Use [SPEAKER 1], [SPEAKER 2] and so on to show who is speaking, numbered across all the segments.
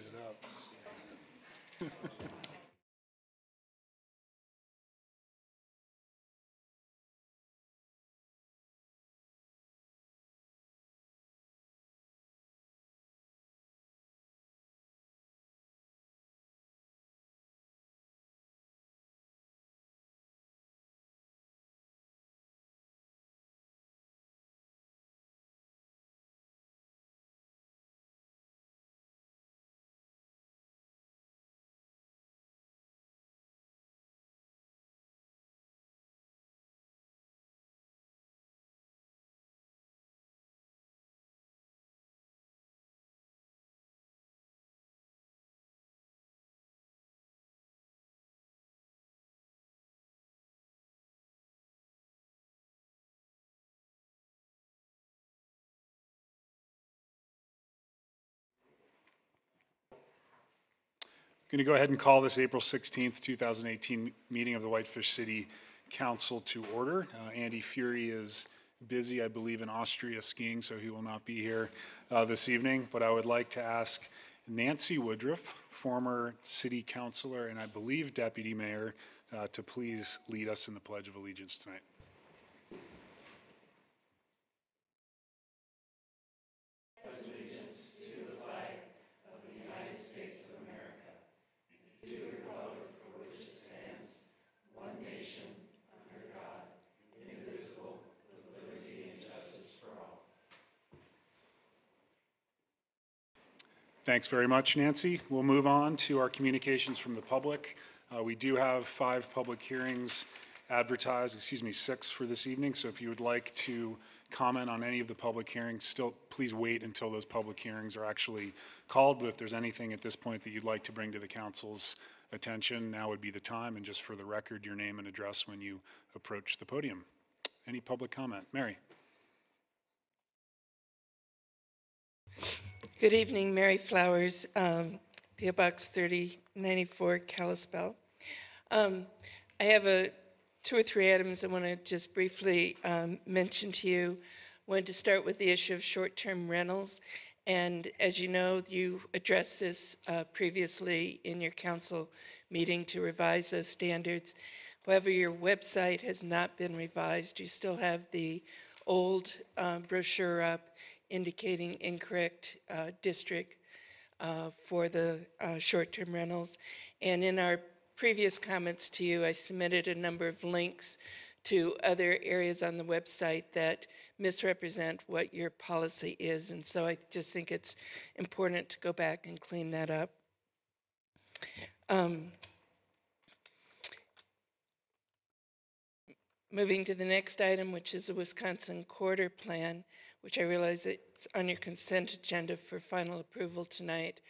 [SPEAKER 1] raise it up. Going to go ahead and call this April 16th, 2018 meeting of the Whitefish City Council to order. Andy Fury is busy, I believe, in Austria skiing, so he will not be here this evening. But I would like to ask Nancy Woodruff, former city councilor and I believe deputy mayor, to please lead us in the Pledge of Allegiance tonight. Thanks very much, Nancy. We'll move on to our communications from the public. We do have 5 public hearings advertised, 6 for this evening. So if you would like to comment on any of the public hearings, still please wait until those public hearings are actually called. But if there's anything at this point that you'd like to bring to the council's attention, now would be the time. And just for the record, your name and address when you approach the podium. Any public comment? Mary.
[SPEAKER 2] Good evening, Mary Flowers, P.O. Box 3094, Kalispell. I have 2 or 3 items I want to just briefly mention to you. I wanted to start with the issue of short-term rentals. And as you know, you addressed this previously in your council meeting to revise those standards. However, your website has not been revised. You still have the old brochure up indicating incorrect district for the short-term rentals. And in our previous comments to you, I submitted a number of links to other areas on the website that misrepresent what your policy is. And so I just think it's important to go back and clean that up. Moving to the next item, which is the Wisconsin Quarter Plan, which I realize it's on your consent agenda for final approval tonight.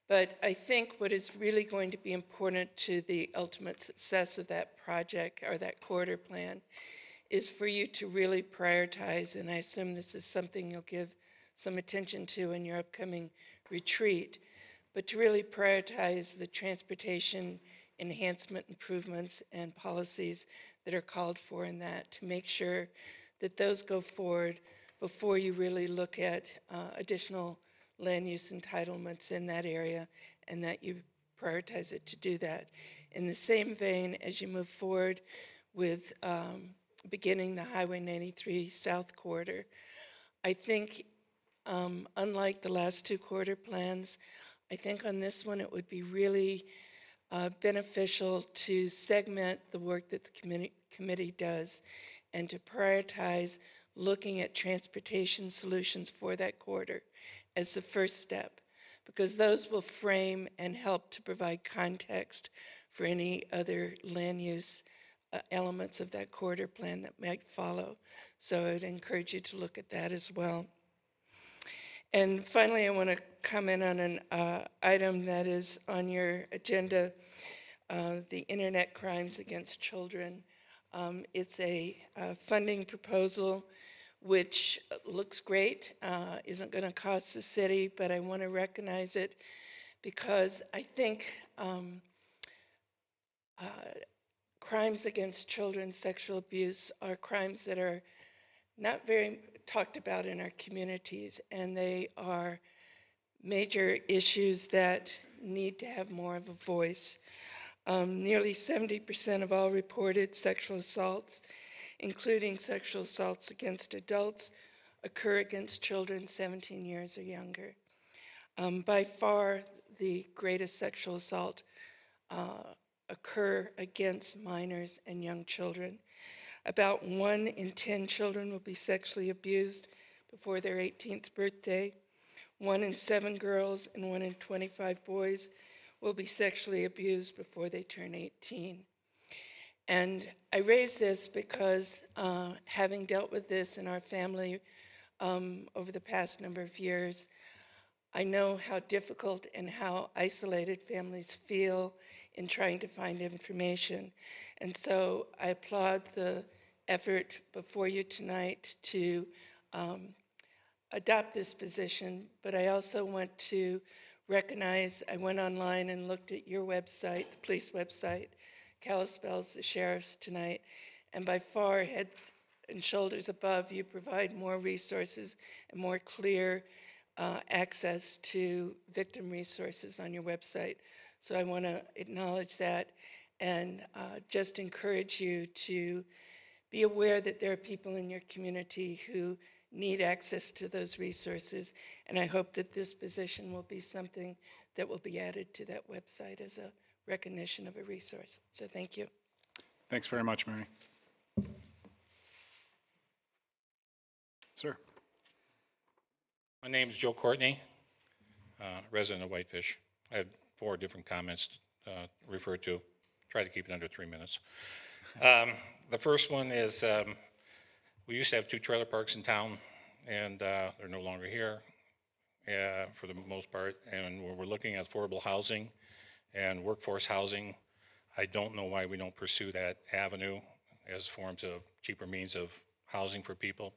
[SPEAKER 2] But I think what is really going to be important to the ultimate success of that project or that quarter plan is for you to really prioritize, and I assume this is something you'll give some attention to in your upcoming retreat, but to really prioritize the transportation enhancement improvements and policies that are called for in that, to make sure that those go forward before you really look at additional land use entitlements in that area, and that you prioritize it to do that. In the same vein, as you move forward with beginning the Highway 93 South Corridor, I think unlike the last 2 quarter plans, I think on this one it would be really beneficial to segment the work that the committee does and to prioritize looking at transportation solutions for that corridor as the first step, because those will frame and help to provide context for any other land use elements of that corridor plan that might follow. So I would encourage you to look at that as well. And finally, I want to comment on an item that is on your agenda, the internet crimes against children. It's a funding proposal which looks great, isn't going to cost the city, but I want to recognize it because I think crimes against children, sexual abuse, are crimes that are not very talked about in our communities, and they are major issues that need to have more of a voice. Nearly 70% of all reported sexual assaults, including sexual assaults against adults, occur against children 17 years or younger. By far, the greatest sexual assault occur against minors and young children. About 1 in 10 children will be sexually abused before their 18th birthday. 1 in 7 girls and 1 in 25 boys will be sexually abused before they turn 18. And I raise this because having dealt with this in our family over the past number of years, I know how difficult and how isolated families feel in trying to find information. And so I applaud the effort before you tonight to adopt this position, but I also want to recognize, I went online and looked at your website, the police website, Kalispell's, the sheriff's tonight, and by far, head and shoulders above, you provide more resources and more clear access to victim resources on your website. So I want to acknowledge that and just encourage you to be aware that there are people in your community who need access to those resources, and I hope that this position will be something that will be added to that website as a recognition of a resource. So thank you.
[SPEAKER 1] Thanks very much, Mary. Sir.
[SPEAKER 3] My name is Joe Courtney, resident of Whitefish. I have 4 different comments to refer to. Try to keep it under 3 minutes. The first one is we used to have 2 trailer parks in town, and they're no longer here for the most part. And when we're looking at affordable housing and workforce housing, I don't know why we don't pursue that avenue as forms of cheaper means of housing for people.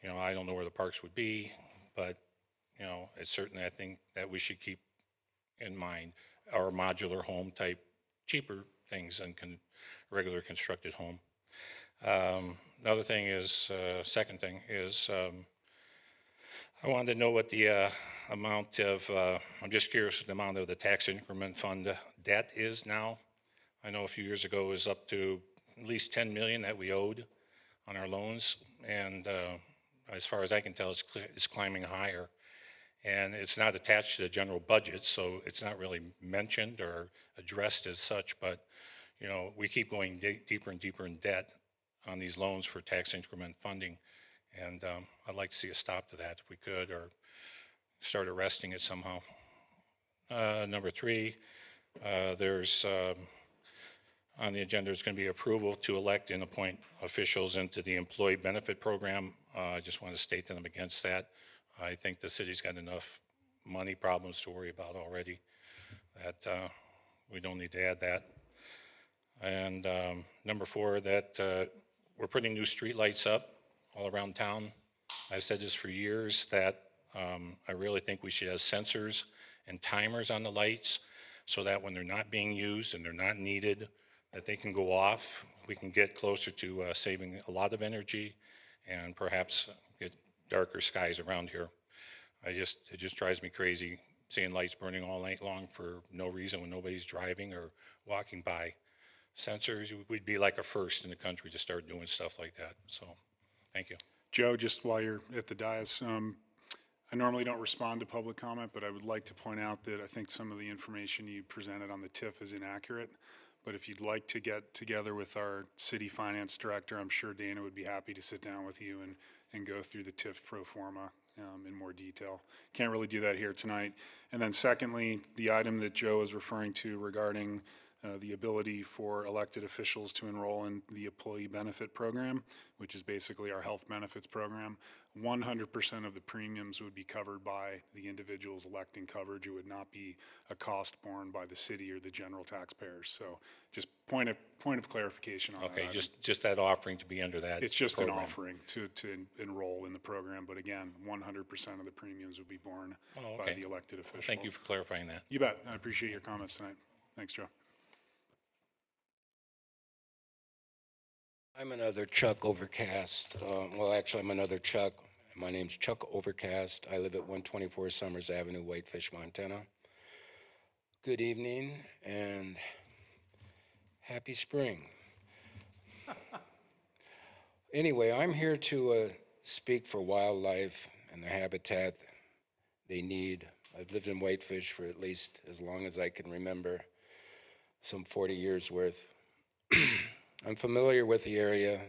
[SPEAKER 3] You know, I don't know where the parks would be, but, you know, it's certainly, I think, that we should keep in mind our modular home type, cheaper things than regular constructed home. Another thing is, second thing is, I wanted to know what the amount of, I'm just curious what the amount of the tax increment fund debt is now. I know a few years ago it was up to at least 10 million that we owed on our loans, and as far as I can tell, it's climbing higher. And it's not attached to the general budget, so it's not really mentioned or addressed as such, but, you know, we keep going deeper and deeper in debt on these loans for tax increment funding. And I'd like to see a stop to that if we could, or start arresting it somehow. Number 3, there's on the agenda is going to be approval to elect and appoint officials into the employee benefit program. I just want to state that I'm against that. I think the city's got enough money problems to worry about already, that we don't need to add that. And number 4, that we're putting new street lights up all around town. I've said this for years, that I really think we should have sensors and timers on the lights so that when they're not being used and they're not needed, that they can go off. We can get closer to saving a lot of energy and perhaps get darker skies around here. It just drives me crazy seeing lights burning all night long for no reason when nobody's driving or walking by. Sensors, we'd be like a first in the country to start doing stuff like that. So, thank you.
[SPEAKER 1] Joe, just while you're at the dais, I normally don't respond to public comment, but I would like to point out that I think some of the information you presented on the TIF is inaccurate. But if you'd like to get together with our city finance director, I'm sure Dana would be happy to sit down with you and go through the TIF pro forma in more detail. Can't really do that here tonight. And then secondly, the item that Joe is referring to regarding the ability for elected officials to enroll in the employee benefit program, which is basically our health benefits program. 100% of the premiums would be covered by the individuals electing coverage. It would not be a cost borne by the city or the general taxpayers. So just point of clarification on that.
[SPEAKER 3] Okay, just that offering to be under that.
[SPEAKER 1] It's just
[SPEAKER 3] program.
[SPEAKER 1] an offering to enroll in the program, but again, 100% of the premiums would be borne by the elected official.
[SPEAKER 3] Well, thank you for clarifying that.
[SPEAKER 1] You bet. I appreciate your comments tonight. Thanks, Joe.
[SPEAKER 4] I'm another Chuck Overcast. Well, actually, I'm another Chuck, My name's Chuck Overcast. I live at 124 Summers Avenue, Whitefish, Montana. Good evening and happy spring. Anyway, I'm here to speak for wildlife and the habitat they need. I've lived in Whitefish for at least as long as I can remember, some 40 years worth. I'm familiar with the area.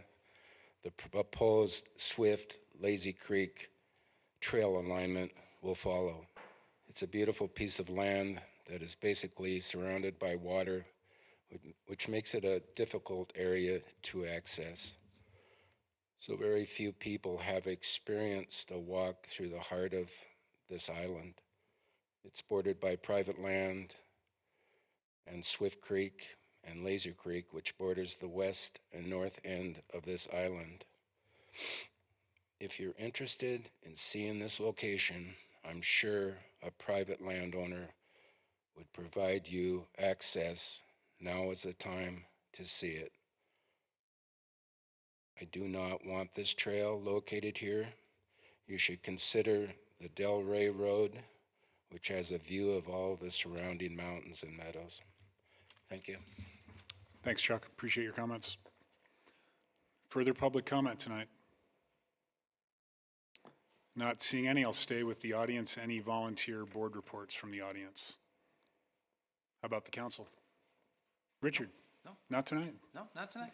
[SPEAKER 4] The proposed Swift Lazy Creek trail alignment will follow. It's a beautiful piece of land that is basically surrounded by water, which makes it a difficult area to access. So very few people have experienced a walk through the heart of this island. It's bordered by private land and Swift Creek and Lazy Creek, which borders the west and north end of this island. If you're interested in seeing this location, I'm sure a private landowner would provide you access. Now is the time to see it. I do not want this trail located here. You should consider the Del Rey Road, which has a view of all the surrounding mountains and meadows. Thank you.
[SPEAKER 1] Thanks, Chuck. Appreciate your comments. Further public comment tonight? Not seeing any, I'll stay with the audience. Any volunteer board reports from the audience? How about the council? Richard?
[SPEAKER 5] No.
[SPEAKER 1] Not tonight?
[SPEAKER 5] No, not tonight.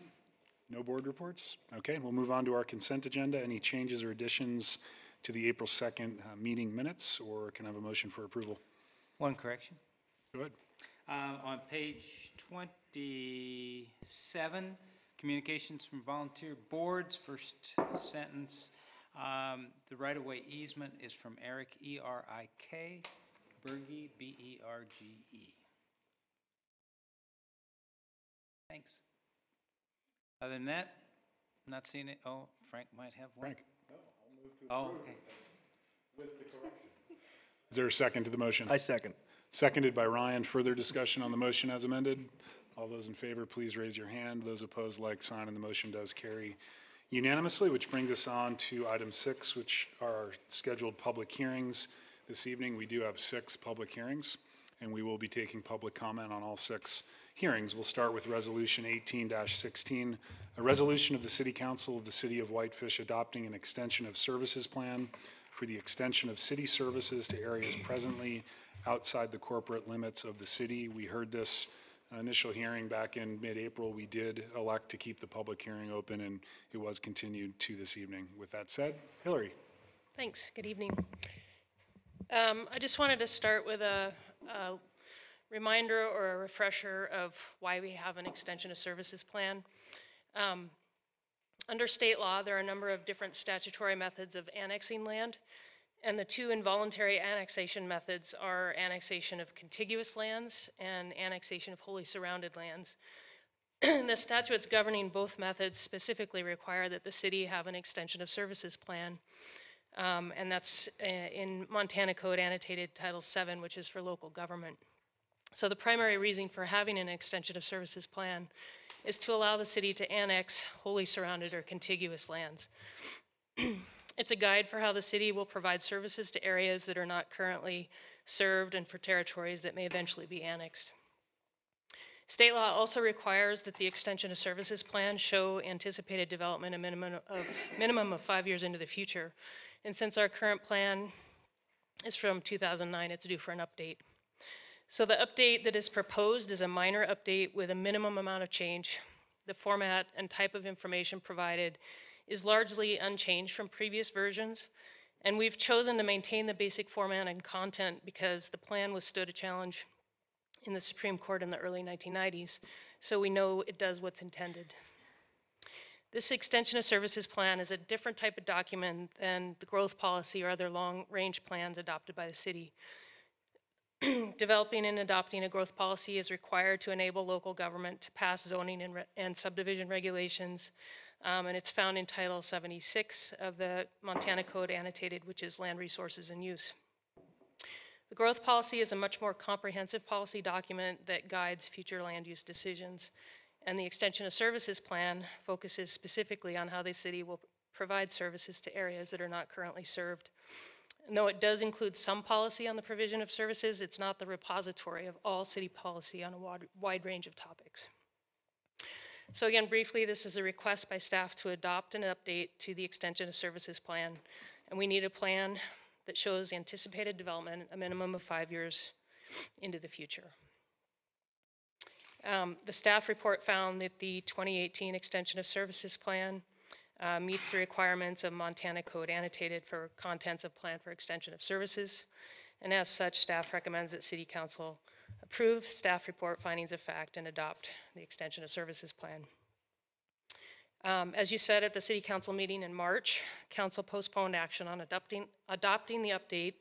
[SPEAKER 1] No board reports? Okay, we'll move on to our consent agenda. Any changes or additions to the April 2nd meeting minutes, or can I have a motion for approval?
[SPEAKER 5] One correction.
[SPEAKER 1] Go ahead.
[SPEAKER 5] On page 27, communications from volunteer boards, first sentence, the right-of-way easement is from Eric, E-R-I-K, Berge, B-E-R-G-E. Thanks. Other than that, I'm not seeing it. Oh, Frank might have one.
[SPEAKER 1] Frank?
[SPEAKER 5] Oh, okay.
[SPEAKER 1] Is there a second to the motion?
[SPEAKER 6] I second.
[SPEAKER 1] Seconded by Ryan. Further discussion on the motion as amended? All those in favor, please raise your hand. Those opposed, like sign, and the motion does carry unanimously, which brings us on to item 6, which are our scheduled public hearings. This evening, we do have 6 public hearings, and we will be taking public comment on all 6 hearings. We'll start with Resolution 18-16, a resolution of the City Council of the City of Whitefish adopting an extension of services plan for the extension of city services to areas presently outside the corporate limits of the city. We heard this initial hearing back in mid-April. We did elect to keep the public hearing open, and it was continued to this evening. With that said, Hillary.
[SPEAKER 7] Thanks. Good evening. I just wanted to start with a reminder or a refresher of why we have an extension of services plan. Under state law, there are a number of different statutory methods of annexing land, and the 2 involuntary annexation methods are annexation of contiguous lands and annexation of wholly surrounded lands. The statutes governing both methods specifically require that the city have an extension of services plan, and that's in Montana Code Annotated Title 7, which is for local government. So the primary reason for having an extension of services plan is to allow the city to annex wholly surrounded or contiguous lands. It's a guide for how the city will provide services to areas that are not currently served and for territories that may eventually be annexed. State law also requires that the extension of services plan show anticipated development a minimum of 5 years into the future. And since our current plan is from 2009, it's due for an update. So the update that is proposed is a minor update with a minimum amount of change. The format and type of information provided is largely unchanged from previous versions, and we've chosen to maintain the basic format and content because the plan withstood a challenge in the Supreme Court in the early 1990s, so we know it does what's intended. This extension of services plan is a different type of document than the growth policy or other long-range plans adopted by the city. Developing and adopting a growth policy is required to enable local government to pass zoning and subdivision regulations, and it's found in Title 76 of the Montana Code Annotated, which is Land Resources and Use. The growth policy is a much more comprehensive policy document that guides future land use decisions, and the extension of services plan focuses specifically on how the city will provide services to areas that are not currently served. And though it does include some policy on the provision of services, it's not the repository of all city policy on a wide range of topics. So again, briefly, this is a request by staff to adopt an update to the extension of services plan. And we need a plan that shows anticipated development a minimum of 5 years into the future. The staff report found that the 2018 extension of services plan meets the requirements of Montana Code annotated for contents of plan for extension of services. And as such, staff recommends that City Council approve staff report findings of fact and adopt the extension of services plan. As you said at the City Council meeting in March, Council postponed action on adopting the update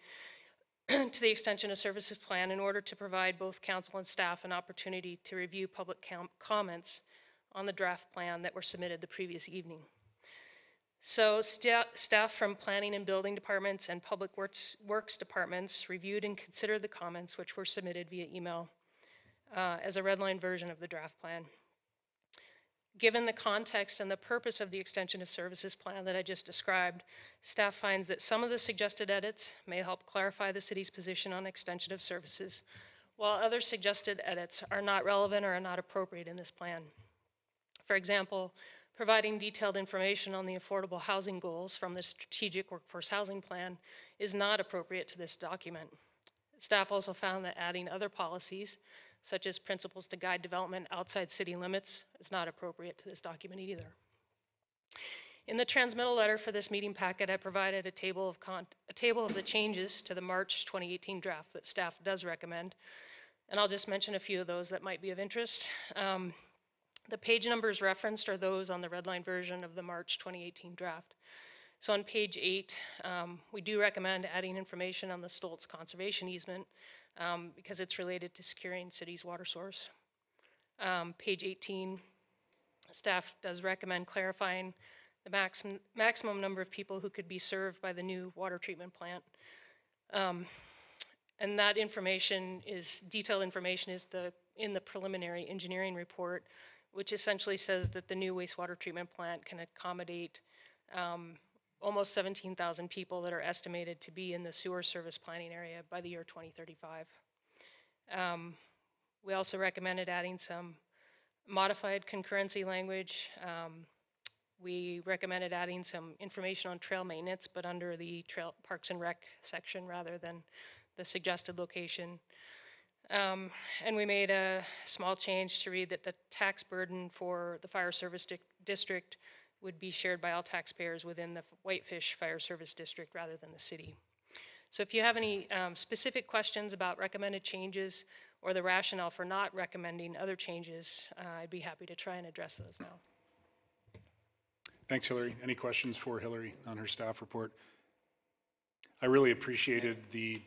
[SPEAKER 7] to the extension of services plan in order to provide both Council and staff an opportunity to review public comments on the draft plan that were submitted the previous evening. So staff from Planning and Building Departments and Public Works Departments reviewed and considered the comments which were submitted via email as a redline version of the draft plan. Given the context and the purpose of the extension of services plan that I just described, staff finds that some of the suggested edits may help clarify the city's position on extension of services, while other suggested edits are not relevant or are not appropriate in this plan. For example, providing detailed information on the affordable housing goals from the Strategic Workforce Housing Plan is not appropriate to this document. Staff also found that adding other policies, such as principles to guide development outside city limits, is not appropriate to this document either. In the transmittal letter for this meeting packet, I provided a table of the changes to the March 2018 draft that staff does recommend, and I'll just mention a few of those that might be of interest. The page numbers referenced are those on the redline version of the March 2018 draft. So on page 8, we do recommend adding information on the Stoltz conservation easement because it's related to securing city's water source. Page 18, staff does recommend clarifying the maximum number of people who could be served by the new water treatment plant. And that information is, detailed information is in the preliminary engineering report, which essentially says that the new wastewater treatment plant can accommodate almost 17,000 people that are estimated to be in the sewer service planning area by the year 2035. We also recommended adding some modified concurrency language. We recommended adding some information on trail maintenance, but under the trail Parks and Rec section rather than the suggested location. And we made a small change to read that the tax burden for the fire service district would be shared by all taxpayers within the Whitefish Fire Service District rather than the city. So if you have any specific questions about recommended changes or the rationale for not recommending other changes, I'd be happy to try and address those now.
[SPEAKER 1] Thanks, Hillary. Any questions for Hillary on her staff report? I really appreciated the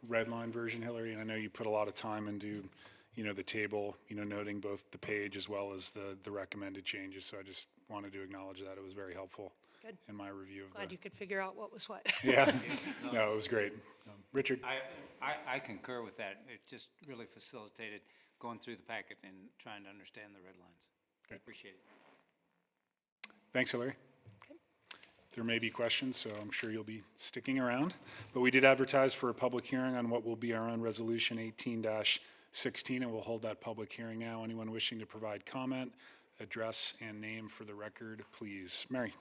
[SPEAKER 1] red line version, Hillary, and I know you put a lot of time into, the table, noting both the page as well as the recommended changes. So I just wanted to acknowledge that. It was very helpful.
[SPEAKER 7] Good.
[SPEAKER 1] In my review of
[SPEAKER 7] Glad you could figure out what was what.
[SPEAKER 1] Yeah, no, it was great. Richard?
[SPEAKER 5] I concur with that. It just really facilitated going through the packet and trying to understand the red lines. I appreciate it.
[SPEAKER 1] Thanks, Hillary. Okay. There may be questions, so I'm sure you'll be sticking around. But we did advertise for a public hearing on what will be our own resolution 18-16, and we'll hold that public hearing now. Anyone wishing to provide comment, address, and name for the record, please. Mary.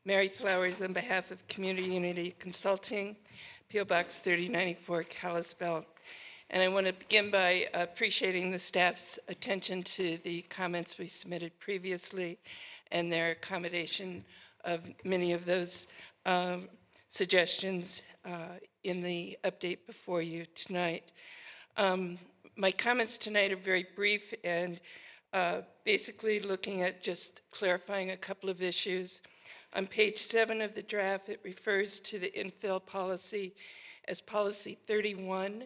[SPEAKER 2] Mary Flowers on behalf of Community Unity Consulting, P.O. Box 3094, Kalispell. And I want to begin by appreciating the staff's attention to the comments we submitted previously and their accommodation of many of those suggestions in the update before you tonight. My comments tonight are very brief and basically looking at just clarifying a couple of issues. On page 7 of the draft, it refers to the infill policy as policy 31,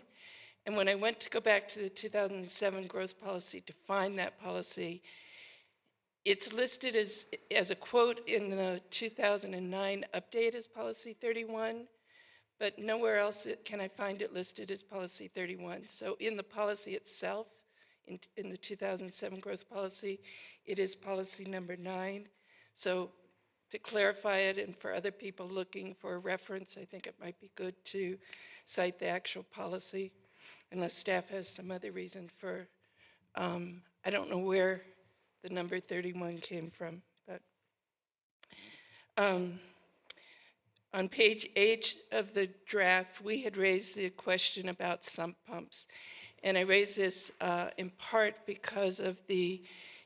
[SPEAKER 2] And when I went to go back to the 2007 growth policy to find that policy, it's listed as a quote in the 2009 update as policy 31, but nowhere else can I find it listed as policy 31. So in the policy itself, in the 2007 growth policy, it is policy number 9. So to clarify it, and for other people looking for a reference, I think it might be good to cite the actual policy, unless staff has some other reason for, I don't know where the number 31 came from, but on page 8 of the draft, we had raised the question about sump pumps. And I raised this in part because of the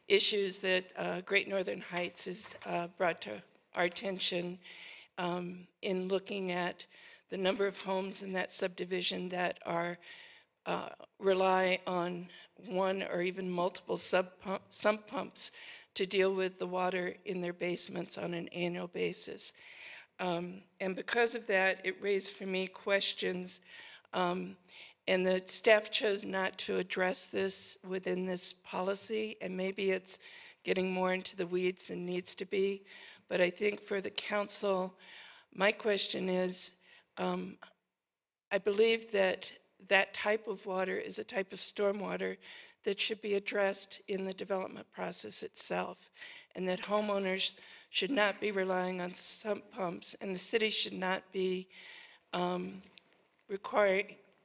[SPEAKER 2] issues that Great Northern Heights has brought to our attention in looking at the number of homes in that subdivision that are rely on one or even multiple sump pumps to deal with the water in their basements on an annual basis. And because of that, it raised for me questions, and the staff chose not to address this within this policy, and maybe it's getting more into the weeds than needs to be. But I think for the council, my question is, I believe that that type of water is a type of stormwater that should be addressed in the development process itself, and that homeowners should not be relying on sump pumps, and the city should not be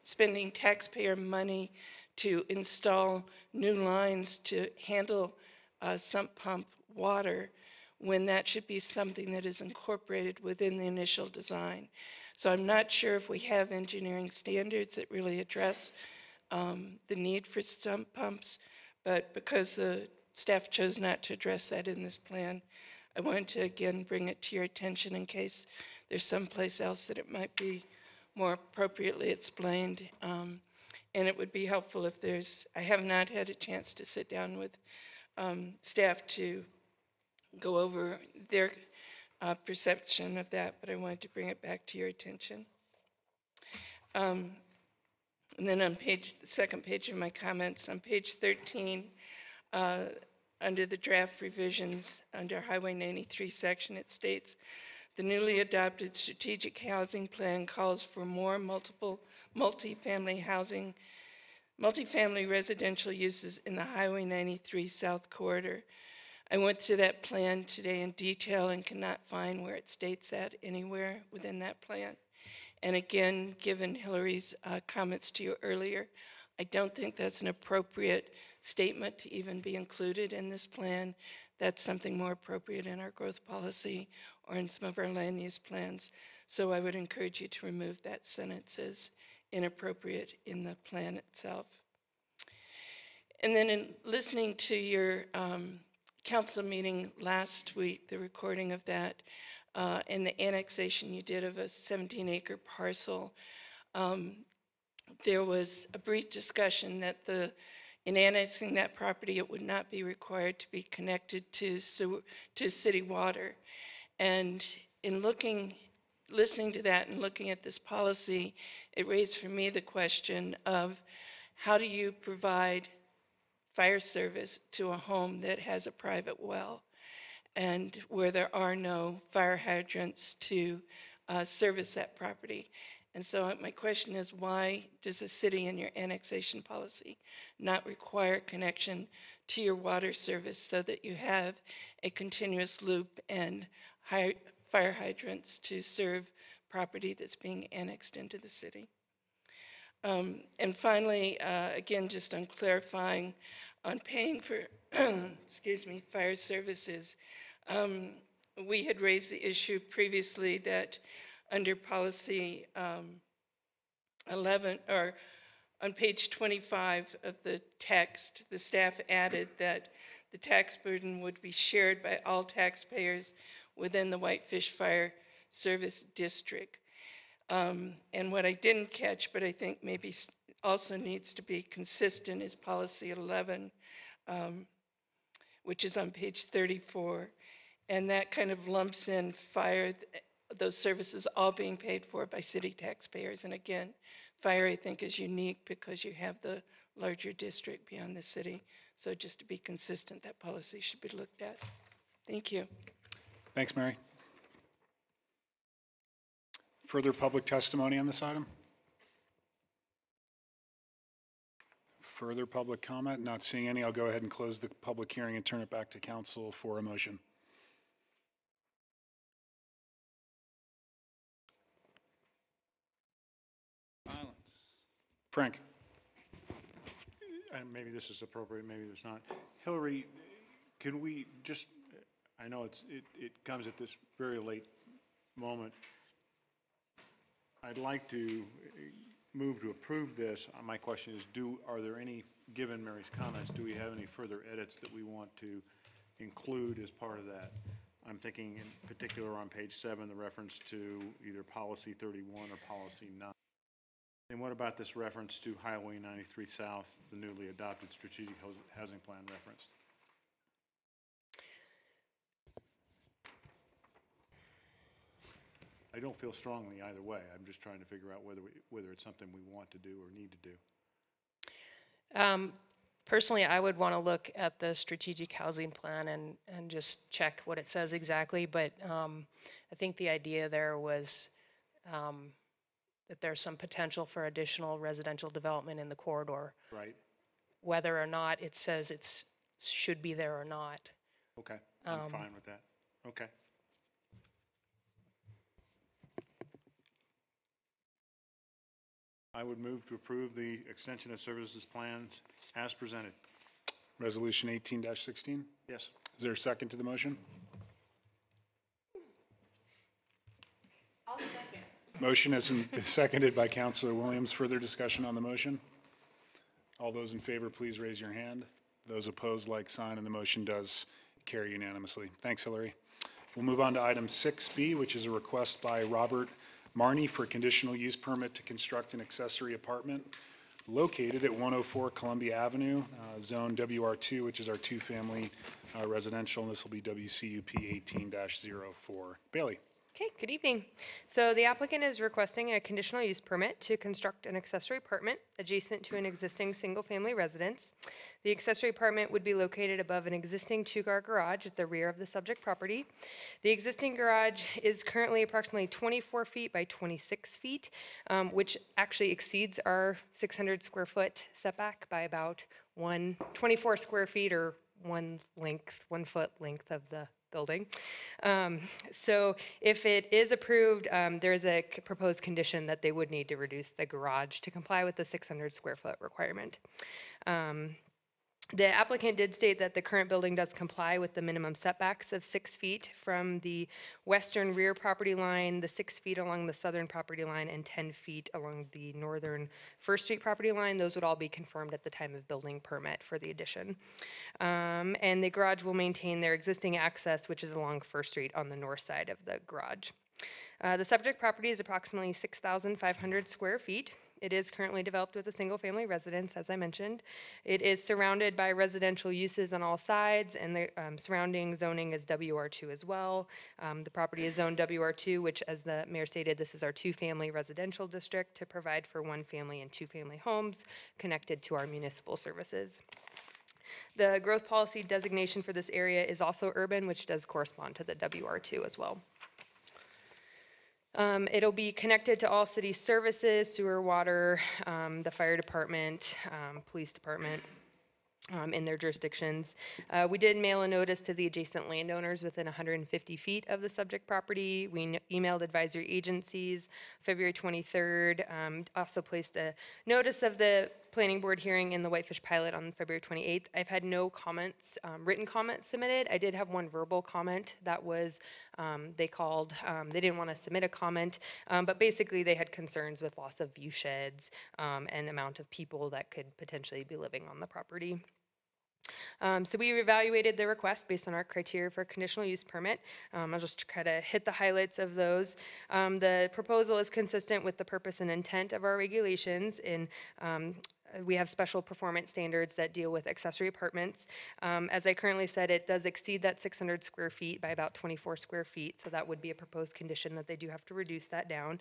[SPEAKER 2] spending taxpayer money to install new lines to handle sump pump water, when that should be something that is incorporated within the initial design. So I'm not sure if we have engineering standards that really address the need for sump pumps, but because the staff chose not to address that in this plan, I wanted to again bring it to your attention in case there's someplace else that it might be more appropriately explained. And it would be helpful if I have not had a chance to sit down with staff to go over their perception of that, but I wanted to bring it back to your attention. And then on the second page of my comments, on page 13, under the draft revisions, under Highway 93 section, it states, the newly adopted strategic housing plan calls for more multifamily residential uses in the Highway 93 South Corridor. I went through that plan today in detail and cannot find where it states that anywhere within that plan. And again, given Hillary's comments to you earlier, I don't think that's an appropriate statement to even be included in this plan. That's something more appropriate in our growth policy or in some of our land use plans. So I would encourage you to remove that sentence as inappropriate in the plan itself. And then in listening to your council meeting last week, the recording of that, and the annexation you did of a 17-acre parcel, there was a brief discussion that in annexing that property, it would not be required to be connected to city water. And in listening to that and looking at this policy, it raised for me the question of how do you provide fire service to a home that has a private well and where there are no fire hydrants to service that property. And so my question is, why does the city in your annexation policy not require connection to your water service so that you have a continuous loop and fire hydrants to serve property that's being annexed into the city? And finally, again, just on clarifying, on paying for, excuse me, fire services, we had raised the issue previously that under policy 11, or on page 25 of the text, the staff added that the tax burden would be shared by all taxpayers within the Whitefish Fire Service District. And what I didn't catch, but I think maybe also needs to be consistent, is policy 11, which is on page 34. And that kind of lumps in those services all being paid for by city taxpayers. And again, fire, I think, is unique because you have the larger district beyond the city. So just to be consistent, that policy should be looked at. Thank you.
[SPEAKER 1] Thanks, Mary. Further public testimony on this item? Further public comment? Not seeing any. I'll go ahead and close the public hearing and turn it back to council for a motion.
[SPEAKER 6] Silence.
[SPEAKER 1] Frank?
[SPEAKER 6] And maybe this is appropriate, maybe it's not. Hillary, can we just, I know it comes at this very late moment. I'd like to move to approve this. My question is, are there any, given Mary's comments, do we have any further edits that we want to include as part of that? I'm thinking in particular on page 7, the reference to either policy 31 or policy 9. And what about this reference to Highway 93 South, the newly adopted strategic housing plan referenced? I don't feel strongly either way. I'm just trying to figure out whether it's something we want to do or need to do.
[SPEAKER 7] Personally, I would want to look at the strategic housing plan and just check what it says exactly, but I think the idea there was that there's some potential for additional residential development in the corridor.
[SPEAKER 6] Right.
[SPEAKER 7] Whether or not it says it should be there or not.
[SPEAKER 6] Okay, I'm fine with that. Okay. I would move to approve the extension of services plans as presented.
[SPEAKER 1] Resolution 18-16?
[SPEAKER 6] Yes.
[SPEAKER 1] Is there a second to the motion?
[SPEAKER 2] I'll second.
[SPEAKER 1] Motion is seconded by Councilor Williams. Further discussion on the motion? All those in favor, please raise your hand. Those opposed, like sign, and the motion does carry unanimously. Thanks, Hillary. We'll move on to item 6B, which is a request by Robert Marney for a conditional use permit to construct an accessory apartment located at 104 Columbia Avenue, zone WR2, which is our two-family residential, and this will be WCUP 18-04. Bailey.
[SPEAKER 8] Okay, good evening. So the applicant is requesting a conditional use permit to construct an accessory apartment adjacent to an existing single-family residence. The accessory apartment would be located above an existing two-car garage at the rear of the subject property. The existing garage is currently approximately 24 feet by 26 feet, which actually exceeds our 600 square foot setback by about 24 square feet or 1 foot length of the building. So if it is approved, there is a proposed condition that they would need to reduce the garage to comply with the 600 square foot requirement. The applicant did state that the current building does comply with the minimum setbacks of 6 feet from the western rear property line, the 6 feet along the southern property line, and 10 feet along the northern First Street property line. Those would all be confirmed at the time of building permit for the addition. And the garage will maintain their existing access, which is along First Street on the north side of the garage. The subject property is approximately 6,500 square feet. It is currently developed with a single-family residence, as I mentioned. It is surrounded by residential uses on all sides, and the surrounding zoning is WR2 as well. The property is zoned WR2, which, as the mayor stated, this is our two-family residential district to provide for one-family and two-family homes connected to our municipal services. The growth policy designation for this area is also urban, which does correspond to the WR2 as well. It'll be connected to all city services, sewer, water, the fire department, police department, in their jurisdictions. We did mail a notice to the adjacent landowners within 150 feet of the subject property. We emailed advisory agencies February 23rd, also placed a notice of the planning board hearing in the Whitefish pilot on February 28th. I've had no comments, written comments submitted. I did have one verbal comment that was, they called, they didn't want to submit a comment, but basically they had concerns with loss of view sheds and amount of people that could potentially be living on the property. So we evaluated the request based on our criteria for a conditional use permit. I'll just try to hit the highlights of those. The proposal is consistent with the purpose and intent of our regulations in we have special performance standards that deal with accessory apartments. As I currently said, it does exceed that 600 square feet by about 24 square feet, so that would be a proposed condition that they do have to reduce that down.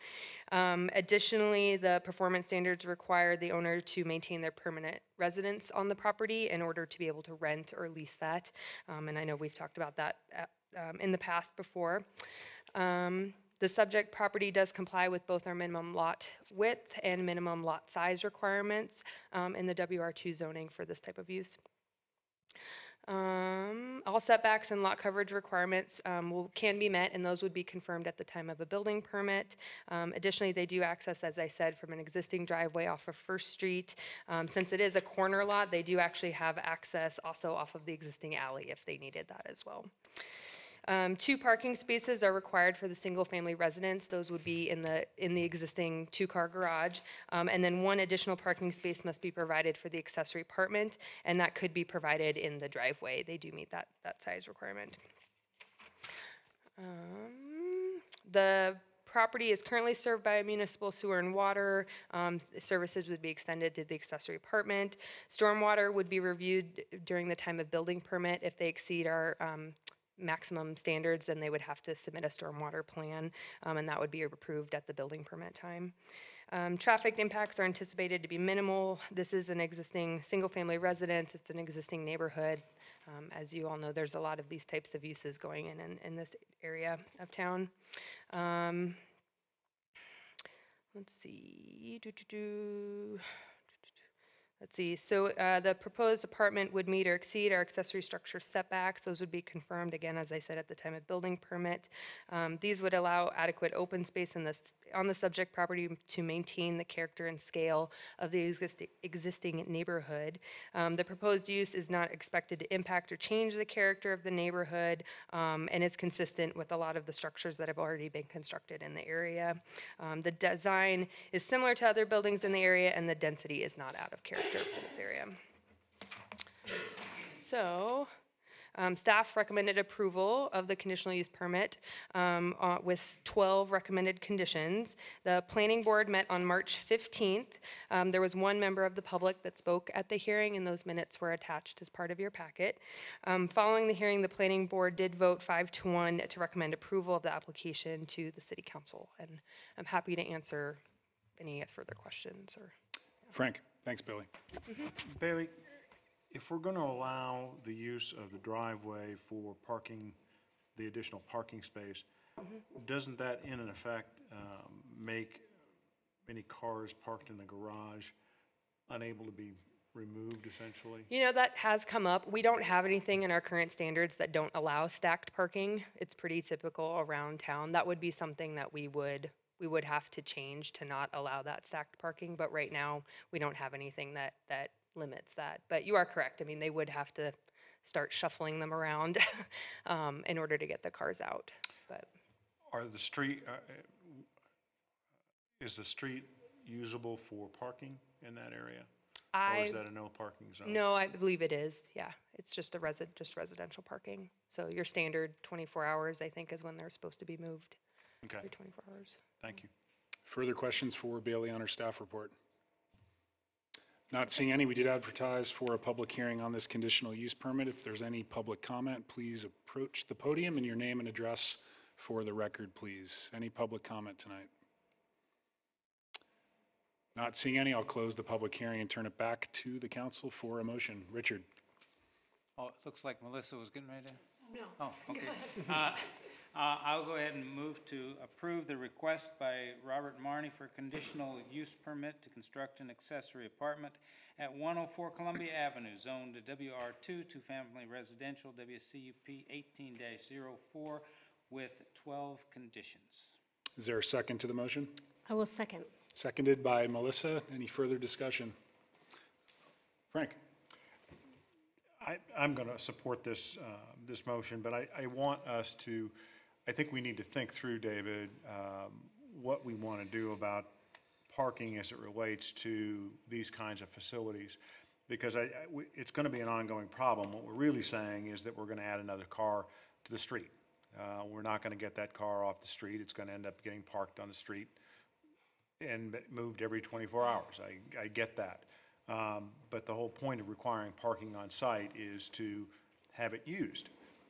[SPEAKER 8] Additionally, the performance standards require the owner to maintain their permanent residence on the property in order to be able to rent or lease that. And I know we've talked about that in the past before. The subject property does comply with both our minimum lot width and minimum lot size requirements in the WR2 zoning for this type of use. All setbacks and lot coverage requirements can be met, and those would be confirmed at the time of a building permit. Additionally, they do access, as I said, from an existing driveway off of First Street. Since it is a corner lot, they do actually have access also off of the existing alley if they needed that as well. 2 parking spaces are required for the single-family residence. Those would be in the existing 2-car garage. And then 1 additional parking space must be provided for the accessory apartment, and that could be provided in the driveway. They do meet that size requirement. The property is currently served by municipal sewer and water. Services would be extended to the accessory apartment. Stormwater would be reviewed during the time of building permit. If they exceed our maximum standards, then they would have to submit a stormwater plan, and that would be approved at the building permit time. Traffic impacts are anticipated to be minimal. This is an existing single-family residence. It's an existing neighborhood. As you all know, there's a lot of these types of uses going in this area of town. Let's see. So the proposed apartment would meet or exceed our accessory structure setbacks. Those would be confirmed, again, as I said, at the time of building permit. These would allow adequate open space on the subject property to maintain the character and scale of the existing neighborhood. The proposed use is not expected to impact or change the character of the neighborhood, and is consistent with a lot of the structures that have already been constructed in the area. The design is similar to other buildings in the area, and the density is not out of character for this area. So, staff recommended approval of the conditional use permit with 12 recommended conditions. The planning board met on March 15th. There was 1 member of the public that spoke at the hearing, and those minutes were attached as part of your packet. Following the hearing, the planning board did vote 5-1 to recommend approval of the application to the city council, and I'm happy to answer any further questions.
[SPEAKER 1] Frank, thanks, Billy.
[SPEAKER 6] Bailey, if we're going to allow the use of the driveway for parking, the additional parking space, doesn't that in effect make many cars parked in the garage unable to be removed essentially?
[SPEAKER 8] You know, that has come up. We don't have anything in our current standards that don't allow stacked parking. It's pretty typical around town. That would be something that we would have to change to not allow that stacked parking, but right now we don't have anything that limits that. But you are correct. I mean, they would have to start shuffling them around in order to get the cars out. But
[SPEAKER 6] Are the street, is the street usable for parking in that area? Or is that a no parking zone?
[SPEAKER 8] No, I believe it is. Yeah, it's just residential parking. So your standard 24 hours, I think, is when they're supposed to be moved.
[SPEAKER 6] Okay.
[SPEAKER 8] Every 24 hours.
[SPEAKER 6] Thank you.
[SPEAKER 1] Further questions for Bailey on her staff report? Not seeing any. We did advertise for a public hearing on this conditional use permit. If there's any public comment, please approach the podium and your name and address for the record, please. Any public comment tonight? Not seeing any. I'll close the public hearing and turn it back to the council for a motion. Richard.
[SPEAKER 5] Oh, it looks like Melissa was getting ready to? No. Oh, okay. I'll go ahead and move to approve the request by Robert Marney for conditional use permit to construct an accessory apartment at 104 Columbia Avenue, zoned WR2, 2-family residential, WCUP 18-04, with 12 conditions.
[SPEAKER 1] Is there a second to the motion?
[SPEAKER 9] I will second.
[SPEAKER 1] Seconded by Melissa. Any further discussion? Frank.
[SPEAKER 6] I'm going to support this, this motion, but I want us to, I think we need to think through, David, what we want to do about parking as it relates to these kinds of facilities, because it's going to be an ongoing problem. What we're really saying is that we're going to add another car to the street. We're not going to get that car off the street. It's going to end up getting parked on the street and moved every 24 hours. I get that. But the whole point of requiring parking on site is to have it used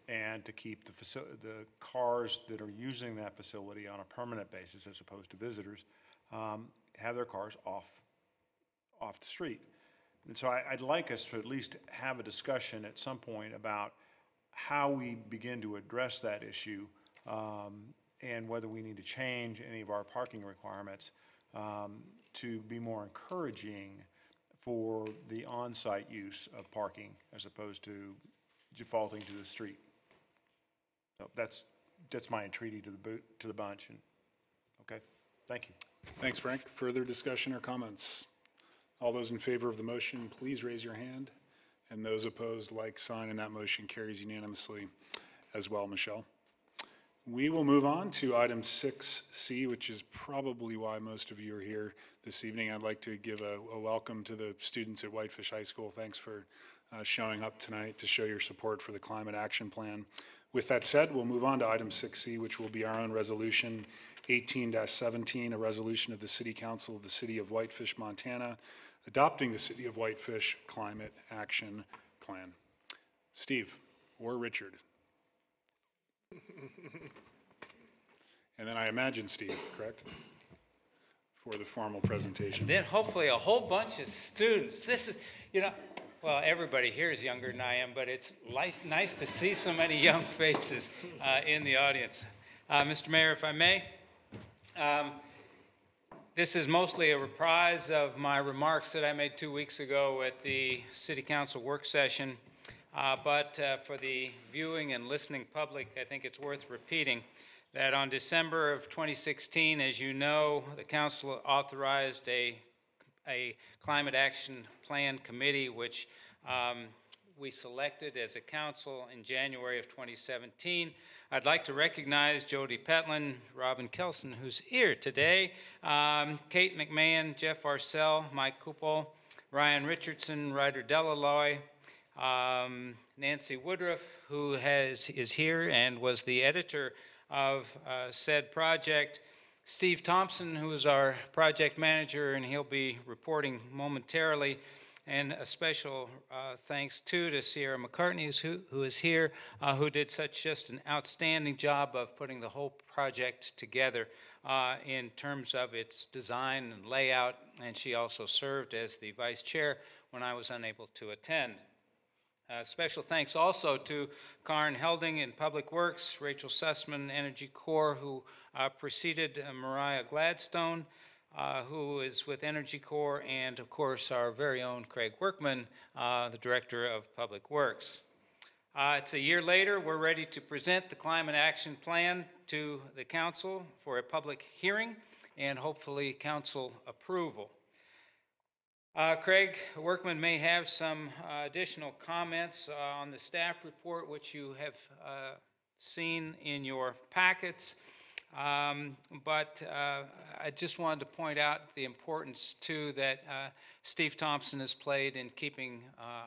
[SPEAKER 6] and to keep the cars that are using that facility on a permanent basis as opposed to visitors, have their cars off the street. And so I'd like us to at least have a discussion at some point about how we begin to address that issue, and whether we need to change any of our parking requirements to be more encouraging for the on-site use of parking as opposed to defaulting to the street. So that's my entreaty to the bunch. And okay, thank you.
[SPEAKER 1] Thanks, Frank. Further discussion or comments? All those in favor of the motion, please raise your hand. And those opposed, like sign, and that motion carries unanimously as well, Michelle. We will move on to item 6C, which is probably why most of you are here this evening. I'd like to give a welcome to the students at Whitefish High School. Thanks for showing up tonight to show your support for the Climate Action Plan. With that said, we'll move on to item 6C, which will be our own resolution 18-17, a resolution of the City Council of the City of Whitefish, Montana, adopting the City of Whitefish Climate Action Plan. Steve or Richard? And then I imagine Steve, correct? For the formal presentation.
[SPEAKER 5] Then hopefully a whole bunch of students. This is, well, everybody here is younger than I am, but it's nice to see so many young faces in the audience. Mr. Mayor, if I may, this is mostly a reprise of my remarks that I made 2 weeks ago at the City Council work session. But for the viewing and listening public, I think it's worth repeating that on December of 2016, as you know, the council authorized a climate action plan committee, which we selected as a council in January of 2017. I'd like to recognize Jody Petlin, Robin Kelson, who's here today, Kate McMahon, Jeff Arcel, Mike Kupol, Ryan Richardson, Ryder Delaloy, Nancy Woodruff, who is here and was the editor of said project, Steve Thompson, who is our project manager, and he'll be reporting momentarily, and a special thanks to Sierra McCartney, who is here, who did just an outstanding job of putting the whole project together in terms of its design and layout, and she also served as the vice chair when I was unable to attend. Special thanks also to Karen Helding in Public Works, Rachel Sussman, Energy Corps, who preceded Mariah Gladstone, who is with Energy Corps, and of course our very own Craig Workman, the Director of Public Works. It's a year later. We're ready to present the Climate Action Plan to the Council for a public hearing and hopefully Council approval. Craig Workman may have some additional comments on the staff report, which you have seen in your packets. But I just wanted to point out the importance, too, that Steve Thompson has played in keeping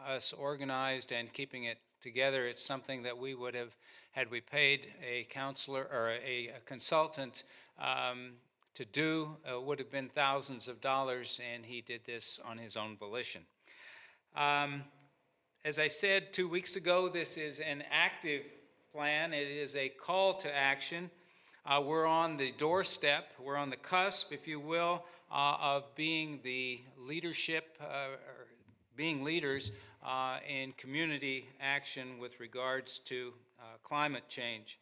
[SPEAKER 5] us organized and keeping it together. It's something that we would have, had we paid a counselor or a consultant to do, would have been thousands of dollars, and he did this on his own volition. As I said 2 weeks ago, this is an active plan. It is a call to action. We're on the doorstep, we're on the cusp, if you will, of being the leadership, being leaders in community action with regards to climate change.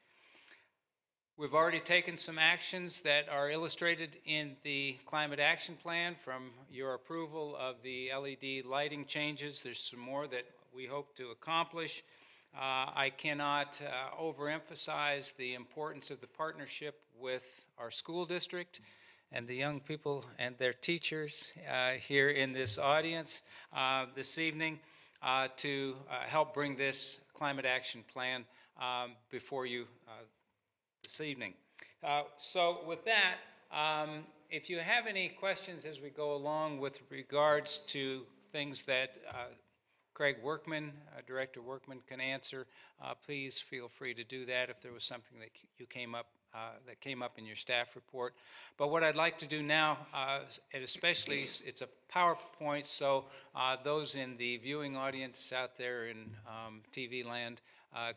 [SPEAKER 5] We've already taken some actions that are illustrated in the Climate Action Plan from your approval of the LED lighting changes. There's some more that we hope to accomplish. I cannot overemphasize the importance of the partnership with our school district and the young people and their teachers here in this audience this evening to help bring this Climate Action Plan before you this evening. So with that, if you have any questions as we go along with regards to things that Craig Workman, Director Workman can answer, please feel free to do that if there was something that that came up in your staff report. But what I'd like to do now, and especially it's a PowerPoint, so those in the viewing audience out there in TV land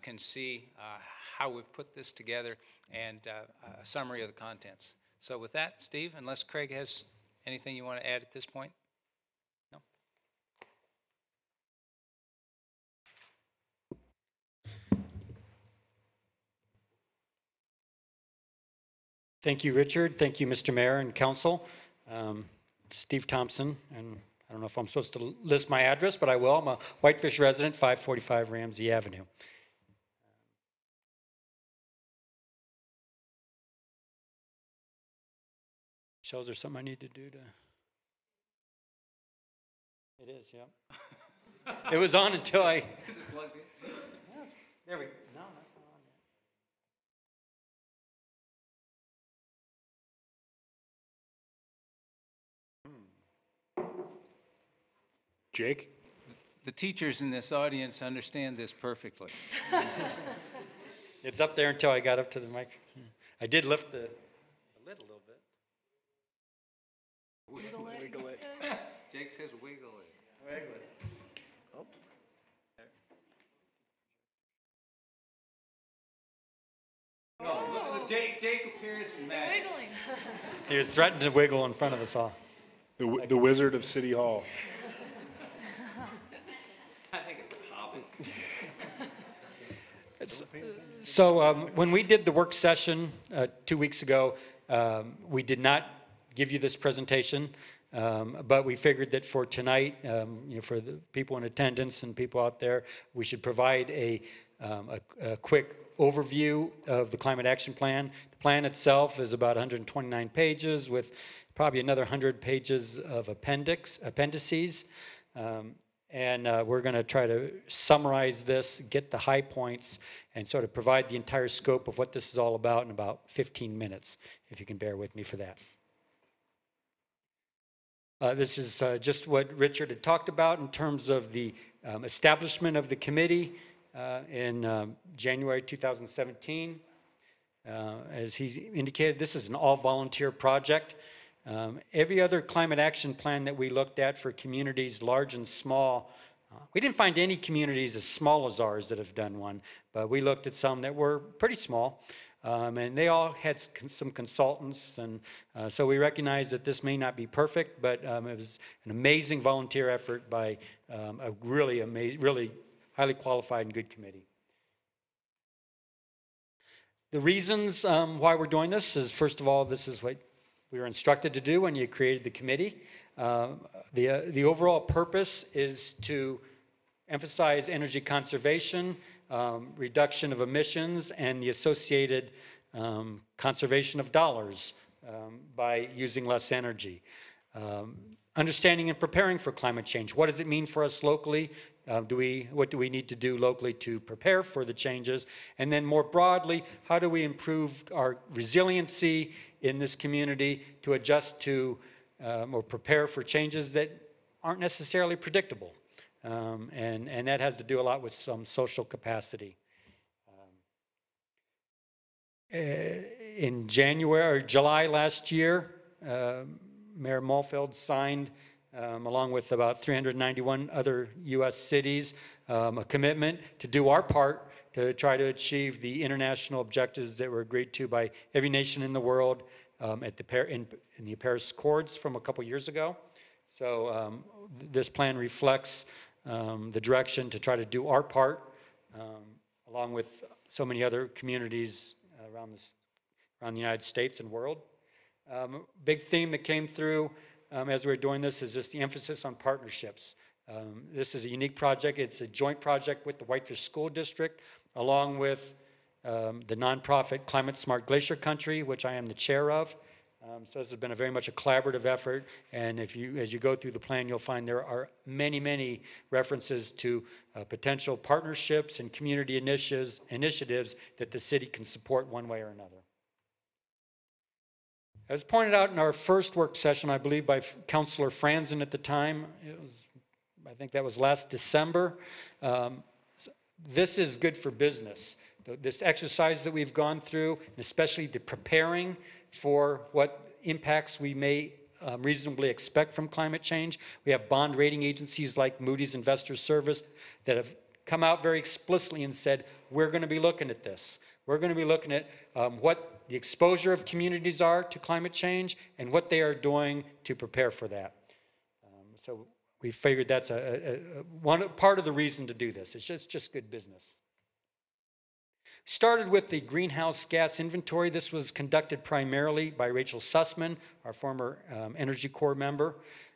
[SPEAKER 5] can see how we've put this together and a summary of the contents. So with that, Steve, unless Craig has anything you want to add at this point? No?
[SPEAKER 9] Thank you, Richard. Thank you, Mr. Mayor and Council. Steve Thompson, and I don't know if I'm supposed to list my address, but I will. I'm a Whitefish resident, 545 Ramsey Avenue. Michelle, is there something I need to do to? It is, yeah. It was on until I. Is it plugged in? Yeah, there we go. No, that's not on yet.
[SPEAKER 1] Jake?
[SPEAKER 5] The teachers in this audience understand this perfectly.
[SPEAKER 9] It's up there until I got up to the mic. I did lift the lid a little bit.
[SPEAKER 10] Wiggle it.
[SPEAKER 5] Jake says wiggle it.
[SPEAKER 9] Wiggle it.
[SPEAKER 10] Oh.
[SPEAKER 5] Oh, look, Jake appears mad.
[SPEAKER 7] Wiggling.
[SPEAKER 9] He was threatening to wiggle in front of us all.
[SPEAKER 1] The Wizard of City Hall.
[SPEAKER 5] I think it's a hobbit.
[SPEAKER 9] So when we did the work session 2 weeks ago, we did not give you this presentation, but we figured that for tonight, for the people in attendance and people out there, we should provide a quick overview of the Climate Action Plan. The plan itself is about 129 pages with probably another 100 pages of appendices. And we're going to try to summarize this, get the high points, and sort of provide the entire scope of what this is all about in about 15 minutes, if you can bear with me for that. This is just what Richard had talked about in terms of the establishment of the committee in January 2017. As he indicated, this is an all-volunteer project. Every other climate action plan that we looked at for communities large and small, we didn't find any communities as small as ours that have done one, but we looked at some that were pretty small, and they all had some consultants, and so we recognize that this may not be perfect, but it was an amazing volunteer effort by a really highly qualified and good committee. The reasons why we're doing this is, first of all, this is what we were instructed to do when you created the committee. The overall purpose is to emphasize energy conservation, reduction of emissions, and the associated conservation of dollars by using less energy. Understanding and preparing for climate change. What does it mean for us locally? What do we need to do locally to prepare for the changes? And then more broadly, how do we improve our resiliency in this community to adjust to or prepare for changes that aren't necessarily predictable? And that has to do a lot with some social capacity. In July last year, Mayor Mulfeld signed, along with about 391 other U.S. cities, a commitment to do our part to try to achieve the international objectives that were agreed to by every nation in the world in the Paris Accords from a couple years ago. So this plan reflects the direction to try to do our part, along with so many other communities around the United States and world. Big theme that came through as we were doing this is just the emphasis on partnerships. This is a unique project. It's a joint project with the Whitefish School District, along with the nonprofit Climate Smart Glacier Country, which I am the chair of. So this has been very much a collaborative effort, and as you go through the plan, you'll find there are many, many references to potential partnerships and community initiatives that the city can support one way or another. As pointed out in our first work session, I believe by Councilor Franzen at the time, it was I think that was last December. This is good for business. This exercise that we've gone through, and especially the preparing for what impacts we may reasonably expect from climate change. We have bond rating agencies like Moody's Investors Service that have come out very explicitly and said, we're going to be looking at this. We're going to be looking at what the exposure of communities are to climate change and what they are doing to prepare for that. So we figured that's one part of the reason to do this. It's just good business. Started with the greenhouse gas inventory. This was conducted primarily by Rachel Sussman, our former Energy Corps member.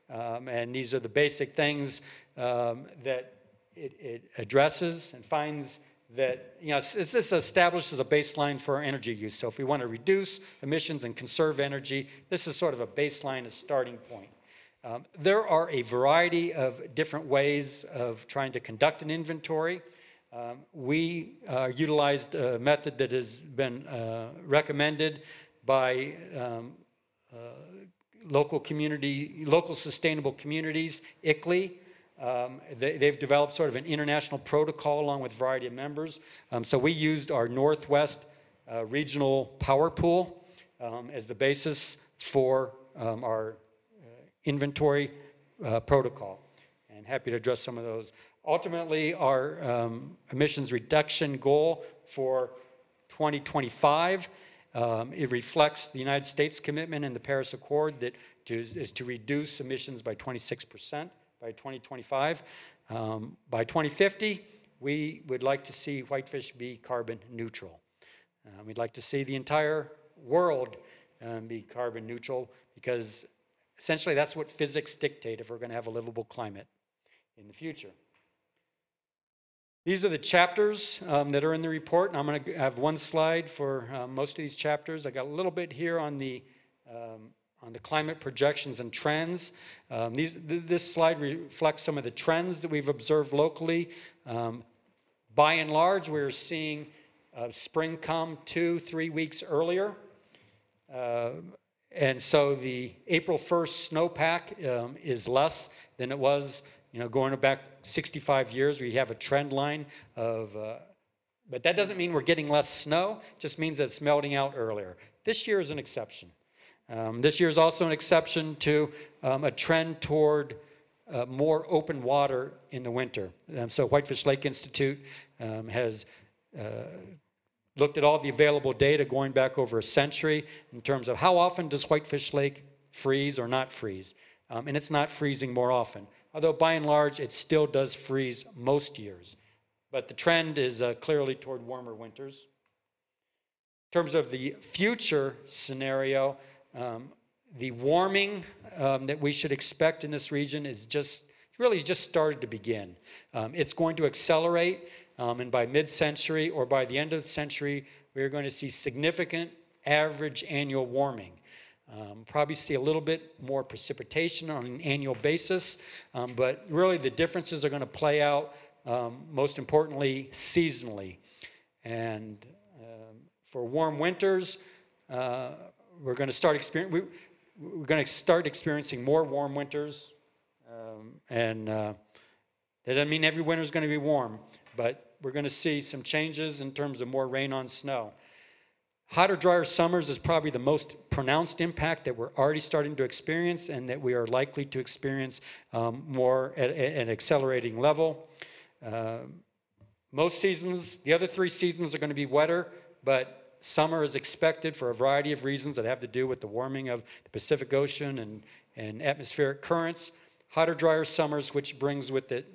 [SPEAKER 9] And these are the basic things that it addresses and finds that, this establishes a baseline for our energy use. So if we want to reduce emissions and conserve energy, this is sort of a baseline, a starting point. There are a variety of different ways of trying to conduct an inventory. We utilized a method that has been recommended by local sustainable communities, ICLEI. They've developed sort of an international protocol along with a variety of members. So we used our Northwest Regional Power Pool as the basis for our inventory protocol, and happy to address some of those. Ultimately, our emissions reduction goal for 2025, it reflects the United States commitment in the Paris Accord that is to reduce emissions by 26% by 2025. By 2050, we would like to see Whitefish be carbon neutral. We'd like to see the entire world be carbon neutral, because essentially that's what physics dictate if we're going to have a livable climate in the future. These are the chapters that are in the report, and I'm going to have one slide for most of these chapters. I got a little bit here on the climate projections and trends. This slide reflects some of the trends that we've observed locally. By and large, we're seeing spring come 2-3 weeks earlier. And so the April 1st snowpack is less than it was, going back 65 years. We have a trend line of, but that doesn't mean we're getting less snow. It just means that it's melting out earlier. This year is an exception. This year is also an exception to a trend toward more open water in the winter. So Whitefish Lake Institute has looked at all the available data going back over a century in terms of how often does Whitefish Lake freeze or not freeze. And it's not freezing more often. Although by and large, it still does freeze most years. But the trend is clearly toward warmer winters. In terms of the future scenario, the warming that we should expect in this region is really just started to begin. It's going to accelerate, and by mid-century or by the end of the century, we're going to see significant average annual warming. Probably see a little bit more precipitation on an annual basis, but really the differences are going to play out, most importantly, seasonally. And for warm winters, we're going to start experiencing more warm winters, and that doesn't mean every winter is going to be warm, but we're going to see some changes in terms of more rain on snow. Hotter, drier summers is probably the most pronounced impact that we're already starting to experience, and that we are likely to experience more at an accelerating level. Most seasons, the other 3 seasons are going to be wetter, but summer is expected for a variety of reasons that have to do with the warming of the Pacific Ocean and atmospheric currents. Hotter, drier summers, which brings with it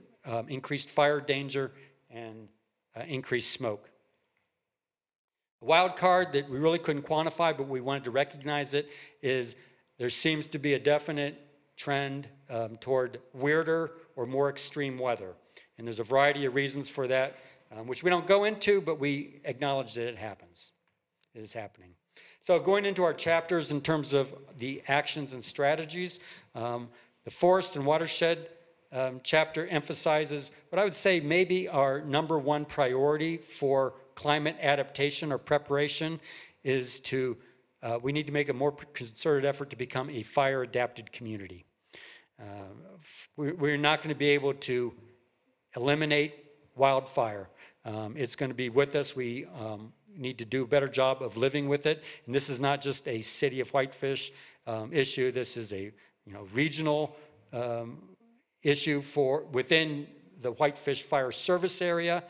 [SPEAKER 9] increased fire danger and increased smoke. A wild card that we really couldn't quantify, but we wanted to recognize it, is there seems to be a definite trend toward weirder or more extreme weather. And there's a variety of reasons for that, which we don't go into, but we acknowledge that it happens. It is happening. So going into our chapters in terms of the actions and strategies, the forest and watershed chapter emphasizes what I would say maybe our #1 priority for climate adaptation or preparation is we need to make a more concerted effort to become a fire-adapted community. We're not going to be able to eliminate wildfire. It's going to be with us. We need to do a better job of living with it. And this is not just a city of Whitefish issue. This is a regional issue for within the Whitefish Fire Service area.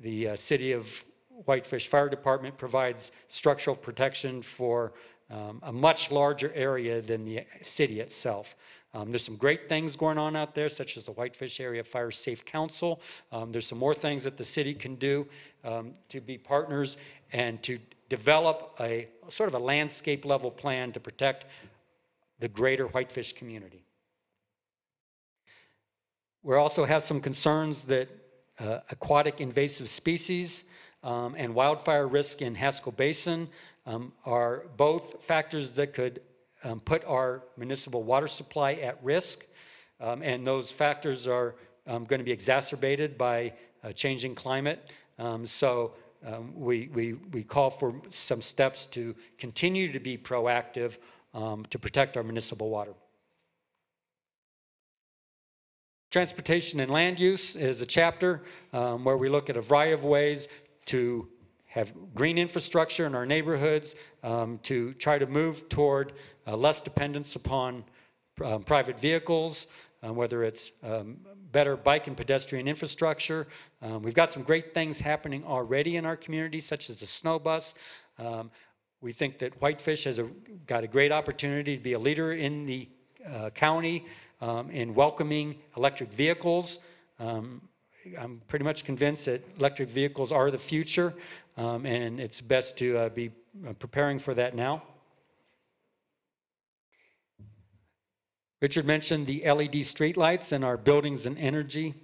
[SPEAKER 9] The City of Whitefish Fire Department provides structural protection for a much larger area than the city itself. There's some great things going on out there, such as the Whitefish Area Fire Safe Council. There's some more things that the city can do to be partners and to develop a sort of a landscape level plan to protect the greater Whitefish community. We also have some concerns that aquatic invasive species and wildfire risk in Haskell Basin are both factors that could put our municipal water supply at risk. And those factors are going to be exacerbated by changing climate. We call for some steps to continue to be proactive to protect our municipal water. Transportation and land use is a chapter where we look at a variety of ways to have green infrastructure in our neighborhoods, to try to move toward less dependence upon private vehicles, whether it's better bike and pedestrian infrastructure. We've got some great things happening already in our community, such as the snow bus. We think that Whitefish has got a great opportunity to be a leader in the county in welcoming electric vehicles. I'm pretty much convinced that electric vehicles are the future, and it's best to be preparing for that now. Richard mentioned the LED streetlights in our buildings and energy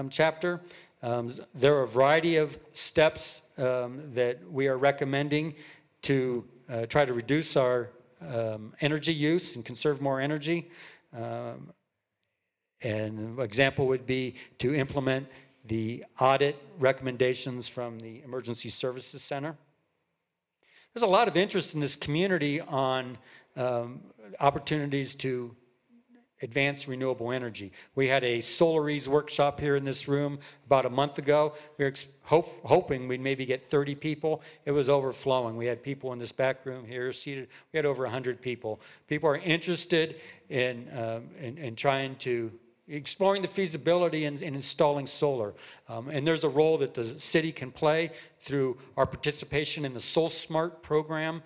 [SPEAKER 9] chapter. There are a variety of steps that we are recommending to try to reduce our energy use and conserve more energy. And an example would be to implement the audit recommendations from the Emergency Services Center. There's a lot of interest in this community on opportunities to advance renewable energy. We had a SolarEase workshop here in this room about a month ago. We were hoping we'd maybe get 30 people. It was overflowing. We had people in this back room here seated. We had over 100 people. People are interested in trying to exploring the feasibility in installing solar. And there's a role that the city can play through our participation in the SolSmart program,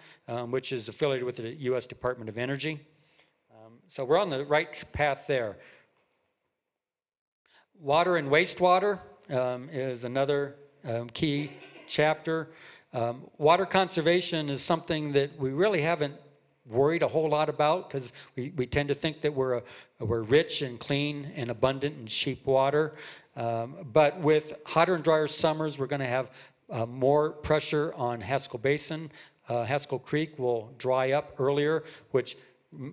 [SPEAKER 9] which is affiliated with the U.S. Department of Energy. So we're on the right path there. Water and wastewater is another key chapter. Water conservation is something that we really haven't worried a whole lot about because we tend to think that we're rich and clean and abundant in cheap water. But with hotter and drier summers, we're going to have more pressure on Haskell Basin. Haskell Creek will dry up earlier, which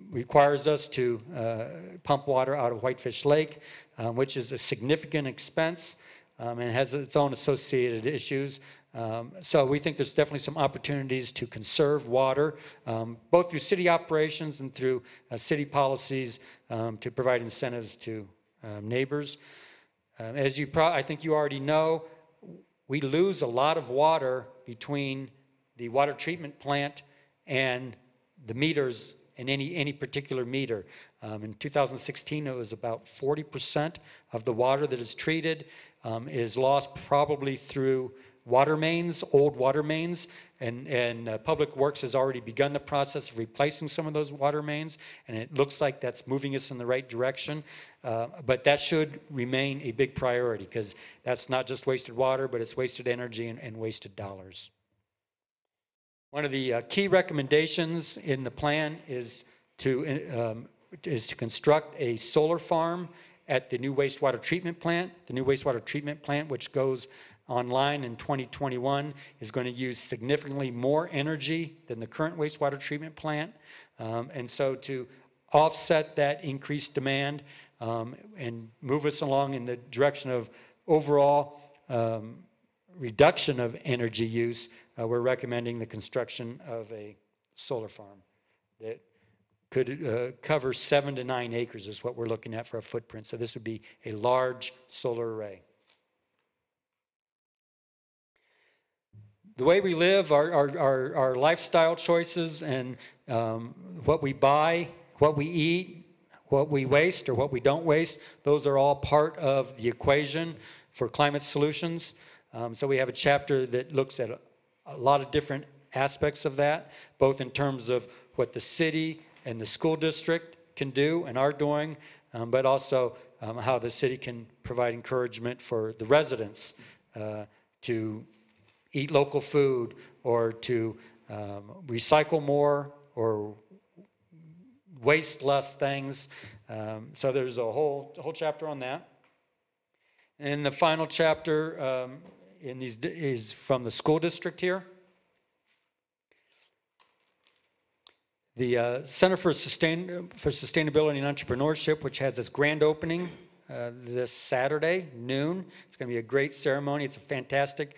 [SPEAKER 9] requires us to pump water out of Whitefish Lake, which is a significant expense and has its own associated issues. So we think there's definitely some opportunities to conserve water, both through city operations and through city policies to provide incentives to neighbors. As I think you already know, we lose a lot of water between the water treatment plant and the meters in any particular meter. In 2016, it was about 40% of the water that is treated is lost probably through water mains, old water mains, and Public Works has already begun the process of replacing some of those water mains, and it looks like that's moving us in the right direction. But that should remain a big priority because that's not just wasted water, but it's wasted energy and wasted dollars. One of the key recommendations in the plan is to construct a solar farm at the new wastewater treatment plant. The new wastewater treatment plant, which goes online in 2021, is going to use significantly more energy than the current wastewater treatment plant. And so to offset that increased demand and move us along in the direction of overall reduction of energy use, we're recommending the construction of a solar farm that could cover 7 to 9 acres is what we're looking at for a footprint. So this would be a large solar array. The way we live, our lifestyle choices, and what we buy, what we eat, what we waste or what we don't waste, those are all part of the equation for climate solutions. So we have a chapter that looks at a lot of different aspects of that, both in terms of what the city and the school district can do and are doing, but also how the city can provide encouragement for the residents to eat local food, or to recycle more, or waste less things. So there's a whole chapter on that. And the final chapter in these is from the school district here. The Center for Sustainability and Entrepreneurship, which has its grand opening this Saturday, noon. It's going to be a great ceremony. It's a fantastic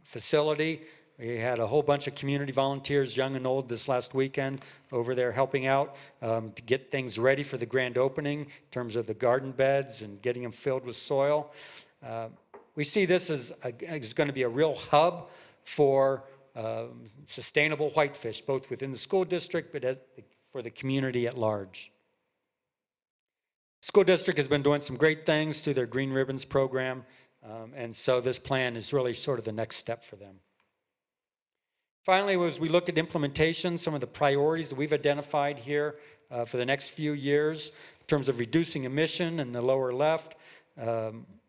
[SPEAKER 9] facility. We had a whole bunch of community volunteers, young and old, this last weekend over there helping out to get things ready for the grand opening in terms of the garden beds and getting them filled with soil. We see this as going to be a real hub for sustainable whitefish, both within the school district, but for the community at large. School district has been doing some great things through their Green Ribbons program, and so this plan is really sort of the next step for them. Finally, as we look at implementation, some of the priorities that we've identified here for the next few years in terms of reducing emission in the lower left,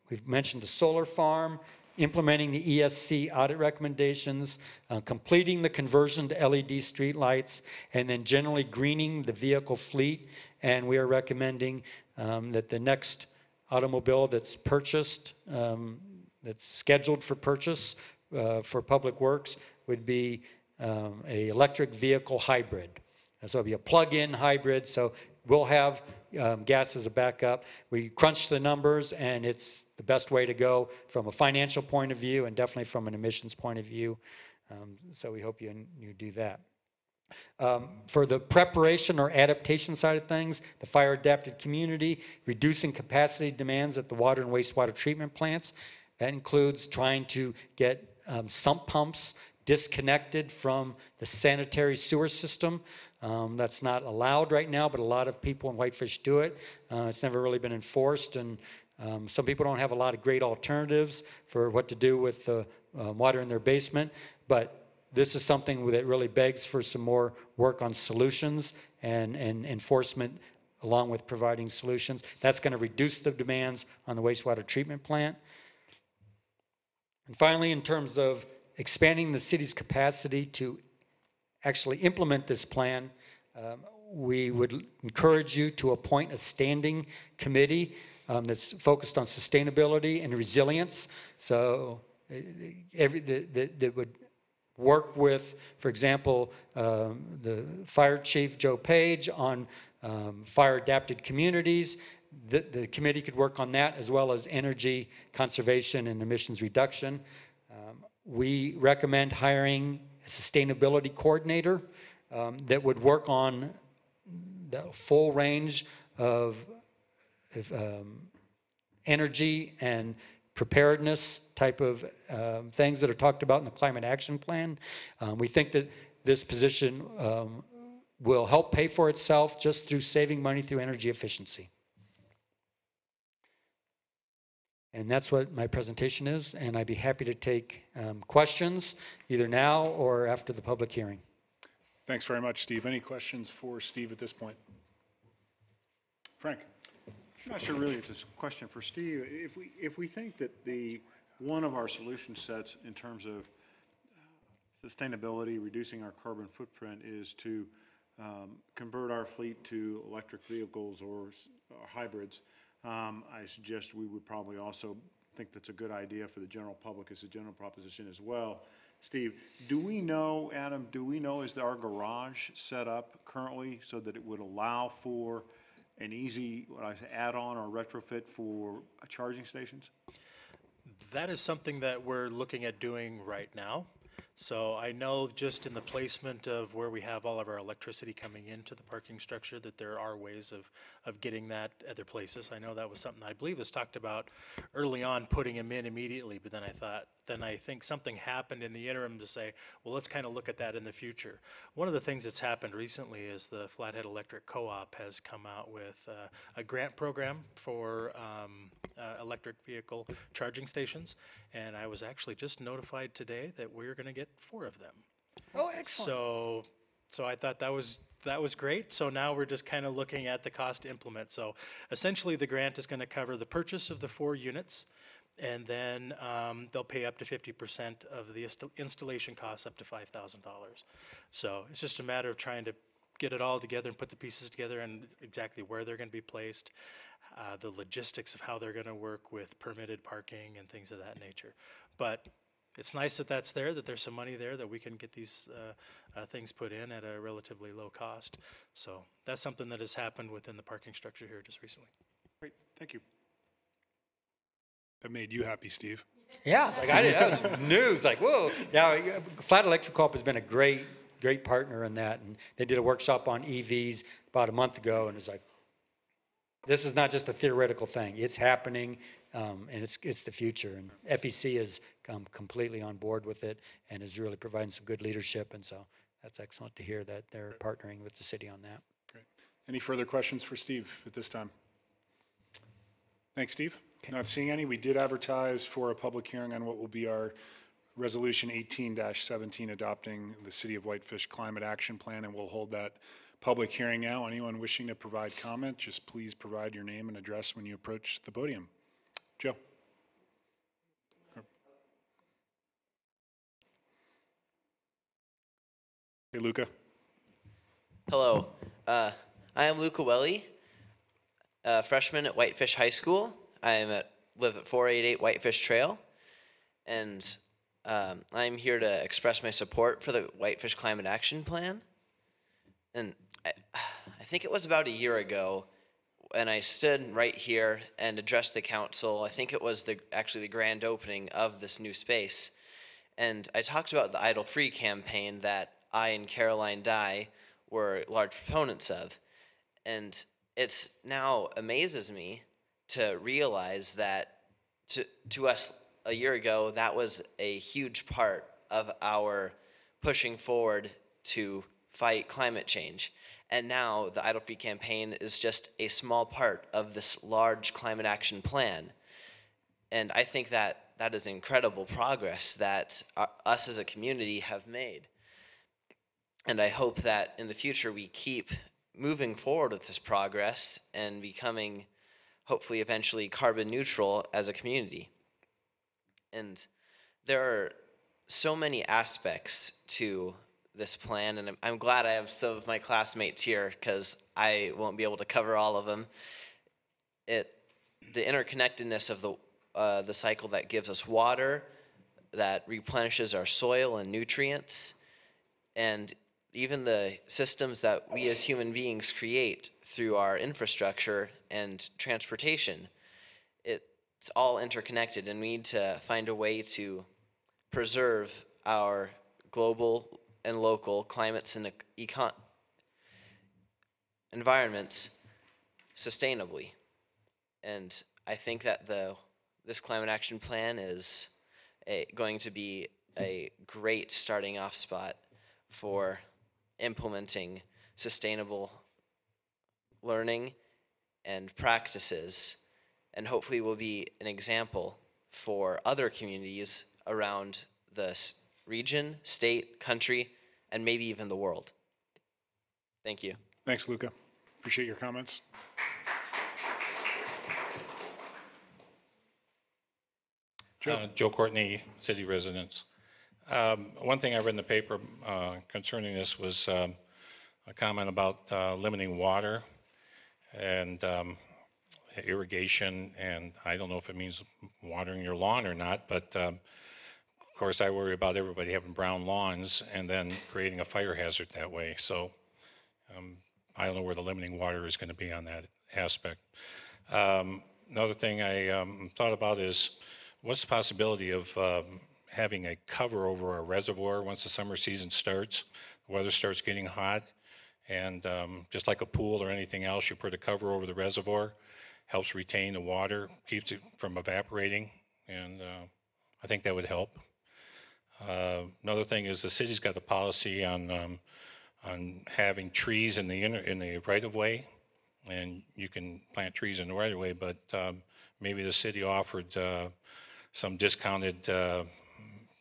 [SPEAKER 9] we've mentioned the solar farm, implementing the ESC audit recommendations, completing the conversion to LED street lights, and then generally greening the vehicle fleet. And we are recommending that the next automobile that's purchased, that's scheduled for purchase for Public Works, would be a electric vehicle hybrid. So it'll be a plug-in hybrid, so we'll have gas as a backup. We crunch the numbers, and it's the best way to go from a financial point of view and definitely from an emissions point of view. So we hope you do that. For the preparation or adaptation side of things, the fire-adapted community, reducing capacity demands at the water and wastewater treatment plants. That includes trying to get sump pumps disconnected from the sanitary sewer system. That's not allowed right now, but a lot of people in Whitefish do it. It's never really been enforced, and some people don't have a lot of great alternatives for what to do with the water in their basement, but this is something that really begs for some more work on solutions and enforcement along with providing solutions. That's going to reduce the demands on the wastewater treatment plant. And finally, in terms of expanding the city's capacity to actually implement this plan, we would encourage you to appoint a standing committee that's focused on sustainability and resilience. So that would work with, for example, the fire chief, Joe Page, on fire-adapted communities. The committee could work on that, as well as energy conservation and emissions reduction. We recommend hiring a sustainability coordinator that would work on the full range of energy and preparedness type of things that are talked about in the Climate Action Plan. We think that this position will help pay for itself just through saving money through energy efficiency. And that's what my presentation is, and I'd be happy to take questions either now or after the public hearing.
[SPEAKER 1] Thanks very much, Steve. Any questions for Steve at this point? Frank?
[SPEAKER 6] I'm not sure really it's a question for Steve. If we think that one of our solution sets in terms of sustainability, reducing our carbon footprint, is to convert our fleet to electric vehicles or hybrids, I suggest we would probably also think that's a good idea for the general public as a general proposition as well. Steve, do we know, Adam, is our garage set up currently so that it would allow for an easy add-on or retrofit for charging stations?
[SPEAKER 10] That is something that we're looking at doing right now.
[SPEAKER 11] So I know just in the placement of where we have all of our electricity coming into the parking structure, that there are ways of getting that other places. I know that was something I believe was talked about early on, putting them in immediately, but then I think something happened in the interim to say, well, let's kind of look at that in the future. One of the things that's happened recently is the Flathead Electric Co-op has come out with a grant program for electric vehicle charging stations, and I was actually just notified today that we're going to get 4 of them.
[SPEAKER 10] Oh, excellent.
[SPEAKER 11] So I thought that was great. So now we're just kind of looking at the cost to implement. So essentially, the grant is going to cover the purchase of the 4 units, and then they'll pay up to 50% of the installation costs, up to $5,000. So it's just a matter of trying to get it all together and put the pieces together and exactly where they're going to be placed, the logistics of how they're going to work with permitted parking and things of that nature. But it's nice that that's there, that there's some money there, that we can get these things put in at a relatively low cost. So that's something that has happened within the parking structure here just recently.
[SPEAKER 6] Great, thank you.
[SPEAKER 1] That made you happy, Steve.
[SPEAKER 9] Yeah, it's like, that was news, like, whoa. Yeah, Flat Electric Co-op has been a great partner in that, and they did a workshop on EVs about a month ago, and it's like, this is not just a theoretical thing. It's happening, and it's the future. And FEC has come completely on board with it and is really providing some good leadership. And so that's excellent to hear that they're partnering with the city on that.
[SPEAKER 1] Great. Any further questions for Steve at this time? Thanks, Steve. Okay. Not seeing any. We did advertise for a public hearing on what will be our Resolution 18-17 adopting the City of Whitefish Climate Action Plan, and we'll hold that public hearing now. Anyone wishing to provide comment, just please provide your name and address when you approach the podium. Joe. Hey, Luca.
[SPEAKER 12] Hello. I am Luca Welly, a freshman at Whitefish High School. Live at 488 Whitefish Trail, and I'm here to express my support for the Whitefish Climate Action Plan. And I think it was about a year ago, and I stood right here and addressed the council. I think it was actually the grand opening of this new space. And I talked about the Idle Free campaign that I and Caroline Dye were large proponents of. And it's now amazes me to realize that to us a year ago, that was a huge part of our pushing forward to fight climate change. And now the Idle Free campaign is just a small part of this large climate action plan. And I think that that is incredible progress that us as a community have made. And I hope that in the future we keep moving forward with this progress and becoming hopefully eventually carbon neutral as a community. And there are so many aspects to this plan, and I'm glad I have some of my classmates here because I won't be able to cover all of them. The interconnectedness of the cycle that gives us water, that replenishes our soil and nutrients, and even the systems that we as human beings create through our infrastructure and transportation. It's all interconnected, and we need to find a way to preserve our global and local climates and environments sustainably. And I think that this climate action plan is going to be a great starting off spot for implementing sustainable learning and practices, and hopefully will be an example for other communities around the region, state, country, and maybe even the world. Thank you.
[SPEAKER 1] Thanks, Luca. Appreciate your comments.
[SPEAKER 3] Joe Courtney, city residents. One thing I read in the paper concerning this was a comment about limiting water and irrigation, and I don't know if it means watering your lawn or not, but of course I worry about everybody having brown lawns and then creating a fire hazard that way. So I don't know where the limiting water is going to be on that aspect. Another thing I thought about is what's the possibility of having a cover over our reservoir once the summer season starts. The weather starts getting hot, and just like a pool or anything else, you put a cover over the reservoir, helps retain the water, keeps it from evaporating, and I think that would help. Another thing is the city's got a policy on having trees in the right-of-way, and you can plant trees in the right-of-way, but maybe the city offered some discounted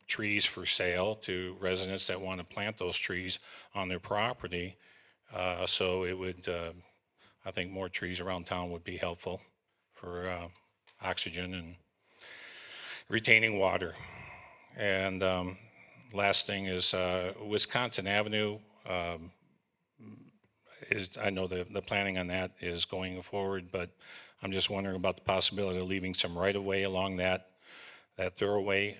[SPEAKER 3] trees for sale to residents that want to plant those trees on their property. So it would, I think more trees around town would be helpful for oxygen and retaining water. And last thing is Wisconsin Avenue. I know the planning on that is going forward, but I'm just wondering about the possibility of leaving some right-of-way along that thoroughway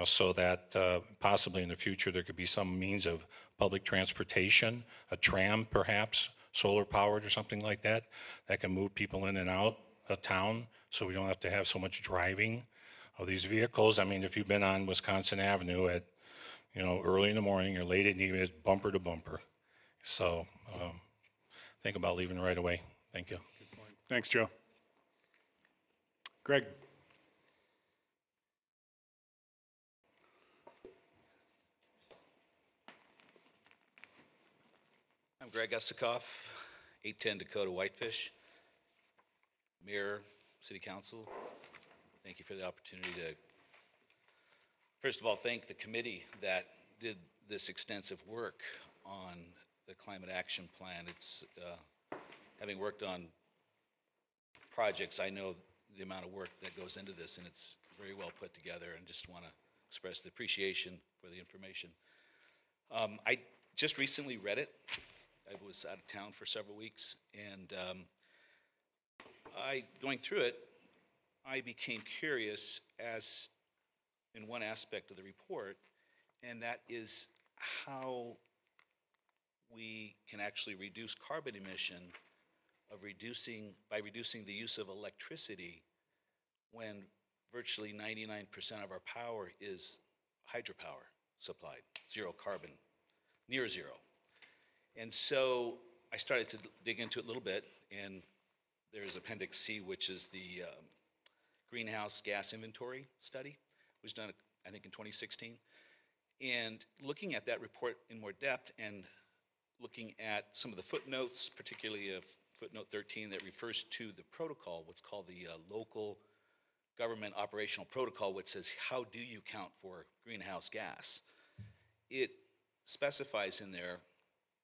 [SPEAKER 3] so that possibly in the future there could be some means of public transportation, a tram perhaps, solar powered or something like that, that can move people in and out of town so we don't have to have so much driving of these vehicles. I mean, if you've been on Wisconsin Avenue at, early in the morning or late at night, it's bumper to bumper. So think about leaving right away. Thank you.
[SPEAKER 1] Good point. Thanks, Joe. Greg.
[SPEAKER 13] I'm Greg Esikoff, 810 Dakota Whitefish. Mayor, City Council, thank you for the opportunity to, first of all, thank the committee that did this extensive work on the climate action plan. It's, having worked on projects, I know the amount of work that goes into this, and it's very well put together, and just want to express the appreciation for the information. I just recently read it. I was out of town for several weeks, and going through it, I became curious as in one aspect of the report, and that is how we can actually reduce carbon emission by reducing the use of electricity when virtually 99% of our power is hydropower supplied, zero carbon, near zero. And so I started to dig into it a little bit, and there's Appendix C, which is the greenhouse gas inventory study, which was done, I think, in 2016. And looking at that report in more depth and looking at some of the footnotes, particularly of footnote 13 that refers to the protocol, what's called the local government operational protocol, which says how do you count for greenhouse gas. It specifies in there,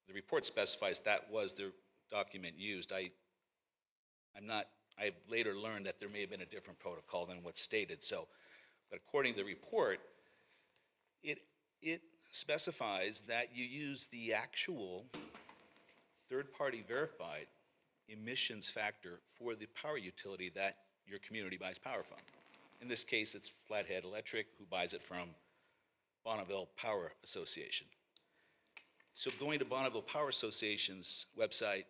[SPEAKER 13] the report specifies that was the document used. I've later learned that there may have been a different protocol than what's stated. So, but according to the report, it specifies that you use the actual third-party verified emissions factor for the power utility that your community buys power from. In this case, it's Flathead Electric, who buys it from Bonneville Power Association. So going to Bonneville Power Association's website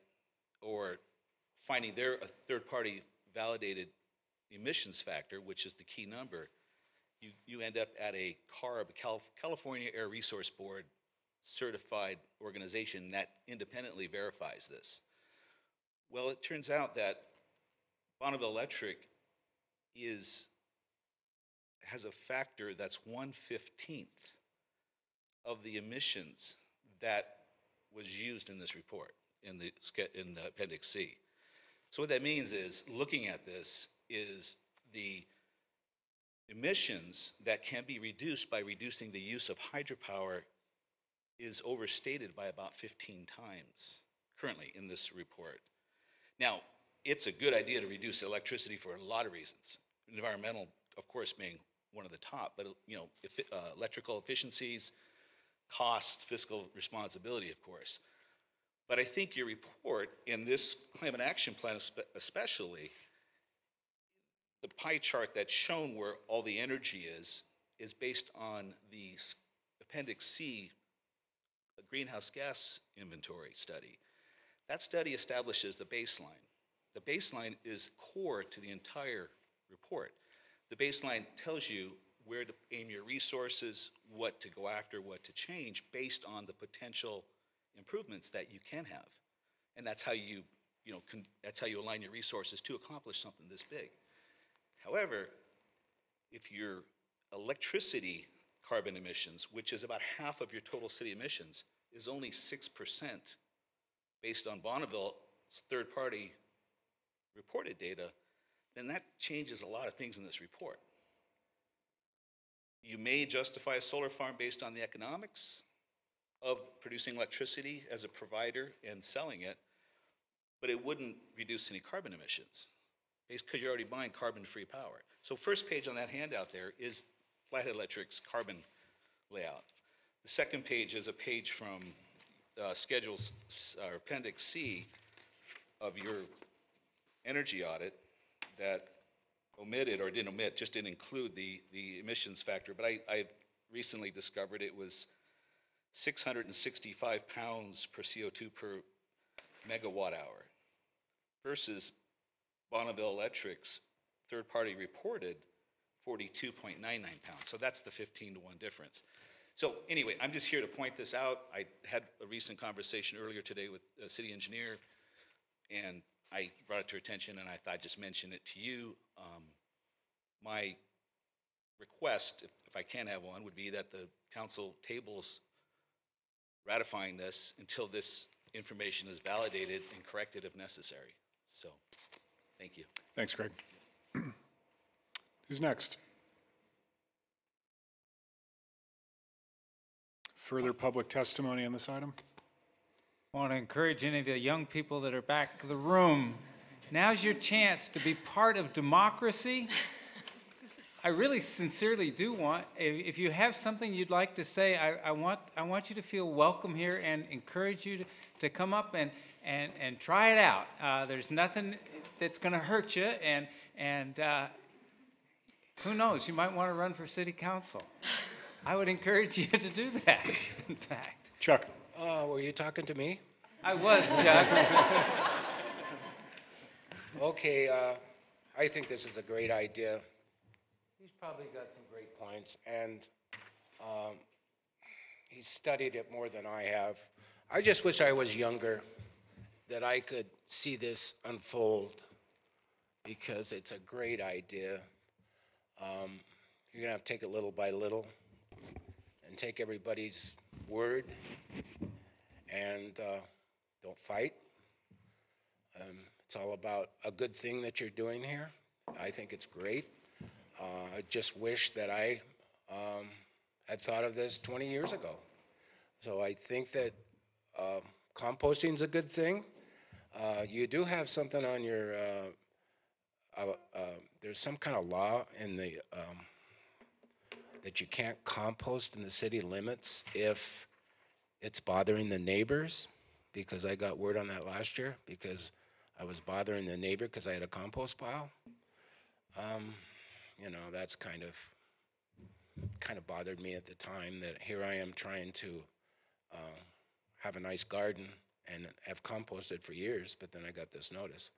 [SPEAKER 13] or finding their third-party validated emissions factor, which is the key number, you end up at a CARB, California Air Resource Board certified organization that independently verifies this. Well, it turns out that Bonneville Electric has a factor that's 1/15 of the emissions that was used in this report, in the Appendix C. So what that means is, looking at this, is the emissions that can be reduced by reducing the use of hydropower is overstated by about 15 times currently in this report. Now, it's a good idea to reduce electricity for a lot of reasons. Environmental, of course, being one of the top, but electrical efficiencies, cost, fiscal responsibility, of course. But I think your report, in this climate action plan especially, the pie chart that's shown where all the energy is based on the Appendix C greenhouse gas inventory study. That study establishes the baseline. The baseline is core to the entire report. The baseline tells you where to aim your resources, what to go after, what to change, based on the potential improvements that you can have. And that's how you, that's how you align your resources to accomplish something this big. However, if your electricity carbon emissions, which is about half of your total city emissions, is only 6% based on Bonneville's third-party reported data, then that changes a lot of things in this report. You may justify a solar farm based on the economics of producing electricity as a provider and selling it, but it wouldn't reduce any carbon emissions because you're already buying carbon-free power. So first page on that handout there is Flathead Electric's carbon layout. The second page is a page from Schedules or Appendix C of your energy audit that omitted or didn't omit, just didn't include the emissions factor. But I recently discovered it was 665 pounds per CO2 per megawatt hour versus Bonneville Electric's third-party reported 42.99 pounds. So that's the 15-to-1 difference. So anyway, I'm just here to point this out. I had a recent conversation earlier today with a city engineer, and I brought it to her attention, and I thought I'd just mention it to you. My request, if I can have one, would be that the council tables ratifying this until this information is validated and corrected if necessary. So, thank you.
[SPEAKER 1] Thanks, Greg. Who's next? Further public testimony on this item?
[SPEAKER 5] I want to encourage any of the young people that are back in the room. Now's your chance to be part of democracy. I really sincerely do want, if you have something you'd like to say, I want you to feel welcome here and encourage you to come up and try it out. There's nothing that's going to hurt you, and who knows, you might want to run for city council. I would encourage you to do that, in fact.
[SPEAKER 1] Chuck.
[SPEAKER 4] Were you talking to me?
[SPEAKER 5] I was, Chuck.
[SPEAKER 4] Okay, I think this is a great idea. He's probably got some great points, and he's studied it more than I have. I just wish I was younger, that I could see this unfold, because it's a great idea. You're going to have to take it little by little and take everybody's word, and don't fight. It's all about a good thing that you're doing here. I think it's great. I just wish that I had thought of this 20 years ago. So I think that composting is a good thing. You do have something on your, there's some kind of law in the, that you can't compost in the city limits if it's bothering the neighbors, because I got word on that last year, because I was bothering the neighbor because I had a compost pile. You know, that's kind of bothered me at the time, that here I am trying to have a nice garden and have composted for years, but then I got this notice.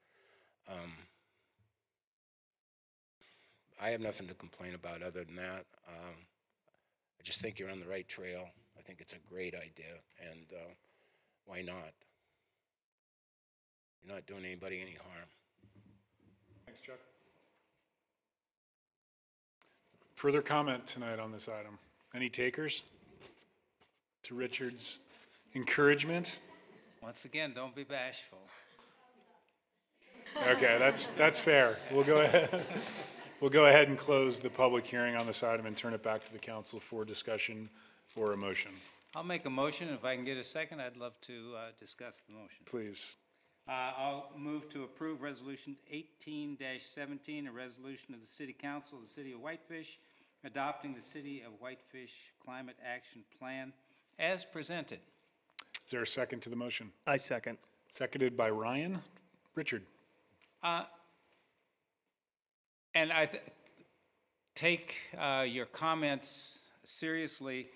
[SPEAKER 4] I have nothing to complain about other than that. I just think you're on the right trail. I think it's a great idea, and why not? You're not doing anybody any harm.
[SPEAKER 1] Thanks, Chuck. Further comment tonight on this item? Any takers to Richard's encouragement?
[SPEAKER 5] Once again, don't be bashful.
[SPEAKER 1] Okay, that's fair. We'll go ahead. We'll go ahead and close the public hearing on this item and turn it back to the council for discussion or a motion.
[SPEAKER 5] I'll make a motion. If I can get a second, I'd love to discuss the motion.
[SPEAKER 1] Please.
[SPEAKER 5] I'll move to approve Resolution 18-17, a resolution of the City Council of the City of Whitefish adopting the City of Whitefish Climate Action Plan as presented.
[SPEAKER 1] Is there a second to the motion?
[SPEAKER 10] I second.
[SPEAKER 1] Seconded by Ryan. Richard.
[SPEAKER 5] And I take your comments seriously,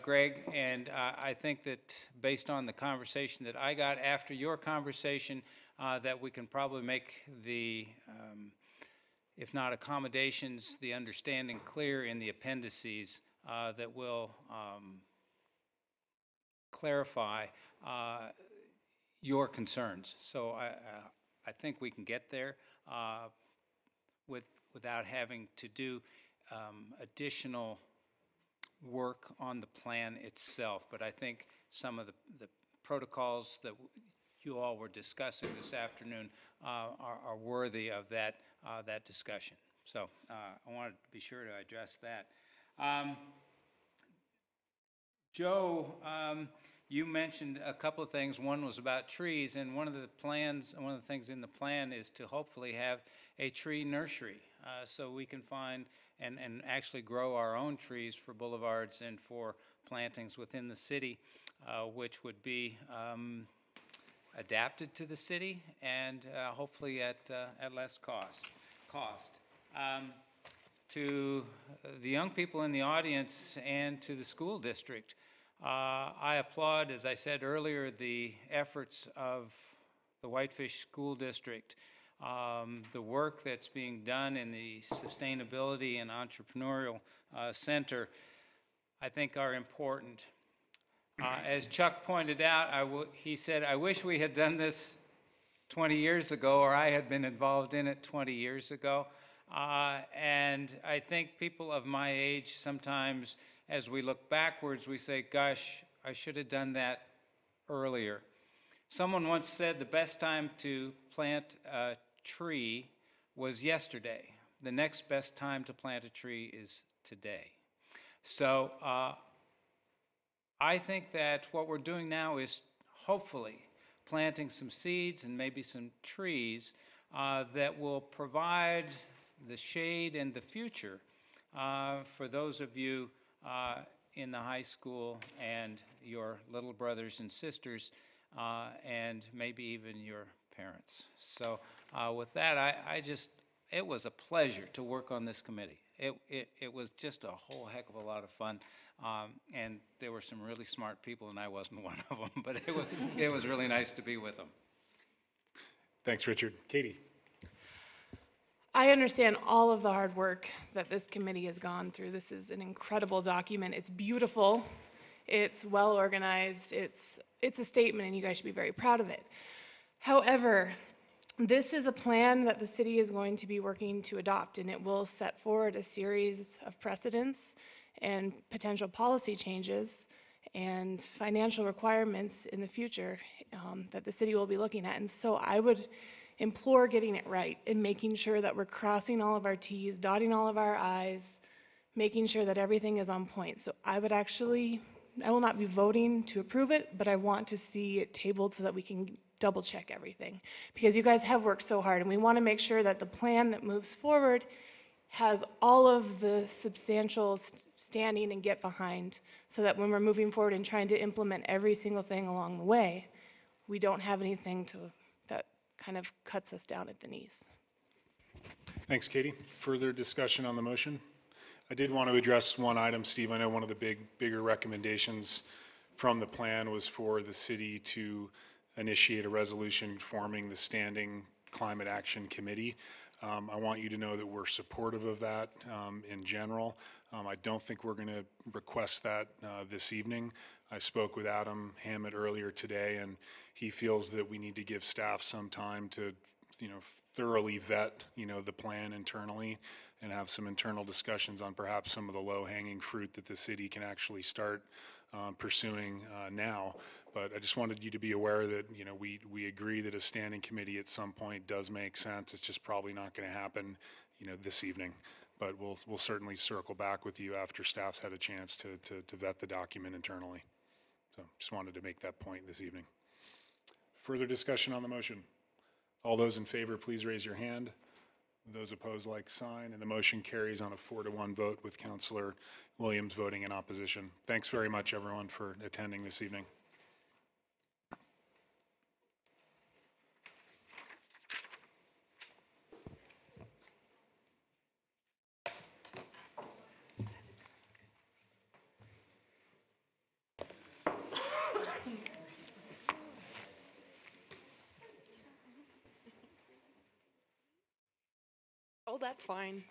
[SPEAKER 5] Greg, and I think that based on the conversation that I got after your conversation, that we can probably make the if not accommodations, the understanding clear in the appendices that will clarify your concerns. So I think we can get there without having to do additional work on the plan itself. But I think some of the protocols that you all were discussing this afternoon are worthy of that discussion. So I wanted to be sure to address that. Joe, you mentioned a couple of things. One was about trees, and one of the things in the plan is to hopefully have a tree nursery, so we can find and actually grow our own trees for boulevards and for plantings within the city, which would be adapted to the city and hopefully at less cost. To the young people in the audience and to the school district, I applaud, as I said earlier, the efforts of the Whitefish School District, the work that's being done in the Sustainability and Entrepreneurial Center, I think are important. As Chuck pointed out, he said, I wish we had done this 20 years ago, or I had been involved in it 20 years ago. And I think people of my age sometimes, as we look backwards, we say, gosh, I should have done that earlier. Someone once said the best time to plant a tree was yesterday. The next best time to plant a tree is today. So I think that what we're doing now is hopefully planting some seeds and maybe some trees that will provide the shade and the future for those of you in the high school and your little brothers and sisters and maybe even your parents. So with that, it was a pleasure to work on this committee. It was just a whole heck of a lot of fun, and there were some really smart people, and I wasn't one of them, but it was really nice to be with them.
[SPEAKER 1] Thanks, Richard. Katie.
[SPEAKER 14] I understand all of the hard work that this committee has gone through. This is an incredible document. It's beautiful. It's well organized. It's a statement, and you guys should be very proud of it. However, this is a plan that the city is going to be working to adopt, and it will set forward a series of precedents and potential policy changes and financial requirements in the future that the city will be looking at. And so I would implore getting it right and making sure that we're crossing all of our T's, dotting all of our I's, making sure that everything is on point. So I will not be voting to approve it, but I want to see it tabled so that we can double check everything. Because you guys have worked so hard, and we want to make sure that the plan that moves forward has all of the substantial standing and get behind, so that when we're moving forward and trying to implement every single thing along the way, we don't have anything that kind of cuts us down at the knees.
[SPEAKER 1] Thanks, Katie. Further discussion on the motion? I did want to address one item, Steve. I know one of the bigger recommendations from the plan was for the city to initiate a resolution forming the Standing Climate Action Committee. I want you to know that we're supportive of that in general. I don't think we're going to request that this evening. I spoke with Adam Hammett earlier today, and he feels that we need to give staff some time to, thoroughly vet, the plan internally and have some internal discussions on perhaps some of the low-hanging fruit that the city can actually start pursuing now. But I just wanted you to be aware that, we agree that a standing committee at some point does make sense. It's just probably not going to happen, this evening. But we'll certainly circle back with you after staff's had a chance to vet the document internally. So just wanted to make that point this evening. Further discussion on the motion? All those in favor, please raise your hand. Those opposed, like sign, and the motion carries on a 4-1 vote with Councillor Williams voting in opposition. Thanks very much, everyone, for attending this evening.
[SPEAKER 8] Oh, that's fine.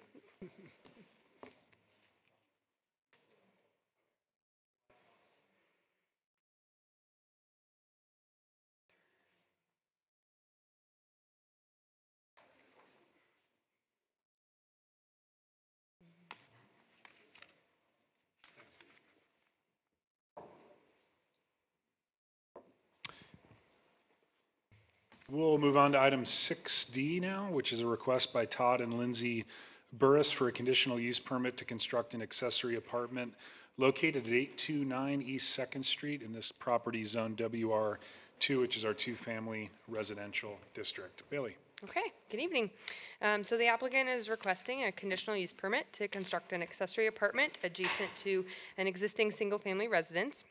[SPEAKER 1] We'll move on to item 6D now, which is a request by Todd and Lindsay Burris for a conditional use permit to construct an accessory apartment located at 829 East 2nd Street in this property zone WR2, which is our two-family residential district. Bailey.
[SPEAKER 8] Okay, good evening. So the applicant is requesting a conditional use permit to construct an accessory apartment adjacent to an existing single-family residence.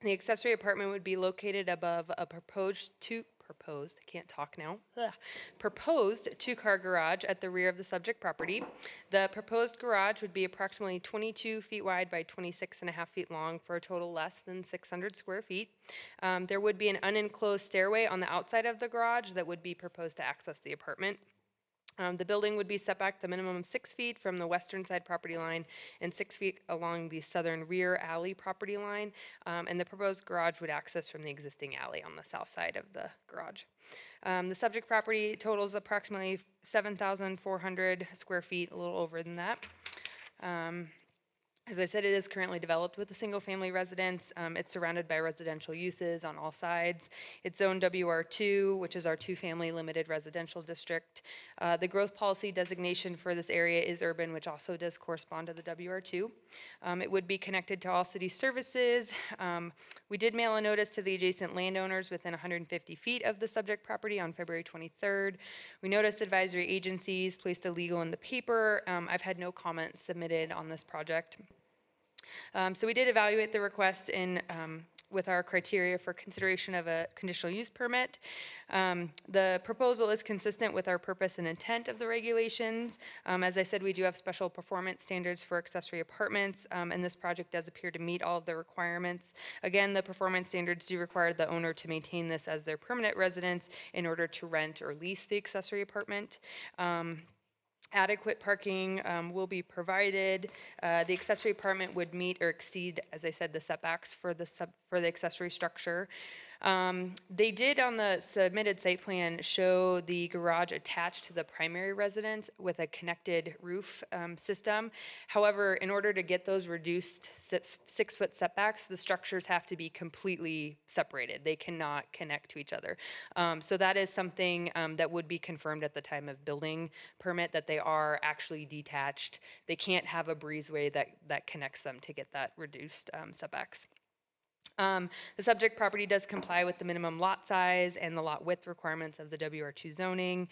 [SPEAKER 8] The accessory apartment would be located above a proposed two-car garage at the rear of the subject property. The proposed garage would be approximately 22 feet wide by 26.5 feet long for a total less than 600 square feet. There would be an unenclosed stairway on the outside of the garage that would be proposed to access the apartment. The building would be set back the minimum of 6 feet from the western side property line and 6 feet along the southern rear alley property line. And the proposed garage would access from the existing alley on the south side of the garage. The subject property totals approximately 7,400 square feet, a little over than that. As I said, it is currently developed with a single-family residence. It's surrounded by residential uses on all sides. It's zoned WR2, which is our two-family limited residential district. The growth policy designation for this area is urban, which also does correspond to the WR2. It would be connected to all city services. We did mail a notice to the adjacent landowners within 150 feet of the subject property on February 23rd. We noticed advisory agencies, placed a legal in the paper. I've had no comments submitted on this project. So we did evaluate the request with our criteria for consideration of a conditional use permit. The proposal is consistent with our purpose and intent of the regulations. As I said, we do have special performance standards for accessory apartments, and this project does appear to meet all of the requirements. Again, the performance standards do require the owner to maintain this as their permanent residence in order to rent or lease the accessory apartment. Adequate parking will be provided. The accessory apartment would meet or exceed, as I said, the setbacks for the accessory structure. They did on the submitted site plan show the garage attached to the primary residence with a connected roof system. However, in order to get those reduced 6-foot setbacks, the structures have to be completely separated. They cannot connect to each other. So that is something that would be confirmed at the time of building permit, that they are actually detached. They can't have a breezeway that connects them to get that reduced setbacks. The subject property does comply with the minimum lot size and the lot width requirements of the WR2 zoning.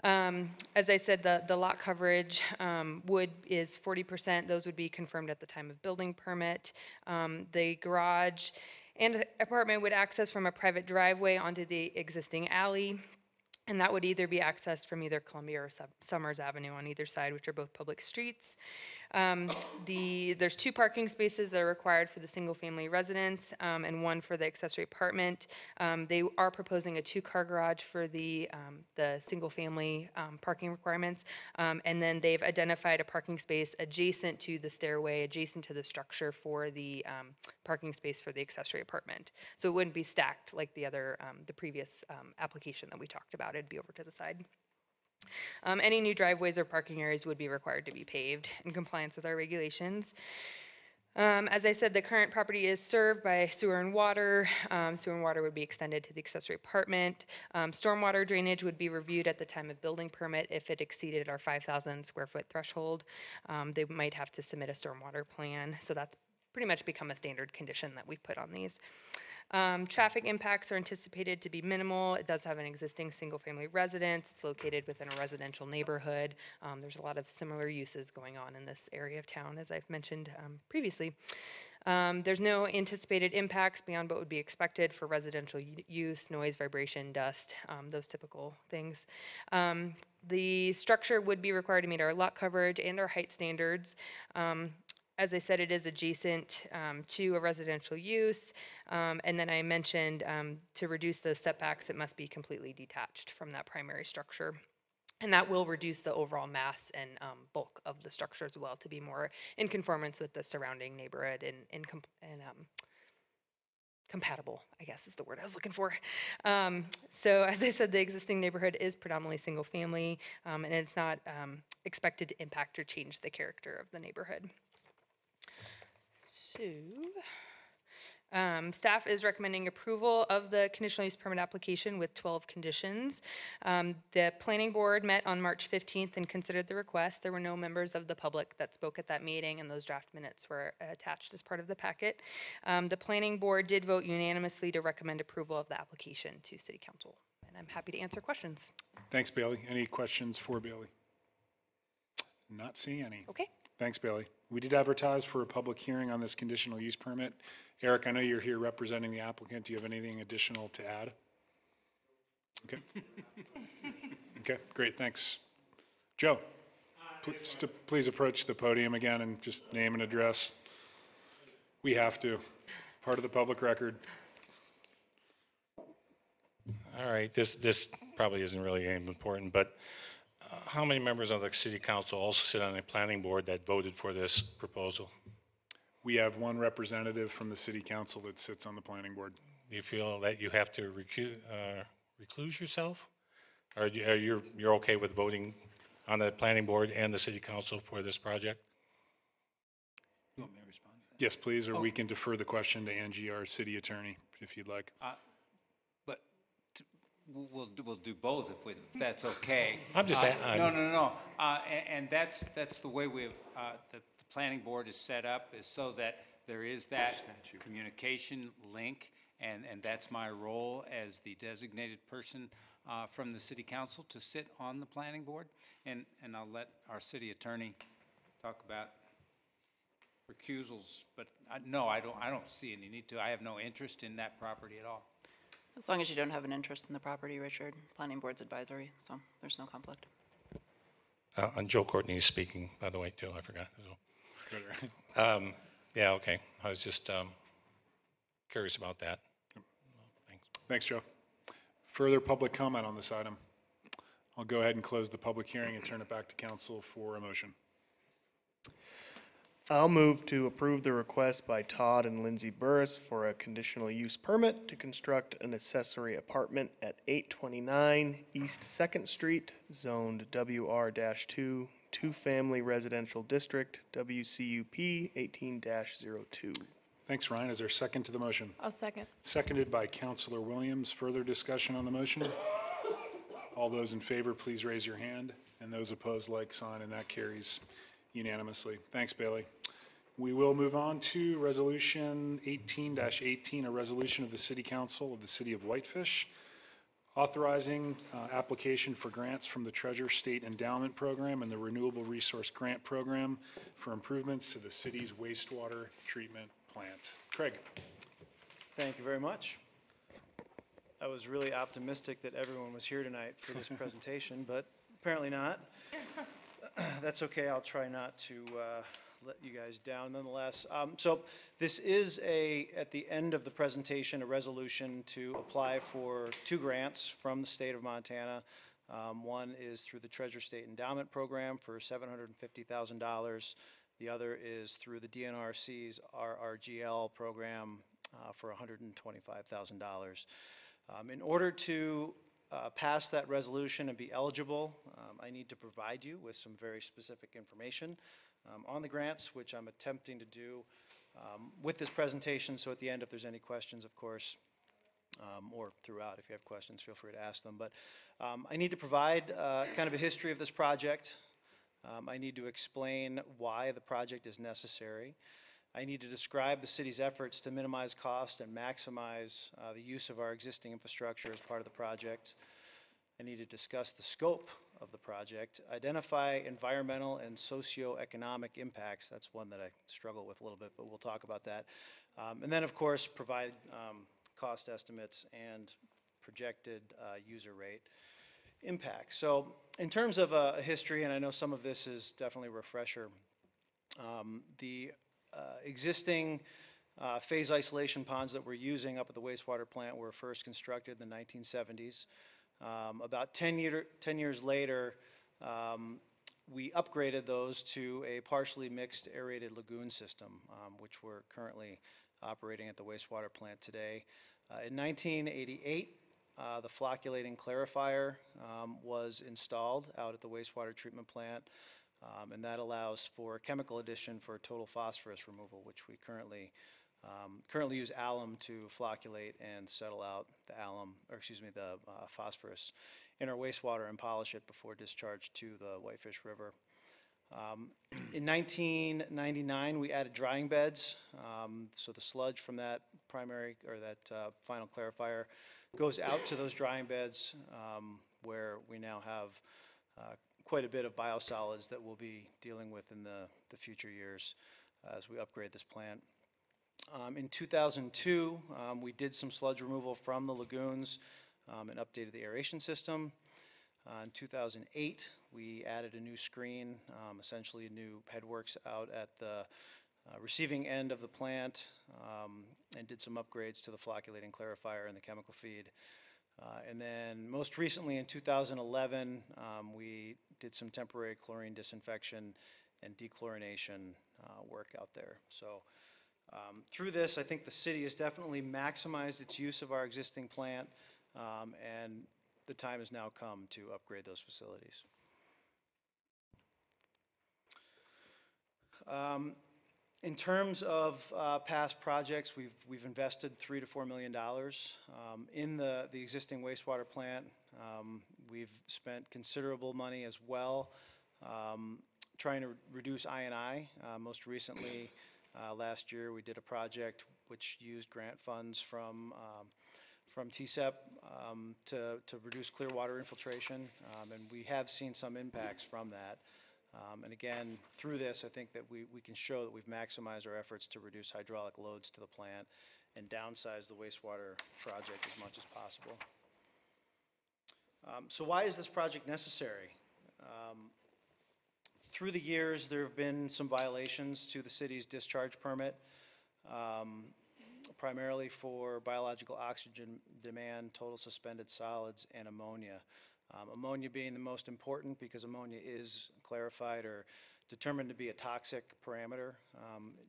[SPEAKER 8] As I said, the lot coverage is 40%. Those would be confirmed at the time of building permit. The garage and apartment would access from a private driveway onto the existing alley. And that would either be accessed from either Columbia or Summers Avenue on either side, which are both public streets. There's 2 parking spaces that are required for the single-family residence and 1 for the accessory apartment. They are proposing a 2-car garage for the single-family parking requirements, and then they've identified a parking space adjacent to the stairway, adjacent to the structure for the parking space for the accessory apartment. So it wouldn't be stacked like the previous application that we talked about. It'd be over to the side. Any new driveways or parking areas would be required to be paved in compliance with our regulations. As I said, the current property is served by sewer and water. Sewer and water would be extended to the accessory apartment. Stormwater drainage would be reviewed at the time of building permit if it exceeded our 5,000 square foot threshold. They might have to submit a stormwater plan, so that's pretty much become a standard condition that we've put on these. Traffic impacts are anticipated to be minimal. It does have an existing single-family residence. It's located within a residential neighborhood. There's a lot of similar uses going on in this area of town, as I've mentioned previously. There's no anticipated impacts beyond what would be expected for residential use, noise, vibration, dust, those typical things. The structure would be required to meet our lot coverage and our height standards. As I said, it is adjacent to a residential use. And then I mentioned to reduce those setbacks, it must be completely detached from that primary structure. And that will reduce the overall mass and bulk of the structure as well to be more in conformance with the surrounding neighborhood and compatible, I guess is the word I was looking for. So as I said, the existing neighborhood is predominantly single family, and it's not expected to impact or change the character of the neighborhood. So, staff is recommending approval of the conditional use permit application with 12 conditions. The planning board met on March 15th and considered the request. There were no members of the public that spoke at that meeting, and those draft minutes were attached as part of the packet. The planning board did vote unanimously to recommend approval of the application to City Council, and I'm happy to answer questions.
[SPEAKER 1] Thanks, Bailey. Any questions for Bailey? Not seeing any.
[SPEAKER 8] Okay.
[SPEAKER 1] Thanks, Bailey. We did advertise for a public hearing on this conditional use permit. Eric, I know you're here representing the applicant. Do you have anything additional to add? Okay. Okay, great, thanks. Joe, please approach the podium again and just name and address. We have to, part of the public record.
[SPEAKER 3] All right, this probably isn't really important, but how many members of the city council also sit on the planning board that voted for this proposal?
[SPEAKER 1] We have one representative from the city council that sits on the planning board.
[SPEAKER 3] Do you feel that you have to recluse yourself? Or you're okay with voting on the planning board and the city council for this project?
[SPEAKER 1] You want me to respond to that? Yes, please, or we can defer the question to Angie, our city attorney, if you'd like.
[SPEAKER 5] But we'll do both if that's okay.
[SPEAKER 3] I'm just saying.
[SPEAKER 5] No. And that's the way the planning board is set up, is so that there is that communication link, and that's my role as the designated person from the city council to sit on the planning board, and I'll let our city attorney talk about recusals, but no, I don't see any need to. I have no interest in that property at all.
[SPEAKER 15] As long as you don't have an interest in the property, Richard, planning board's advisory, so there's no conflict.
[SPEAKER 3] And Joe Courtney is speaking, by the way, too, I forgot. Yeah, okay, I was just curious about that. Thanks.
[SPEAKER 1] Thanks, Joe. Further public comment on this item? I'll go ahead and close the public hearing and turn it back to council for a motion.
[SPEAKER 10] I'll move to approve the request by Todd and Lindsay Burris for a conditional use permit to construct an accessory apartment at 829 East 2nd Street, zoned WR-2, two-family residential district, WCUP 18-02.
[SPEAKER 1] Thanks, Ryan. Is there a second to the motion?
[SPEAKER 14] I'll second.
[SPEAKER 1] Seconded by Councilor Williams. Further discussion on the motion? All those in favor, please raise your hand, and those opposed, like sign, and that carries unanimously. Thanks, Bailey. We will move on to Resolution 18-18, a resolution of the City Council of the City of Whitefish, authorizing application for grants from the Treasure State Endowment Program and the Renewable Resource Grant Program for improvements to the city's wastewater treatment plant. Craig.
[SPEAKER 16] Thank you very much. I was really optimistic that everyone was here tonight for this presentation, but apparently not. That's okay. I'll try not to let you guys down nonetheless. So this is at the end of the presentation, a resolution to apply for 2 grants from the state of Montana. One is through the Treasure State Endowment Program for $750,000. The other is through the DNRC's RRGL program for $125,000. In order to pass that resolution and be eligible, I need to provide you with some very specific information on the grants, which I'm attempting to do with this presentation. So at the end, if there's any questions, of course, or throughout, if you have questions, feel free to ask them. But I need to provide kind of a history of this project. I need to explain why the project is necessary. I need to describe the city's efforts to minimize cost and maximize the use of our existing infrastructure as part of the project. I need to discuss the scope of the project, identify environmental and socioeconomic impacts. That's one that I struggle with a little bit, but we'll talk about that. And then, of course, provide cost estimates and projected user rate impacts. So in terms of a history, and I know some of this is definitely a refresher, the existing phase isolation ponds that we're using up at the wastewater plant were first constructed in the 1970s. About 10 years later, we upgraded those to a partially mixed aerated lagoon system, which we're currently operating at the wastewater plant today. In 1988, the flocculating clarifier was installed out at the wastewater treatment plant, and that allows for chemical addition for total phosphorus removal, which we currently use alum to flocculate and settle out the phosphorus in our wastewater and polish it before discharge to the Whitefish River. In 1999, we added drying beds, so the sludge from that final clarifier goes out to those drying beds, where we now have quite a bit of biosolids that we'll be dealing with in the future years as we upgrade this plant. In 2002, we did some sludge removal from the lagoons and updated the aeration system. In 2008, we added a new screen, essentially a new headworks out at the receiving end of the plant, and did some upgrades to the flocculating clarifier and the chemical feed. And then most recently in 2011, we did some temporary chlorine disinfection and dechlorination work out there. So through this, I think the city has definitely maximized its use of our existing plant, and the time has now come to upgrade those facilities. In terms of past projects, we've invested $3 to $4 million in the existing wastewater plant. We've spent considerable money as well trying to reduce I&I. Most recently, last year, we did a project which used grant funds from TSEP to reduce clear water infiltration, and we have seen some impacts from that. And again, through this, I think that we can show that we've maximized our efforts to reduce hydraulic loads to the plant and downsize the wastewater project as much as possible. So why is this project necessary? Through the years, there have been some violations to the city's discharge permit, primarily for biological oxygen demand, total suspended solids, and ammonia. Ammonia being the most important because ammonia is clarified or determined to be a toxic parameter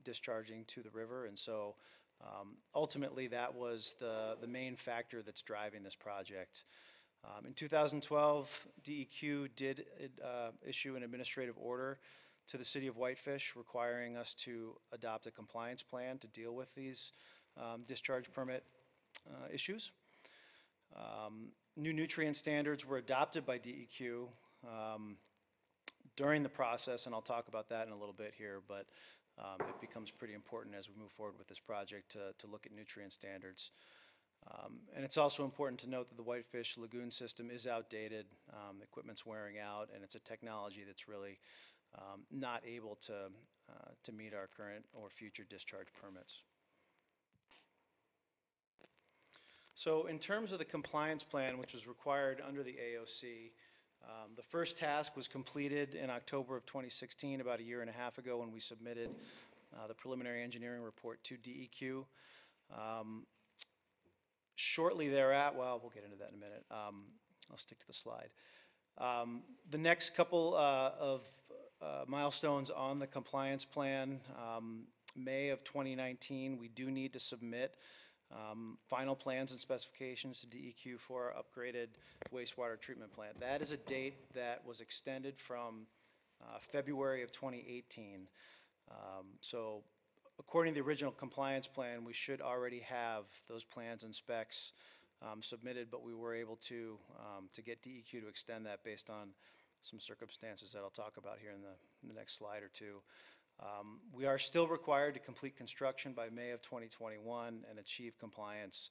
[SPEAKER 16] discharging to the river, and so ultimately that was the main factor that's driving this project. In 2012, DEQ did issue an administrative order to the city of Whitefish requiring us to adopt a compliance plan to deal with these discharge permit issues. New nutrient standards were adopted by DEQ during the process, and I'll talk about that in a little bit here, but it becomes pretty important as we move forward with this project to look at nutrient standards. And it's also important to note that the Whitefish lagoon system is outdated, the equipment's wearing out, and it's a technology that's really not able to meet our current or future discharge permits. So in terms of the compliance plan, which was required under the AOC, the first task was completed in October of 2016, about a year and a half ago, when we submitted the preliminary engineering report to DEQ. Shortly thereafter, well, we'll get into that in a minute. I'll stick to the slide. The next couple of milestones on the compliance plan, May of 2019, we do need to submit final plans and specifications to DEQ for our upgraded wastewater treatment plant. That is a date that was extended from February of 2018. So according to the original compliance plan, we should already have those plans and specs submitted, but we were able to get DEQ to extend that based on some circumstances that I'll talk about here in the next slide or two. We are still required to complete construction by May of 2021 and achieve compliance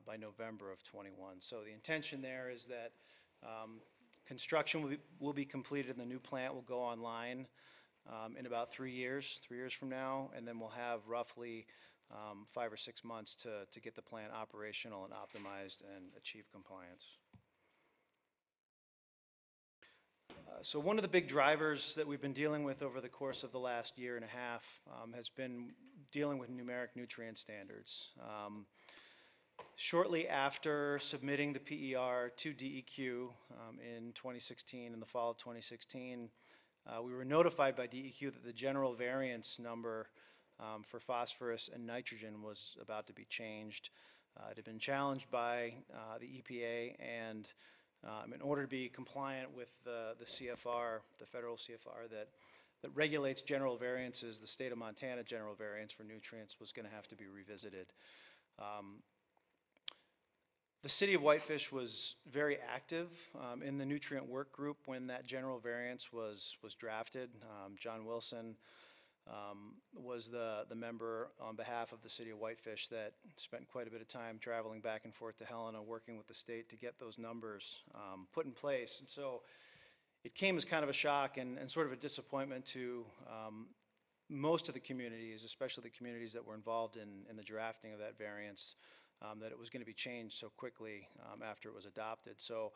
[SPEAKER 16] by November of 21. So the intention there is that construction will be completed and the new plant will go online in about 3 years from now, and then we'll have roughly 5 or 6 months to get the plant operational and optimized and achieve compliance. So one of the big drivers that we've been dealing with over the course of the last year and a half has been dealing with numeric nutrient standards. Shortly after submitting the PER to DEQ in 2016, in the fall of 2016, we were notified by DEQ that the general variance number for phosphorus and nitrogen was about to be changed. It had been challenged by the EPA, and in order to be compliant with the CFR, the federal CFR that regulates general variances, the state of Montana general variance for nutrients was going to have to be revisited. The city of Whitefish was very active in the nutrient work group when that general variance was drafted. John Wilson was the member on behalf of the city of Whitefish that spent quite a bit of time traveling back and forth to Helena, working with the state to get those numbers put in place. And so it came as kind of a shock and sort of a disappointment to most of the communities, especially the communities that were involved in the drafting of that variance, that it was going to be changed so quickly after it was adopted. So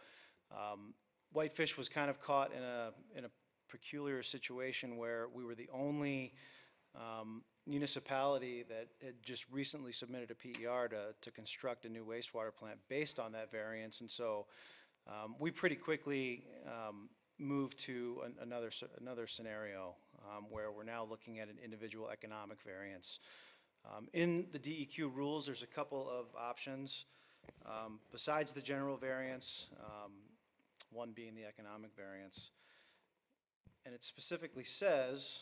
[SPEAKER 16] Whitefish was kind of caught in a peculiar situation where we were the only municipality that had just recently submitted a PER to construct a new wastewater plant based on that variance. And so we pretty quickly moved to another scenario where we're now looking at an individual economic variance. In the DEQ rules, there's a couple of options besides the general variance, one being the economic variance. And it specifically says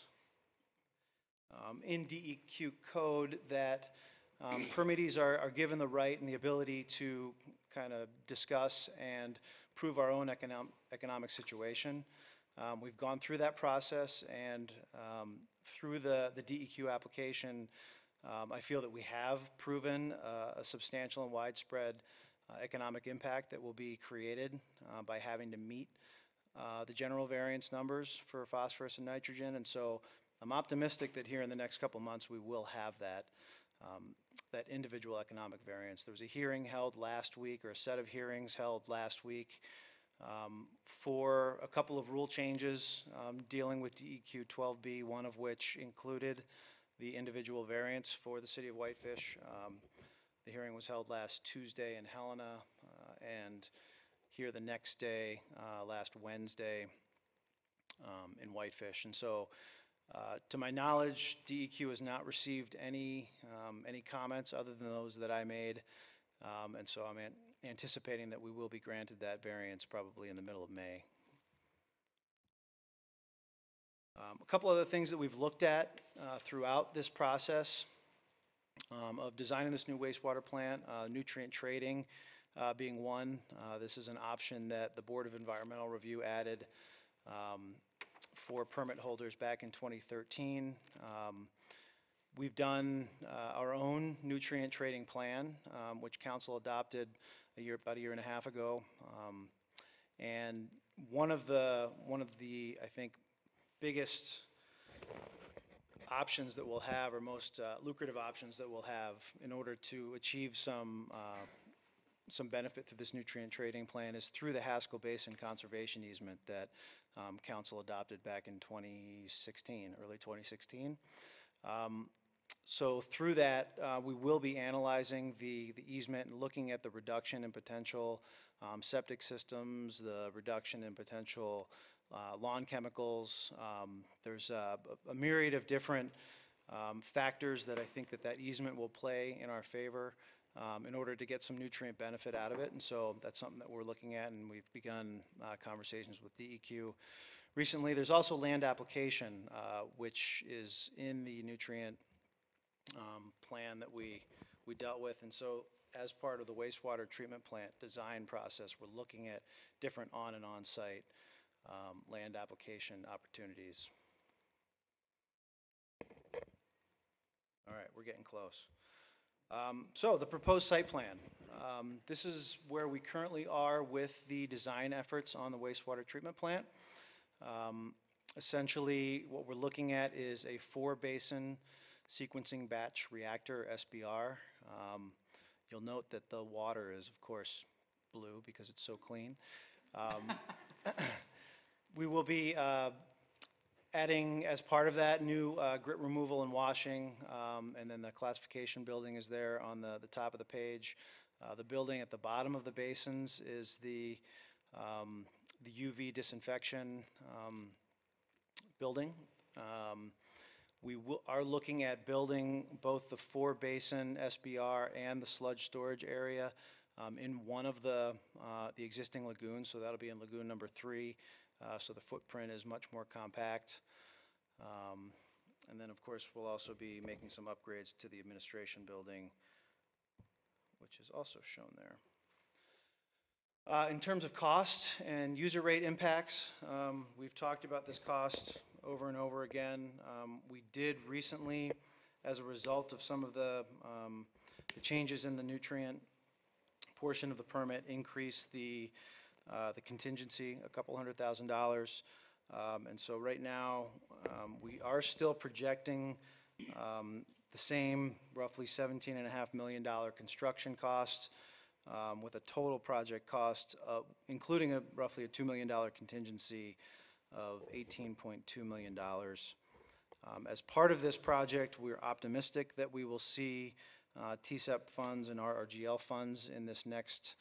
[SPEAKER 16] in DEQ code that permittees are given the right and the ability to kind of discuss and prove our own economic situation. We've gone through that process, and through the DEQ application, I feel that we have proven a substantial and widespread economic impact that will be created by having to meet the general variance numbers for phosphorus and nitrogen. And so I'm optimistic that here in the next couple months we will have that individual economic variance. There was a hearing held last week, or a set of hearings held last week for a couple of rule changes dealing with DEQ 12B, one of which included the individual variance for the city of Whitefish. The hearing was held last Tuesday in Helena, and here the next day, last Wednesday, in Whitefish. And so, to my knowledge, DEQ has not received any comments other than those that I made, and so I'm anticipating that we will be granted that variance probably in the middle of May. A couple other things that we've looked at throughout this process of designing this new wastewater plant, nutrient trading being one. This is an option that the Board of Environmental Review added for permit holders back in 2013. We've done our own nutrient trading plan, which council adopted about a year and a half ago. And one of the I think biggest options that we'll have, or most lucrative options that we'll have in order to achieve some benefit through this nutrient trading plan, is through the Haskell Basin Conservation Easement that council adopted back in 2016, early 2016. So through that, we will be analyzing the easement and looking at the reduction in potential septic systems, the reduction in potential lawn chemicals. There's a myriad of different factors that I think that easement will play in our favor in order to get some nutrient benefit out of it. And so that's something that we're looking at, and we've begun conversations with DEQ recently. There's also land application, which is in the nutrient plan that we dealt with. And so as part of the wastewater treatment plant design process, we're looking at different on and on-site land application opportunities. All right, we're getting close. So the proposed site plan. This is where we currently are with the design efforts on the wastewater treatment plant. Essentially, what we're looking at is a 4-basin sequencing batch reactor, SBR. You'll note that the water is, of course, blue because it's so clean. We will be adding, as part of that, new grit removal and washing, and then the classification building is there on the top of the page. The building at the bottom of the basins is the UV disinfection building. Are looking at building both the 4-basin SBR and the sludge storage area in one of the existing lagoons, so that'll be in lagoon number 3, so the footprint is much more compact. And then, of course, we'll also be making some upgrades to the administration building, which is also shown there. In terms of cost and user rate impacts, we've talked about this cost over and over again. We did recently, as a result of some of the changes in the nutrient portion of the permit, increase the contingency a couple $100,000. And so right now, we are still projecting the same roughly $17.5 million construction cost, with a total project cost, including roughly a $2 million contingency of $18.2 million. As part of this project, we're optimistic that we will see TSEP funds and RRGL funds in this next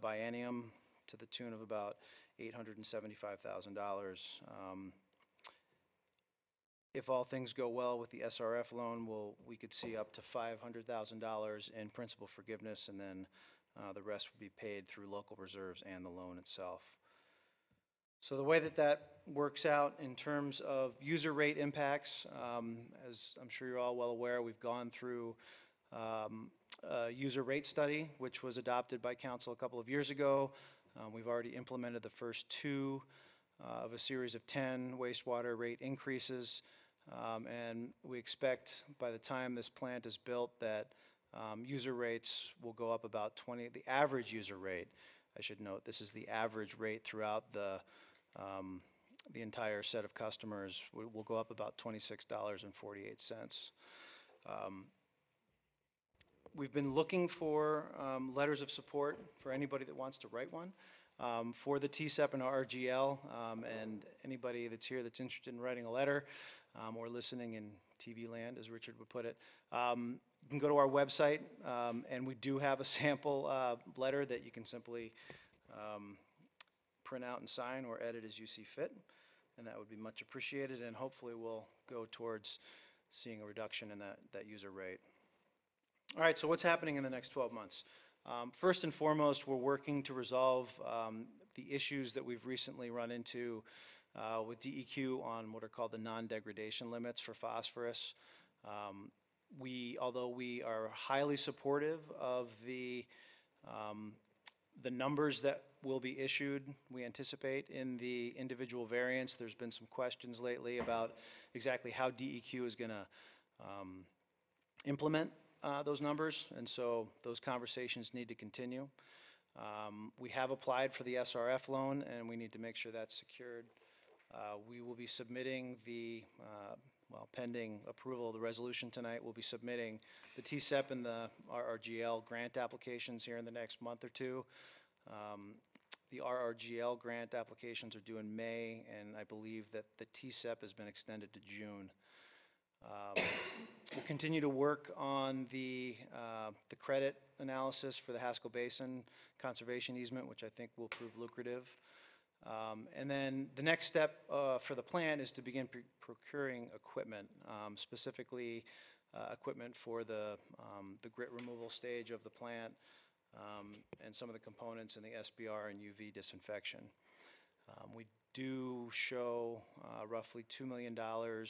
[SPEAKER 16] biennium to the tune of about $875,000. If all things go well with the SRF loan, we could see up to $500,000 in principal forgiveness, and then the rest would be paid through local reserves and the loan itself. So the way that works out in terms of user rate impacts, as I'm sure you're all well aware, we've gone through a user rate study, which was adopted by council a couple of years ago. We've already implemented the first 2 of a series of 10 wastewater rate increases, and we expect by the time this plant is built that user rates will go up about 20. The average user rate, I should note, this is the average rate throughout the entire set of customers, will go up about $26.48. We've been looking for letters of support for anybody that wants to write one for the TSEP and RRGL, and anybody that's here that's interested in writing a letter or listening in TV land, as Richard would put it. You can go to our website, and we do have a sample letter that you can simply print out and sign or edit as you see fit, and that would be much appreciated, and hopefully we'll go towards seeing a reduction in that user rate. All right, so what's happening in the next 12 months? First and foremost, we're working to resolve the issues that we've recently run into with DEQ on what are called the non-degradation limits for phosphorus. Although we are highly supportive of the numbers that will be issued, we anticipate in the individual variants. There's been some questions lately about exactly how DEQ is going to implement those numbers, and so those conversations need to continue. We have applied for the SRF loan, and we need to make sure that's secured. We will be submitting pending approval of the resolution tonight, we'll be submitting the TSEP and the RRGL grant applications here in the next month or 2. The RRGL grant applications are due in May, and I believe that the TSEP has been extended to June. We'll continue to work on the credit analysis for the Haskell Basin conservation easement, which I think will prove lucrative. And then the next step for the plant is to begin procuring equipment, specifically equipment for the grit removal stage of the plant, and some of the components in the SBR and UV disinfection. We do show roughly $2 million, or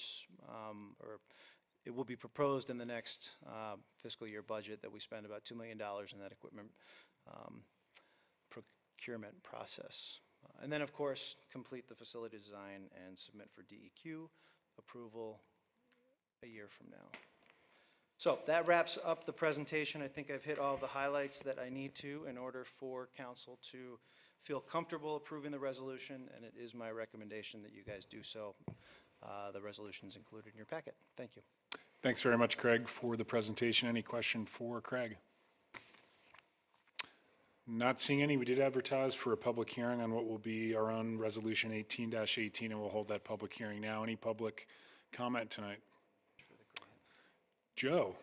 [SPEAKER 16] it will be proposed in the next fiscal year budget that we spend about $2 million in that equipment procurement process. And then, of course, complete the facility design and submit for DEQ approval a year from now. So that wraps up the presentation. I think I've hit all the highlights that I need to in order for council to feel comfortable approving the resolution, and it is my recommendation that you guys do so. The resolution is included in your packet. Thank you.
[SPEAKER 1] Thanks very much, Craig, for the presentation. Any question for Craig? Not seeing any. We did advertise for a public hearing on what will be our own Resolution 18-18, and we'll hold that public hearing now. Any public comment tonight? Joe?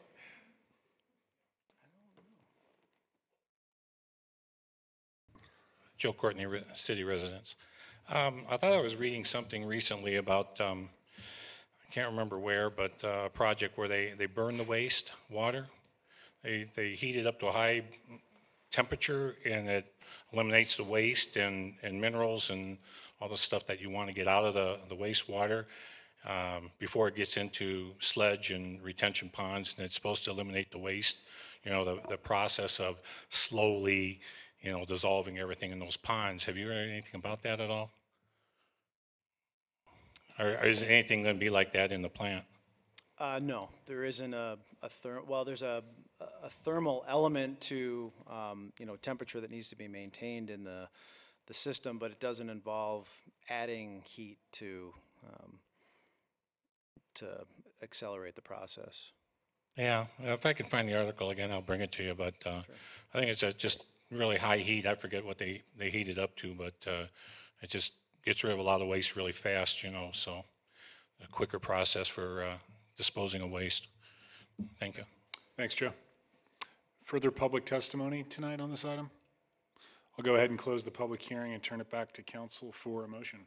[SPEAKER 3] Joe Courtney, city residents. I thought I was reading something recently about, I can't remember where, but a project where they burn the waste water. They heat it up to a high temperature, and it eliminates the waste and minerals and all the stuff that you want to get out of the wastewater before it gets into sludge and retention ponds, and it's supposed to eliminate the waste. You know, the process of slowly, you know, dissolving everything in those ponds. Have you heard anything about that at all? Or is anything going to be like that in the plant?
[SPEAKER 16] No, there isn't there's a thermal element to, you know, temperature that needs to be maintained in the system, but it doesn't involve adding heat to accelerate the process.
[SPEAKER 3] Yeah, if I can find the article again, I'll bring it to you, but I think it's just really high heat. I forget what they heat it up to, but it just gets rid of a lot of waste really fast, you know, so a quicker process for disposing of waste. Thank you.
[SPEAKER 1] Thanks, Joe. Further public testimony tonight on this item? I'll go ahead and close the public hearing and turn it back to council for a motion.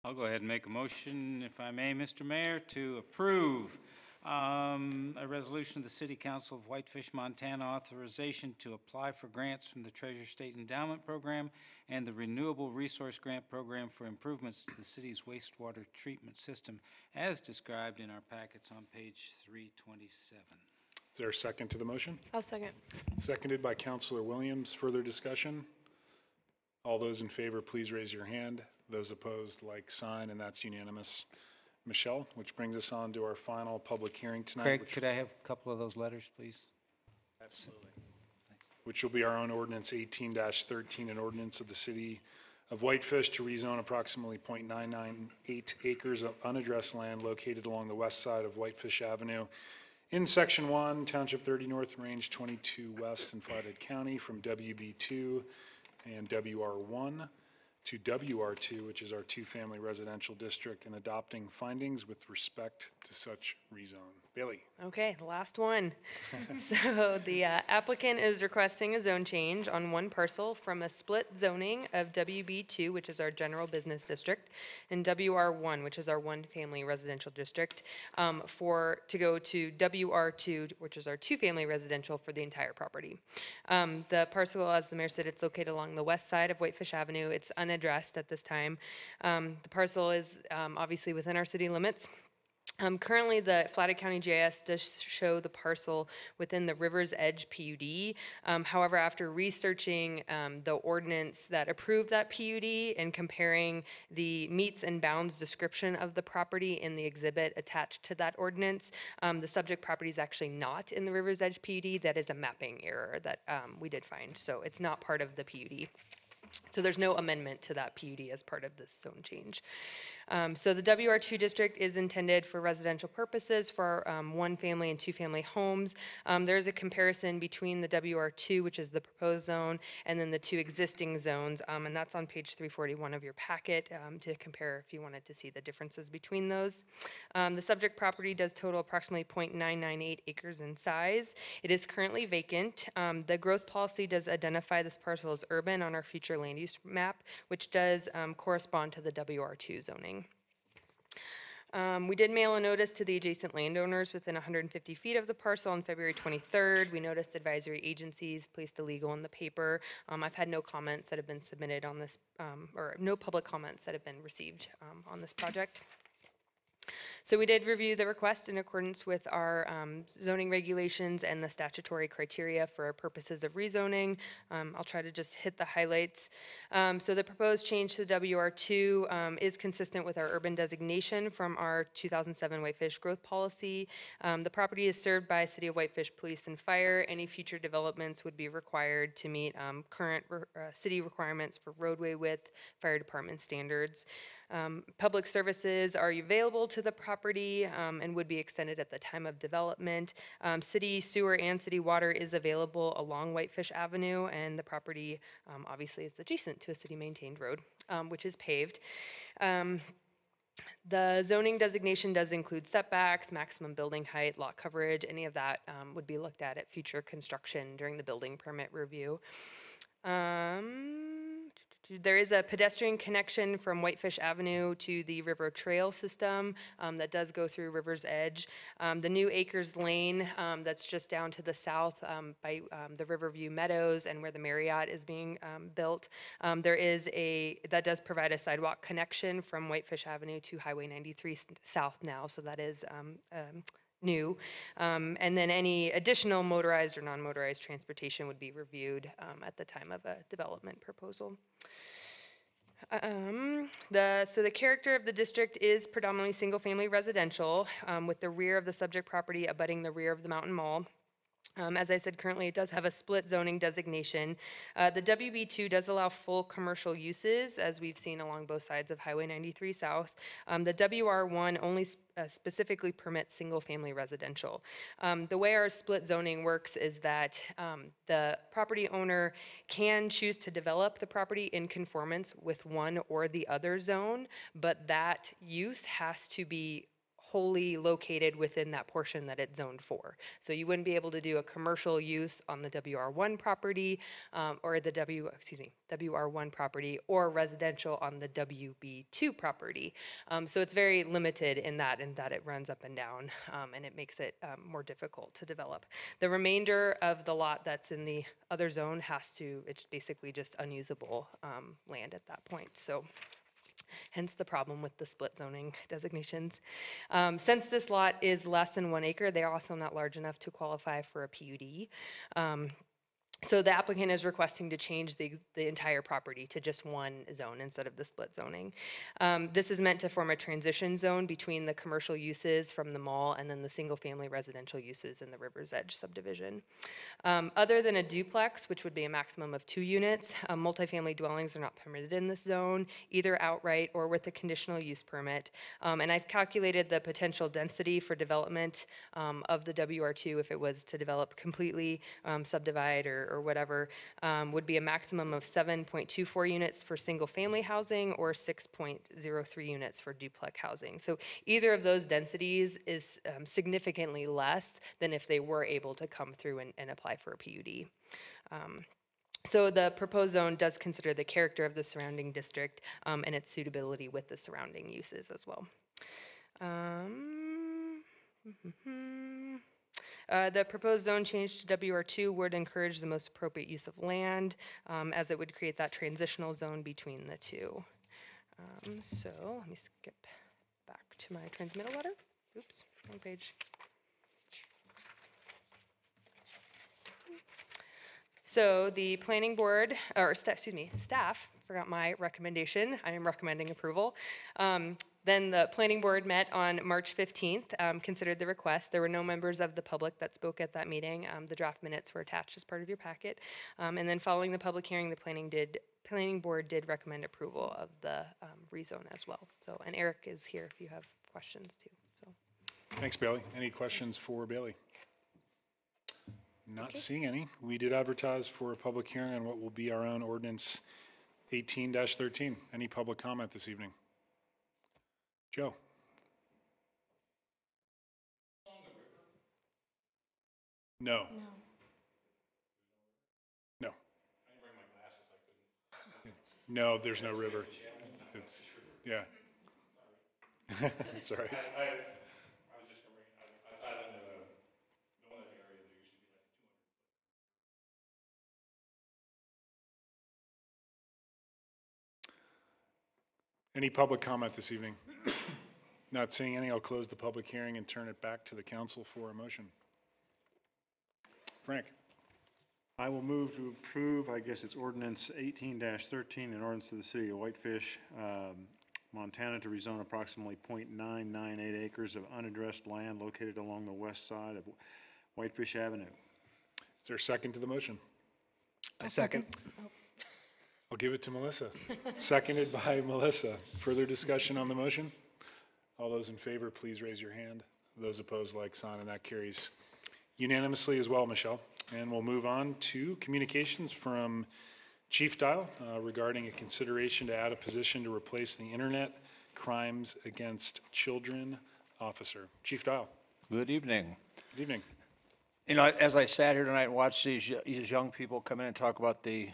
[SPEAKER 5] I'll go ahead and make a motion, if I may, Mr. Mayor, to approve a resolution of the City Council of Whitefish, Montana, authorization to apply for grants from the Treasure State Endowment Program and the Renewable Resource Grant Program for improvements to the city's wastewater treatment system, as described in our packets on page 327.
[SPEAKER 1] Is there a second to the motion?
[SPEAKER 14] I'll second.
[SPEAKER 1] Seconded by Councilor Williams. Further discussion? All those in favor, please raise your hand. Those opposed, like sign, and that's unanimous. Michelle, which brings us on to our final public hearing tonight.
[SPEAKER 5] Craig, could I have a couple of those letters, please?
[SPEAKER 16] Absolutely.
[SPEAKER 1] Which will be our own ordinance 18-13, an ordinance of the city of Whitefish to rezone approximately .998 acres of unaddressed land located along the west side of Whitefish Avenue in Section 1, Township 30 North, Range 22 West in Flathead County from WB2 and WR1 to WR2, which is our two-family residential district, and adopting findings with respect to such rezone. Bailey.
[SPEAKER 8] Okay, the last one. So the applicant is requesting a zone change on one parcel from a split zoning of WB2, which is our general business district, and WR1, which is our one-family residential district, to go to WR2, which is our two-family residential for the entire property. The parcel, as the mayor said, it's located along the west side of Whitefish Avenue. It's unaddressed at this time. The parcel is obviously within our city limits. Currently, the Flathead County GIS does show the parcel within the River's Edge PUD. However, after researching the ordinance that approved that PUD and comparing the meets and bounds description of the property in the exhibit attached to that ordinance, the subject property is actually not in the River's Edge PUD. That is a mapping error that we did find, so it's not part of the PUD. So there's no amendment to that PUD as part of this zone change. So the WR2 district is intended for residential purposes for one family and two family homes. There's a comparison between the WR2, which is the proposed zone, and then the two existing zones, and that's on page 341 of your packet to compare if you wanted to see the differences between those. The subject property does total approximately 0.998 acres in size. It is currently vacant. The growth policy does identify this parcel as urban on our future land use map, which does correspond to the WR2 zoning. We did mail a notice to the adjacent landowners within 150 feet of the parcel on February 23rd. We noticed advisory agencies, placed a legal in the paper. I've had no comments that have been submitted on this, or no public comments that have been received on this project. So we did review the request in accordance with our zoning regulations and the statutory criteria for purposes of rezoning. I'll try to just hit the highlights. So the proposed change to the WR2 is consistent with our urban designation from our 2007 Whitefish growth policy. The property is served by City of Whitefish Police and Fire. Any future developments would be required to meet current city requirements for roadway width, fire department standards. Public services are available to the property and would be extended at the time of development. City sewer and city water is available along Whitefish Avenue, and the property obviously is adjacent to a city-maintained road, which is paved. The zoning designation does include setbacks, maximum building height, lot coverage. Any of that would be looked at future construction during the building permit review. There is a pedestrian connection from Whitefish Avenue to the River Trail system that does go through River's Edge. The new Acres Lane that's just down to the south by the Riverview Meadows and where the Marriott is being built. That does provide a sidewalk connection from Whitefish Avenue to Highway 93 south now, so that is new. And then any additional motorized or non-motorized transportation would be reviewed at the time of a development proposal. So the character of the district is predominantly single-family residential, with the rear of the subject property abutting the rear of the Mountain Mall. As I said, currently it does have a split zoning designation. The WB2 does allow full commercial uses, as we've seen along both sides of Highway 93 South. The WR1 only specifically permits single-family residential. The way our split zoning works is that the property owner can choose to develop the property in conformance with one or the other zone, but that use has to be wholly located within that portion that it's zoned for. So you wouldn't be able to do a commercial use on the WR1 property or the WR1 property or residential on the WB2 property. So it's very limited in that it runs up and down and it makes it more difficult to develop. The remainder of the lot that's in the other zone it's basically just unusable land at that point. So hence the problem with the split zoning designations. Since this lot is less than 1 acre, they are also not large enough to qualify for a PUD. So the applicant is requesting to change the entire property to just one zone instead of the split zoning. This is meant to form a transition zone between the commercial uses from the mall and then the single-family residential uses in the River's Edge subdivision. Other than a duplex, which would be a maximum of 2 units, multifamily dwellings are not permitted in this zone, either outright or with a conditional use permit. And I've calculated the potential density for development of the WR2 if it was to develop completely, subdivide or whatever, would be a maximum of 7.24 units for single-family housing or 6.03 units for duplex housing. So either of those densities is significantly less than if they were able to come through and apply for a PUD. So the proposed zone does consider the character of the surrounding district and its suitability with the surrounding uses as well. The proposed zone change to WR2 would encourage the most appropriate use of land, as it would create that transitional zone between the two. So let me skip back to my transmittal letter. Oops, wrong page. So the planning board, staff, forgot my recommendation. I am recommending approval. Then the planning board met on March 15th, considered the request. There were no members of the public that spoke at that meeting. The draft minutes were attached as part of your packet. And then following the public hearing, the planning board did recommend approval of the rezone as well. So, and Eric is here if you have questions too. So.
[SPEAKER 1] Thanks, Bailey. Any questions for Bailey? Not seeing any. We did advertise for a public hearing on what will be our own ordinance 18-13. Any public comment this evening? Joe? No. No. No, there's no river. It's, yeah. It's all right. Any public comment this evening? Not seeing any, I'll close the public hearing and turn it back to the council for a motion. Frank?
[SPEAKER 6] I will move to approve, I guess it's ordinance 18-13, an ordinance of the city of Whitefish, Montana, to rezone approximately 0.998 acres of unaddressed land located along the west side of Whitefish Avenue.
[SPEAKER 1] Is there a second to the motion?
[SPEAKER 10] I second.
[SPEAKER 1] I'll give it to Melissa. Seconded by Melissa. Further discussion on the motion? All those in favor, please raise your hand. Those opposed, like sign, and that carries unanimously as well, Michelle. And we'll move on to communications from Chief Dial regarding a consideration to add a position to replace the Internet Crimes Against Children officer. Chief Dial.
[SPEAKER 17] Good evening.
[SPEAKER 1] Good evening.
[SPEAKER 17] You know, as I sat here tonight and watched these young people come in and talk about the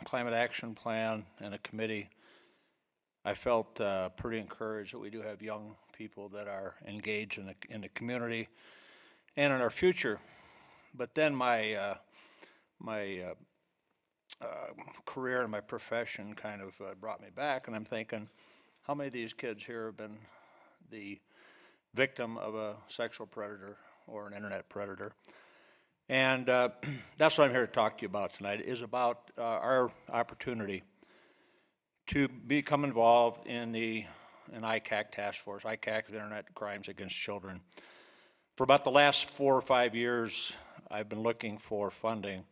[SPEAKER 17] climate action plan and a committee, I felt pretty encouraged that we do have young people that are engaged in the community and in our future. But then my career and my profession kind of brought me back, and I'm thinking, how many of these kids here have been the victim of a sexual predator or an internet predator? And that's what I'm here to talk to you about tonight, is about our opportunity to become involved in the ICAC task force. ICAC is Internet Crimes Against Children. For about the last 4 or 5 years, I've been looking for funding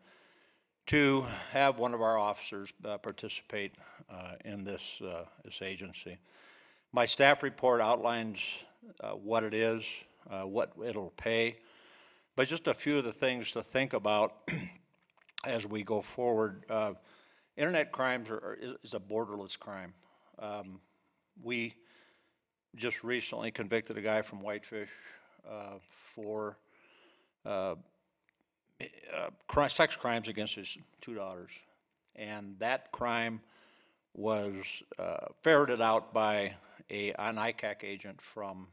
[SPEAKER 17] to have one of our officers participate in this agency. My staff report outlines what it is, what it'll pay, but just a few of the things to think about as we go forward. Internet crimes is a borderless crime. We just recently convicted a guy from Whitefish for sex crimes against his 2 daughters. And that crime was ferreted out by an ICAC agent from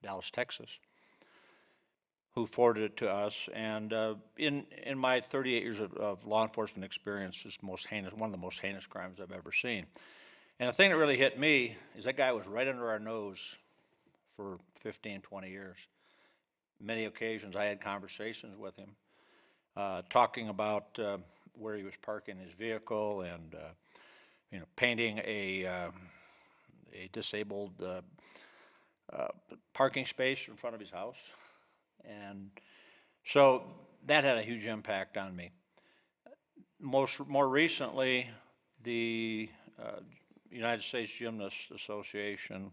[SPEAKER 17] Dallas, Texas, who forwarded it to us. And in my 38 years of law enforcement experience, it's one of the most heinous crimes I've ever seen. And the thing that really hit me is that guy was right under our nose for 15, 20 years. Many occasions I had conversations with him, talking about where he was parking his vehicle and painting a disabled parking space in front of his house. And so that had a huge impact on me. More recently, the United States Gymnasts Association,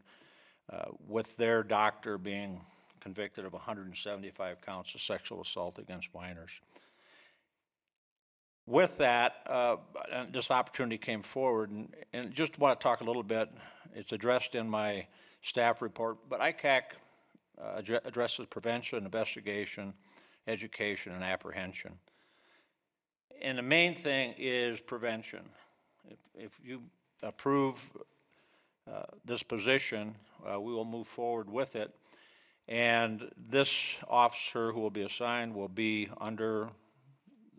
[SPEAKER 17] with their doctor being convicted of 175 counts of sexual assault against minors. With that, this opportunity came forward, and just want to talk a little bit. It's addressed in my staff report, but ICAC addresses prevention, investigation, education, and apprehension. And the main thing is prevention. If you approve this position, we will move forward with it. And this officer who will be assigned will be under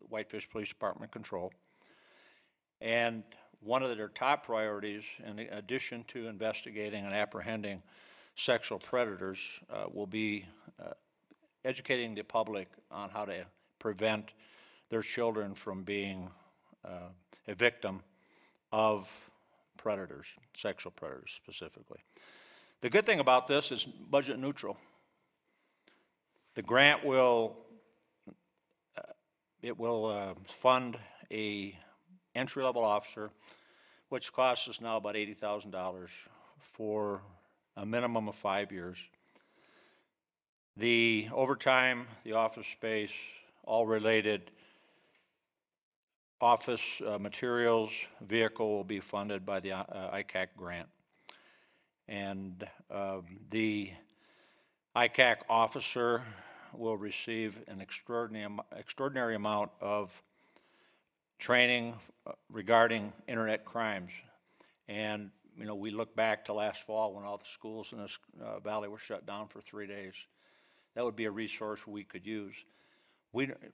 [SPEAKER 17] Whitefish Police Department control. And one of their top priorities, in addition to investigating and apprehending sexual predators, will be educating the public on how to prevent their children from being a victim of predators, sexual predators specifically. The good thing about this is budget neutral. The grant will fund a entry-level officer, which costs us now about $80,000 for a minimum of 5 years. The overtime, the office space, all related office materials, vehicle will be funded by the ICAC grant. And the ICAC officer will receive an extraordinary amount of training regarding internet crimes. And we look back to last fall when all the schools in this valley were shut down for 3 days. That would be a resource we could use.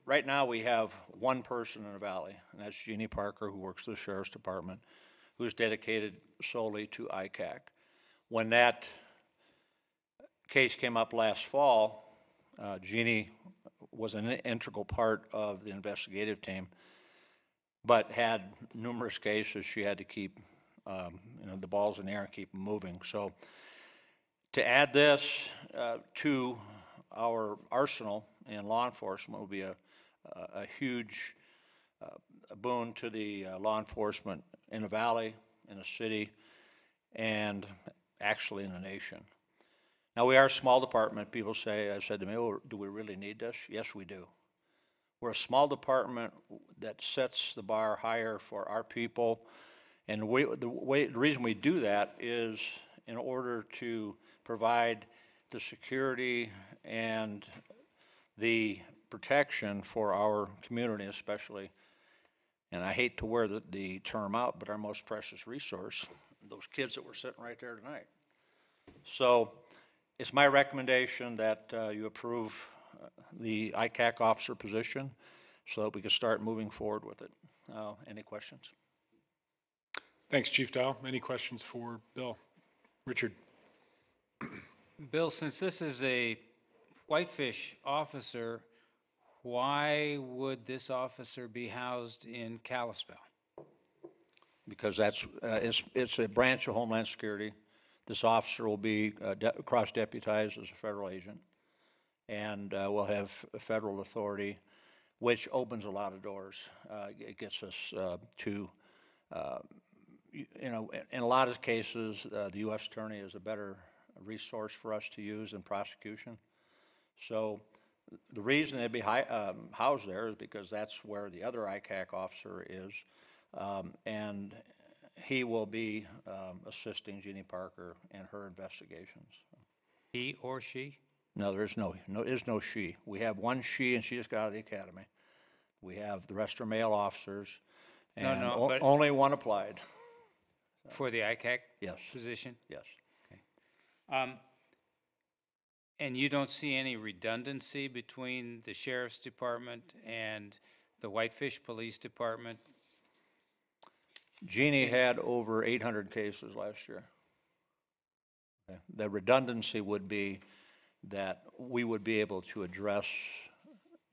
[SPEAKER 17] Right now we have one person in the valley, and that's Jeannie Parker, who works for the Sheriff's Department, who's dedicated solely to ICAC. When that case came up last fall, Jeannie was an integral part of the investigative team, but had numerous cases she had to keep the balls in the air and keep them moving. So to add this to our arsenal in law enforcement will be a huge boon to the law enforcement in the valley, in the city, and actually in the nation. Now, we are a small department. People have said to me, oh, do we really need this? Yes, we do. We're a small department that sets the bar higher for our people. And the reason we do that is in order to provide the security and the protection for our community, especially and I hate to wear the term out, but our most precious resource, those kids that were sitting right there tonight. So it's my recommendation that you approve the ICAC officer position so that we can start moving forward with it. Any questions?
[SPEAKER 1] Thanks, Chief Dial. Any questions for Bill? Richard?
[SPEAKER 5] Bill, since this is a Whitefish officer, why would this officer be housed in Kalispell?
[SPEAKER 17] Because it's a branch of Homeland Security. This officer will be cross-deputized as a federal agent, and will have federal authority, which opens a lot of doors. It gets us to, in a lot of cases, the U.S. Attorney is a better resource for us to use in prosecution. So the reason they'd be housed there is because that's where the other ICAC officer is, and he will be assisting Jeannie Parker in her investigations.
[SPEAKER 5] He or she?
[SPEAKER 17] No, there's no she. We have one she, and she just got out of the academy. We have the rest are male officers, and
[SPEAKER 5] but
[SPEAKER 17] only one applied.
[SPEAKER 5] For the ICAC
[SPEAKER 17] Yes.
[SPEAKER 5] position?
[SPEAKER 17] Yes.
[SPEAKER 5] Okay. And you don't see any redundancy between the Sheriff's Department and the Whitefish Police Department?
[SPEAKER 17] Jeannie had over 800 cases last year. Okay. The redundancy would be that we would be able to address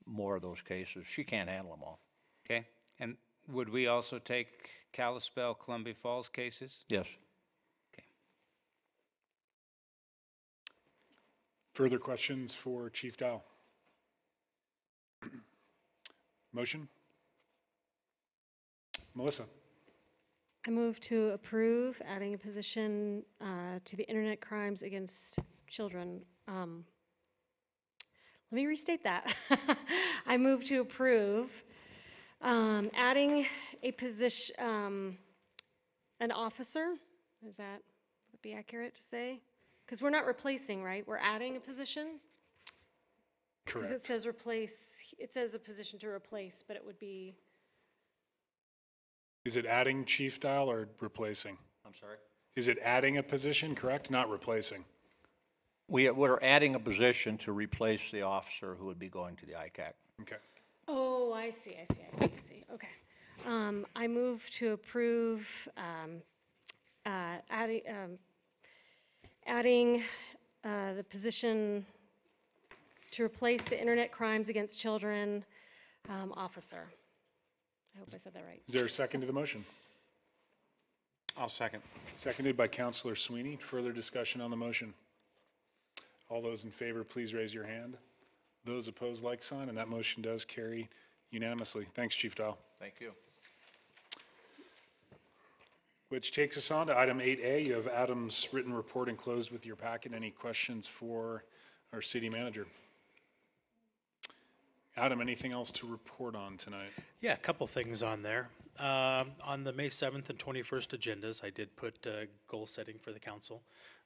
[SPEAKER 17] more of those cases. She can't handle them all.
[SPEAKER 5] Okay. And would we also take Kalispell, Columbia Falls cases?
[SPEAKER 17] Yes.
[SPEAKER 5] Okay.
[SPEAKER 1] Further questions for Chief Dial? Motion? Melissa?
[SPEAKER 18] I move to approve adding a position to the Internet Crimes Against Children. Let me restate that. I move to approve adding a position, an officer. Would that be accurate to say? Because we're not replacing, right? We're adding a position?
[SPEAKER 1] Correct.
[SPEAKER 18] Because it says replace, it says a position to replace, but it would be.
[SPEAKER 1] Is it adding Chief Dial or replacing?
[SPEAKER 17] I'm sorry?
[SPEAKER 1] Is it adding a position, correct? Not replacing?
[SPEAKER 17] We're adding a position to replace the officer who would be going to the ICAC.
[SPEAKER 1] Okay.
[SPEAKER 18] Oh, I see. Okay. I move to approve adding the position to replace the Internet Crimes Against Children officer. I hope I said that right.
[SPEAKER 1] Is there a second to the motion?
[SPEAKER 6] I'll second.
[SPEAKER 1] Seconded by Councilor Sweeney. Further discussion on the motion? All those in favor, please raise your hand. Those opposed, like sign, and that motion does carry unanimously. Thanks, Chief Dial.
[SPEAKER 17] Thank you.
[SPEAKER 1] Which takes us on to item 8A. You have Adam's written report enclosed with your packet. Any questions for our city manager? Adam, anything else to report on tonight?
[SPEAKER 11] Yeah, a couple things on there. On the May 7th and 21st agendas, I did put goal setting for the council.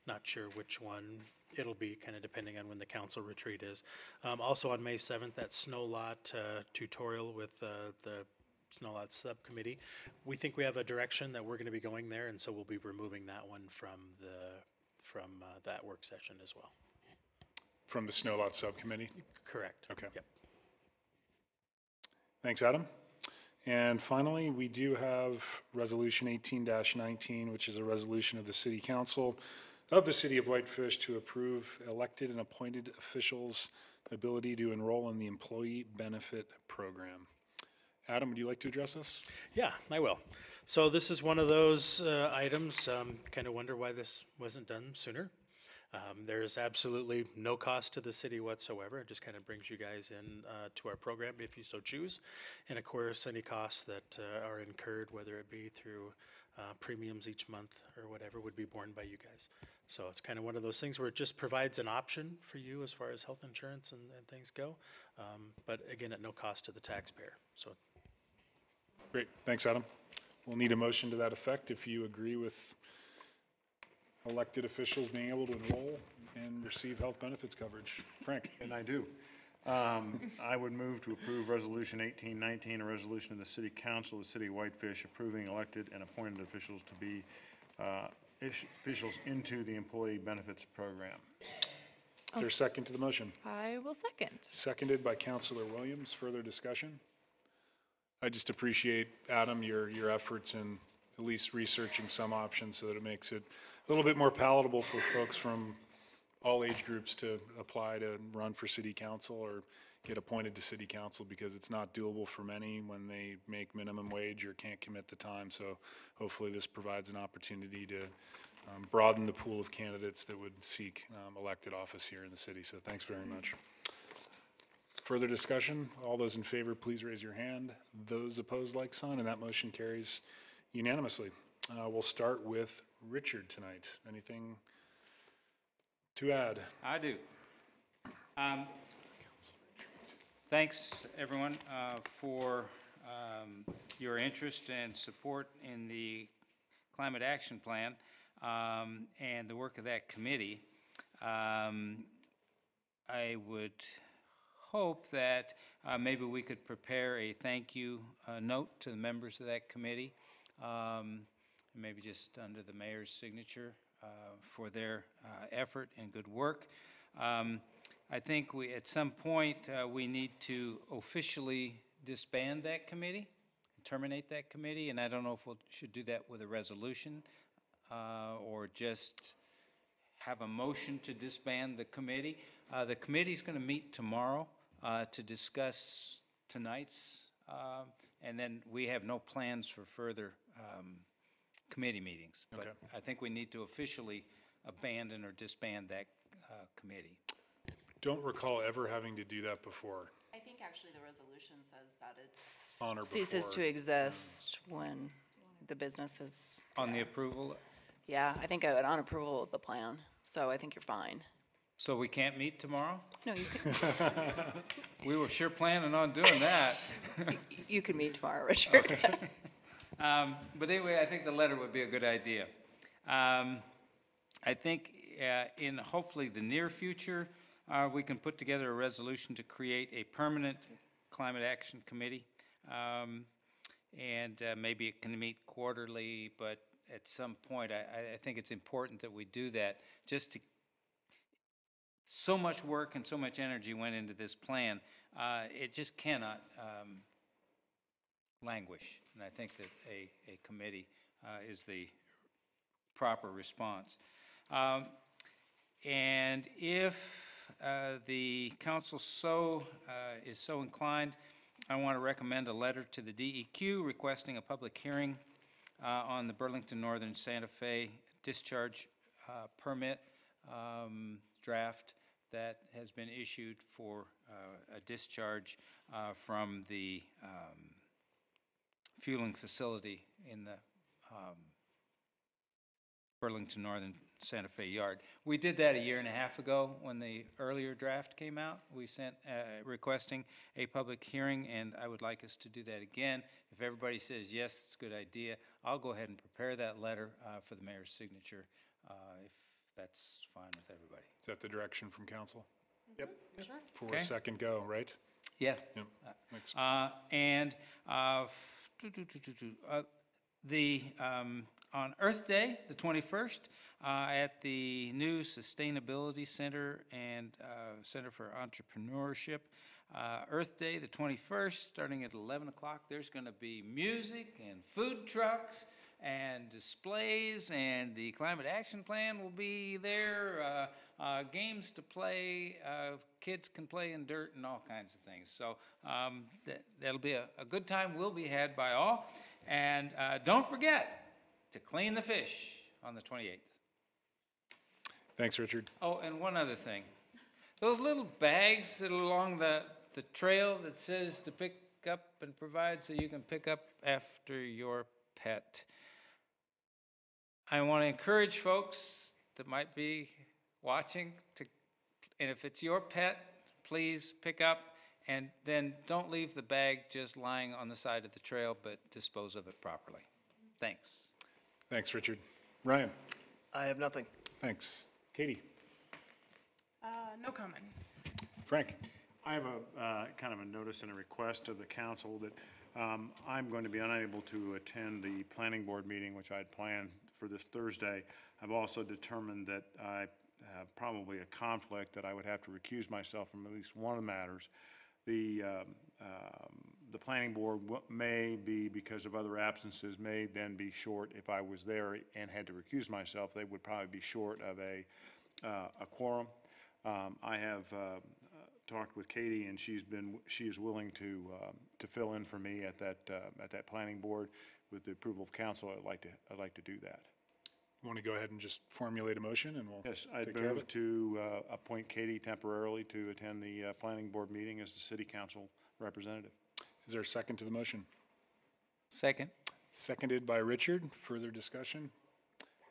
[SPEAKER 11] Not sure which one it'll be, kind of depending on when the council retreat is. Also on May 7th, that snow lot tutorial with the snow lot subcommittee. We think we have a direction that we're going to be going there, and so we'll be removing that one from that work session as well.
[SPEAKER 1] From the snow lot subcommittee?
[SPEAKER 11] Correct.
[SPEAKER 1] Okay.
[SPEAKER 11] Yep.
[SPEAKER 1] Thanks, Adam. And finally, we do have Resolution 18-19, which is a resolution of the City Council of the City of Whitefish to approve elected and appointed officials' ability to enroll in the Employee Benefit Program. Adam, would you like to address this?
[SPEAKER 11] Yeah, I will. So this is one of those items, kind of wonder why this wasn't done sooner. There's absolutely no cost to the city whatsoever. It just kind of brings you guys in to our program if you so choose. And of course, any costs that are incurred, whether it be through premiums each month or whatever, would be borne by you guys. So it's kind of one of those things where it just provides an option for you as far as health insurance and things go. But again, at no cost to the taxpayer. So.
[SPEAKER 1] Great. Thanks, Adam. We'll need a motion to that effect if you agree with elected officials being able to enroll and receive health benefits coverage. Frank?
[SPEAKER 6] And I do. I would move to approve Resolution 1819, a resolution of the City Council of the City of Whitefish approving elected and appointed officials to be officials into the Employee Benefits Program.
[SPEAKER 1] Is there a second to the motion?
[SPEAKER 14] I will second.
[SPEAKER 1] Seconded by Councilor Williams. Further discussion? I just appreciate, Adam, your efforts in at least researching some options so that it makes it a little bit more palatable for folks from all age groups to apply to run for city council or get appointed to city council, because it's not doable for many when they make minimum wage or can't commit the time. So hopefully this provides an opportunity to broaden the pool of candidates that would seek elected office here in the city. So thanks very much. Further discussion? All those in favor, please raise your hand. Those opposed, like sign, and that motion carries unanimously. We'll start with Richard tonight. Anything to add?
[SPEAKER 5] I do. Thanks, everyone, for your interest and support in the Climate Action Plan and the work of that committee. I would hope that maybe we could prepare a thank you note to the members of that committee, maybe just under the mayor's signature for their effort and good work. I think at some point we need to officially disband that committee, terminate that committee, and I don't know if we should do that with a resolution or just have a motion to disband the committee. The committee's going to meet tomorrow to discuss tonight's, and then we have no plans for further committee meetings. But
[SPEAKER 1] Okay.
[SPEAKER 5] I think we need to officially abandon or disband that committee.
[SPEAKER 1] Don't recall ever having to do that before.
[SPEAKER 15] I think actually the resolution says that it's
[SPEAKER 1] On or
[SPEAKER 15] ceases
[SPEAKER 1] before.
[SPEAKER 15] to exist when the business is.
[SPEAKER 5] On the approval,
[SPEAKER 15] Yeah, I think on approval of the plan, so I think you're fine.
[SPEAKER 5] so we can't meet tomorrow?
[SPEAKER 15] No, you can,
[SPEAKER 5] We were sure planning on doing that.
[SPEAKER 15] you can meet tomorrow, Richard.
[SPEAKER 5] But anyway, I think the letter would be a good idea. I think in hopefully the near future, we can put together a resolution to create a permanent climate action committee. And maybe it can meet quarterly, but at some point, I think it's important that we do that. So much work and so much energy went into this plan, it just cannot languish. And I think that a committee is the proper response. And if the council is so inclined, I want to recommend a letter to the DEQ requesting a public hearing on the Burlington Northern Santa Fe discharge permit draft that has been issued for a discharge from the fueling facility in the Burlington Northern Santa Fe yard. We did that a year and a half ago when the earlier draft came out. We sent requesting a public hearing, and I would like us to do that again. If everybody says yes, it's a good idea, I'll go ahead and prepare that letter for the mayor's signature, if that's fine with everybody.
[SPEAKER 1] Is that the direction from council?
[SPEAKER 5] Yep.
[SPEAKER 1] For
[SPEAKER 5] Okay.
[SPEAKER 1] a second go, right?
[SPEAKER 5] Yeah.
[SPEAKER 1] Yep. Thanks.
[SPEAKER 5] And on Earth Day, the 21st, at the new Sustainability Center and Center for Entrepreneurship, Earth Day, the 21st, starting at 11 o'clock, there's going to be music and food trucks and displays, and the Climate Action Plan will be there, games to play, kids can play in dirt and all kinds of things. So that'll be a good time will be had by all. And don't forget to clean the fish on the 28th.
[SPEAKER 1] Thanks, Richard.
[SPEAKER 5] Oh, and one other thing. Those little bags that are along the trail that says to pick up and provide so you can pick up after your pet. I want to encourage folks that might be watching and if it's your pet, please pick up, and then don't leave the bag just lying on the side of the trail, but dispose of it properly. Thanks.
[SPEAKER 1] Thanks, Richard. Ryan?
[SPEAKER 10] I have nothing.
[SPEAKER 1] Thanks. Katie?
[SPEAKER 14] No comment.
[SPEAKER 1] Frank?
[SPEAKER 6] I have a kind of a notice and a request of the council that I'm going to be unable to attend the planning board meeting, which I had planned for this Thursday. I've also determined that I have probably a conflict that I would have to recuse myself from at least one of the matters. The planning board may be, because of other absences, may then be short. If I was there and had to recuse myself, they would probably be short of a quorum. I have talked with Katie, and she is willing to fill in for me at that planning board. With the approval of council, I'd like to do that.
[SPEAKER 1] You want to go ahead and just formulate a motion, and we'll
[SPEAKER 6] Yes,
[SPEAKER 1] take
[SPEAKER 6] I'd
[SPEAKER 1] care of
[SPEAKER 6] move
[SPEAKER 1] it?
[SPEAKER 6] to appoint Katie temporarily to attend the planning board meeting as the city council representative.
[SPEAKER 1] Is there a second to the motion?
[SPEAKER 5] Second.
[SPEAKER 1] Seconded by Richard. Further discussion?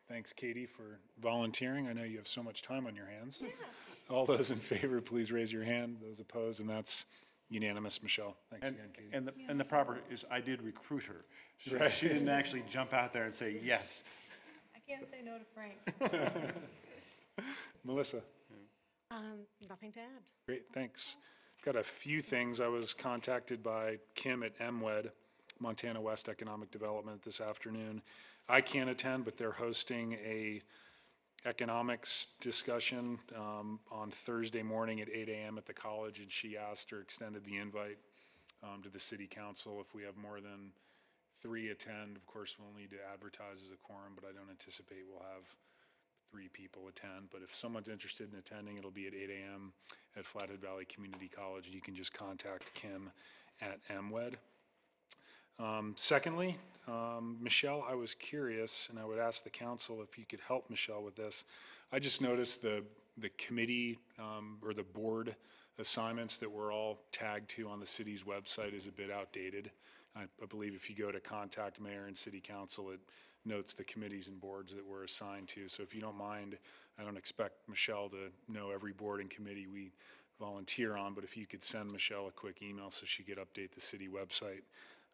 [SPEAKER 1] Thanks, Katie, for volunteering. I know you have so much time on your hands. All those in favor, please raise your hand. Those opposed, and that's unanimous. Michelle, thanks
[SPEAKER 6] And,
[SPEAKER 1] again, Katie.
[SPEAKER 6] and the proper is, I did recruit her.
[SPEAKER 1] Right.
[SPEAKER 6] She didn't actually jump out there and say yes.
[SPEAKER 18] I can't say no to Frank.
[SPEAKER 1] Melissa?
[SPEAKER 18] Nothing to add.
[SPEAKER 1] Great, thanks. Got a few things. I was contacted by Kim at MWED, Montana West Economic Development, this afternoon. I can't attend, but they're hosting a economics discussion on Thursday morning at 8 a.m. at the college, and she asked or extended the invite to the city council. If we have more than 3 attend, of course, we'll need to advertise as a quorum, but I don't anticipate we'll have 3 people attend. But if someone's interested in attending, it'll be at 8 a.m. at Flathead Valley Community College. You can just contact Kim at MWED. Secondly, Michelle, I was curious, and I would ask the council if you could help Michelle with this. I just noticed the committee or the board assignments that we're all tagged to on the city's website is a bit outdated. I believe if you go to contact mayor and city council, it notes the committees and boards that we're assigned to. So if you don't mind, I don't expect Michelle to know every board and committee we volunteer on, but if you could send Michelle a quick email so she could update the city website,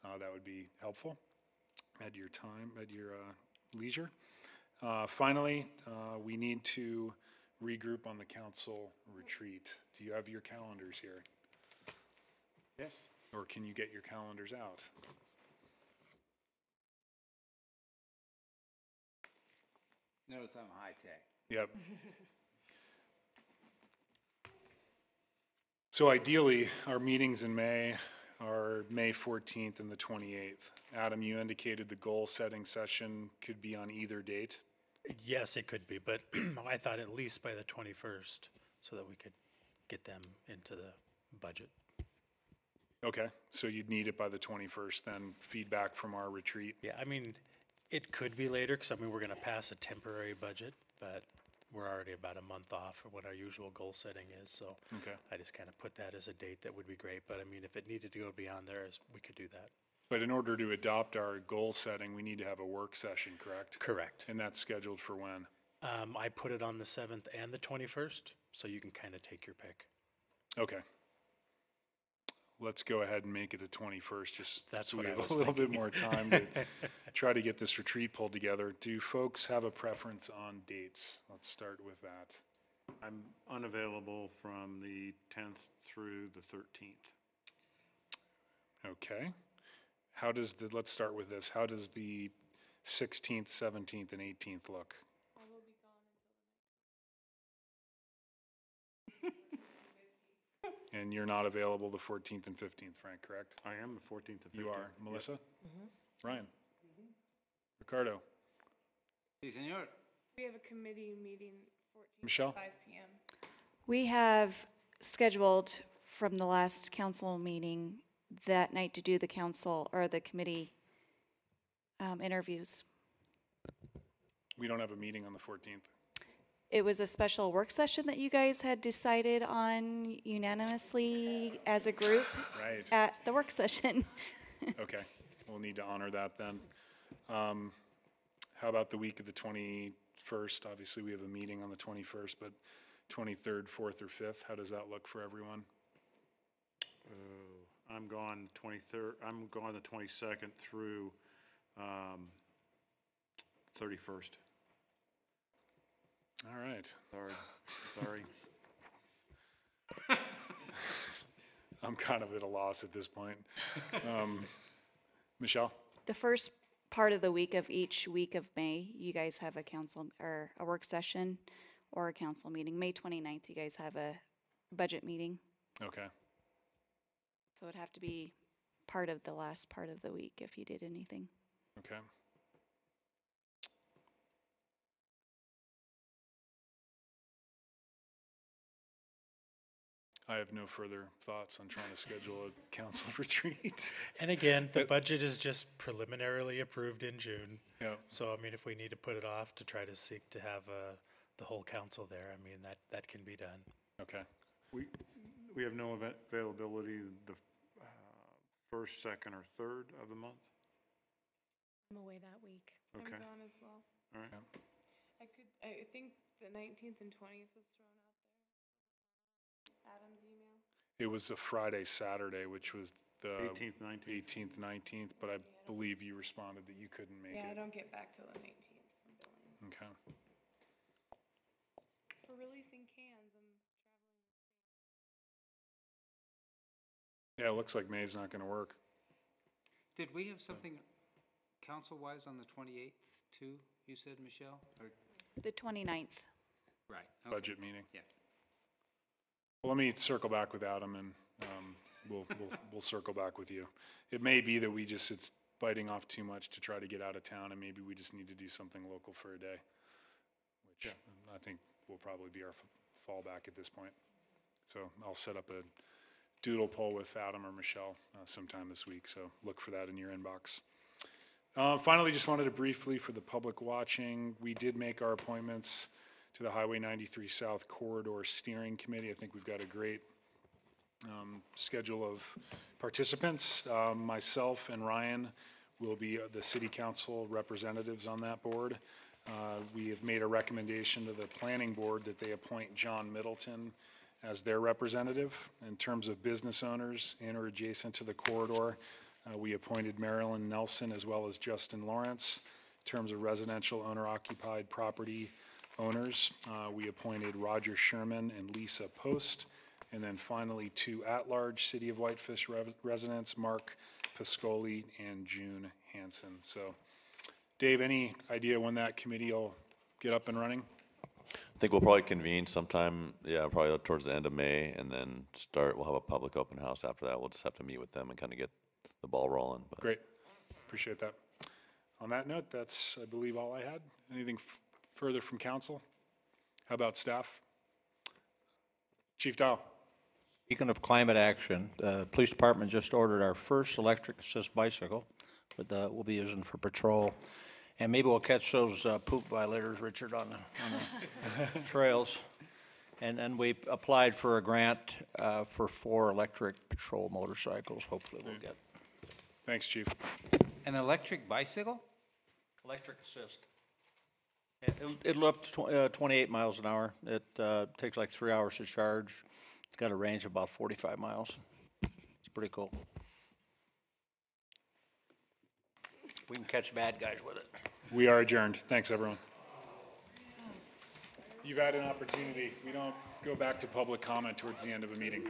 [SPEAKER 1] that would be helpful at your time, at your leisure. Finally, we need to regroup on the council retreat. Do you have your calendars here?
[SPEAKER 6] Yes.
[SPEAKER 1] Or can you get your calendars out?
[SPEAKER 5] Notice I'm high-tech.
[SPEAKER 1] Yep. So ideally, our meetings in May are May 14th and the 28th. Adam, you indicated the goal-setting session could be on either date.
[SPEAKER 11] Yes, it could be, but I thought at least by the 21st, so that we could get them into the budget.
[SPEAKER 1] Okay, so you'd need it by the 21st, then feedback from our retreat.
[SPEAKER 11] Yeah, I mean, it could be later, because I mean, we're going to pass a temporary budget, but we're already about a month off of what our usual goal setting is, so
[SPEAKER 1] Okay.
[SPEAKER 11] I just kind of put that as a date that would be great, but I mean, if it needed to go beyond there, we could do that.
[SPEAKER 1] But in order to adopt our goal setting, we need to have a work session, correct?
[SPEAKER 11] Correct.
[SPEAKER 1] And that's scheduled for when?
[SPEAKER 11] I put it on the 7th and the 21st, so you can kind of take your pick.
[SPEAKER 1] Okay. Let's go ahead and make it the 21st, just
[SPEAKER 11] That's
[SPEAKER 1] so
[SPEAKER 11] what
[SPEAKER 1] we
[SPEAKER 11] I
[SPEAKER 1] have a
[SPEAKER 11] was
[SPEAKER 1] little bit
[SPEAKER 11] thinking.
[SPEAKER 1] more time to try to get this retreat pulled together. Do folks have a preference on dates? Let's start with that.
[SPEAKER 6] I'm unavailable from the 10th through the 13th.
[SPEAKER 1] Okay. How does let's start with this. How does the 16th, 17th, and 18th look? And you're not available the 14th and 15th, Frank, correct?
[SPEAKER 6] I am the 14th and 15th.
[SPEAKER 1] You are. Melissa?
[SPEAKER 2] Mm-hmm.
[SPEAKER 1] Ryan? Ricardo?
[SPEAKER 5] Si, senor.
[SPEAKER 14] We have a committee meeting 14th
[SPEAKER 1] Michelle?
[SPEAKER 14] at 5 p.m.
[SPEAKER 19] We have scheduled from the last council meeting that night to do the council or the committee interviews.
[SPEAKER 1] We don't have a meeting on the 14th.
[SPEAKER 19] It was a special work session that you guys had decided on unanimously as a group
[SPEAKER 1] Right.
[SPEAKER 19] at the work session.
[SPEAKER 1] Okay, we'll need to honor that then. How about the week of the 21st? Obviously, we have a meeting on the 21st, but 23rd, 4th, or 5th, how does that look for everyone?
[SPEAKER 6] I'm gone 23rd, I'm gone the 22nd through 31st.
[SPEAKER 1] All right.
[SPEAKER 6] Sorry.
[SPEAKER 1] I'm kind of at a loss at this point. Michelle?
[SPEAKER 19] The first part of the week of each week of May, you guys have a council, or a work session, or a council meeting. May 29th, you guys have a budget meeting.
[SPEAKER 1] Okay.
[SPEAKER 19] So it'd have to be part of the last part of the week if you did anything.
[SPEAKER 1] Okay. I have no further thoughts on trying to schedule a council retreat.
[SPEAKER 11] And again, the budget is just preliminarily approved in June.
[SPEAKER 1] Yeah.
[SPEAKER 11] So, I mean, if we need to put it off to try to seek to have the whole council there, I mean, that can be done.
[SPEAKER 1] Okay.
[SPEAKER 6] We have no event availability the first, second, or third of the month?
[SPEAKER 14] I'm away that week.
[SPEAKER 6] Okay.
[SPEAKER 14] I'm gone as well.
[SPEAKER 6] All right.
[SPEAKER 14] I think the 19th and 20th was thrown out there. Adam's email.
[SPEAKER 1] It was a Friday, Saturday, which was the
[SPEAKER 6] 18th, 19th.
[SPEAKER 1] 18th, 19th, but I believe you responded that you couldn't make
[SPEAKER 14] Yeah, I
[SPEAKER 1] it.
[SPEAKER 14] don't get back till the 19th from Billings.
[SPEAKER 1] Okay.
[SPEAKER 14] For releasing cans, I'm
[SPEAKER 1] Yeah, it looks like May's not going to work.
[SPEAKER 5] Did we have something council-wise on the 28th too, you said, Michelle? Or-
[SPEAKER 19] The 29th.
[SPEAKER 5] Right. Okay.
[SPEAKER 1] Budget meeting.
[SPEAKER 5] Yeah.
[SPEAKER 1] Well, let me circle back with Adam, and we'll circle back with you. It may be that it's biting off too much to try to get out of town, and maybe we just need to do something local for a day, which I think will probably be our fallback at this point. So I'll set up a doodle poll with Adam or Michelle sometime this week, so look for that in your inbox. Finally, just wanted to briefly, for the public watching, we did make our appointments to the Highway 93 South Corridor Steering Committee. I think we've got a great schedule of participants. Myself and Ryan will be the city council representatives on that board. We have made a recommendation to the planning board that they appoint John Middleton as their representative. In terms of business owners in or adjacent to the corridor, we appointed Marilyn Nelson as well as Justin Lawrence. In terms of residential owner-occupied property owners, we appointed Roger Sherman and Lisa Post. And then finally, two at-large City of Whitefish residents, Mark Piscoli and June Hansen. So, Dave, any idea when that committee will get up and running?
[SPEAKER 20] I think we'll probably convene sometime, probably towards the end of May, and then we'll have a public open house after that. We'll just have to meet with them and kind of get the ball rolling. But.
[SPEAKER 1] Great. Appreciate that. On that note, that's, I believe, all I had. Anything further from council? How about staff? Chief Dow.
[SPEAKER 17] Speaking of climate action, the police department just ordered our first electric assist bicycle that we'll be using for patrol. And maybe we'll catch those poop violators, Richard, on the trails. And we applied for a grant for 4 electric patrol motorcycles. Hopefully we'll get.
[SPEAKER 1] Thanks, Chief.
[SPEAKER 5] An electric bicycle?
[SPEAKER 17] Electric assist. It'll up to 28 miles an hour. It takes like 3 hours to charge. It's got a range of about 45 miles. It's pretty cool. We can catch bad guys with it.
[SPEAKER 1] We are adjourned. Thanks, everyone. You've had an opportunity. We don't go back to public comment towards the end of a meeting.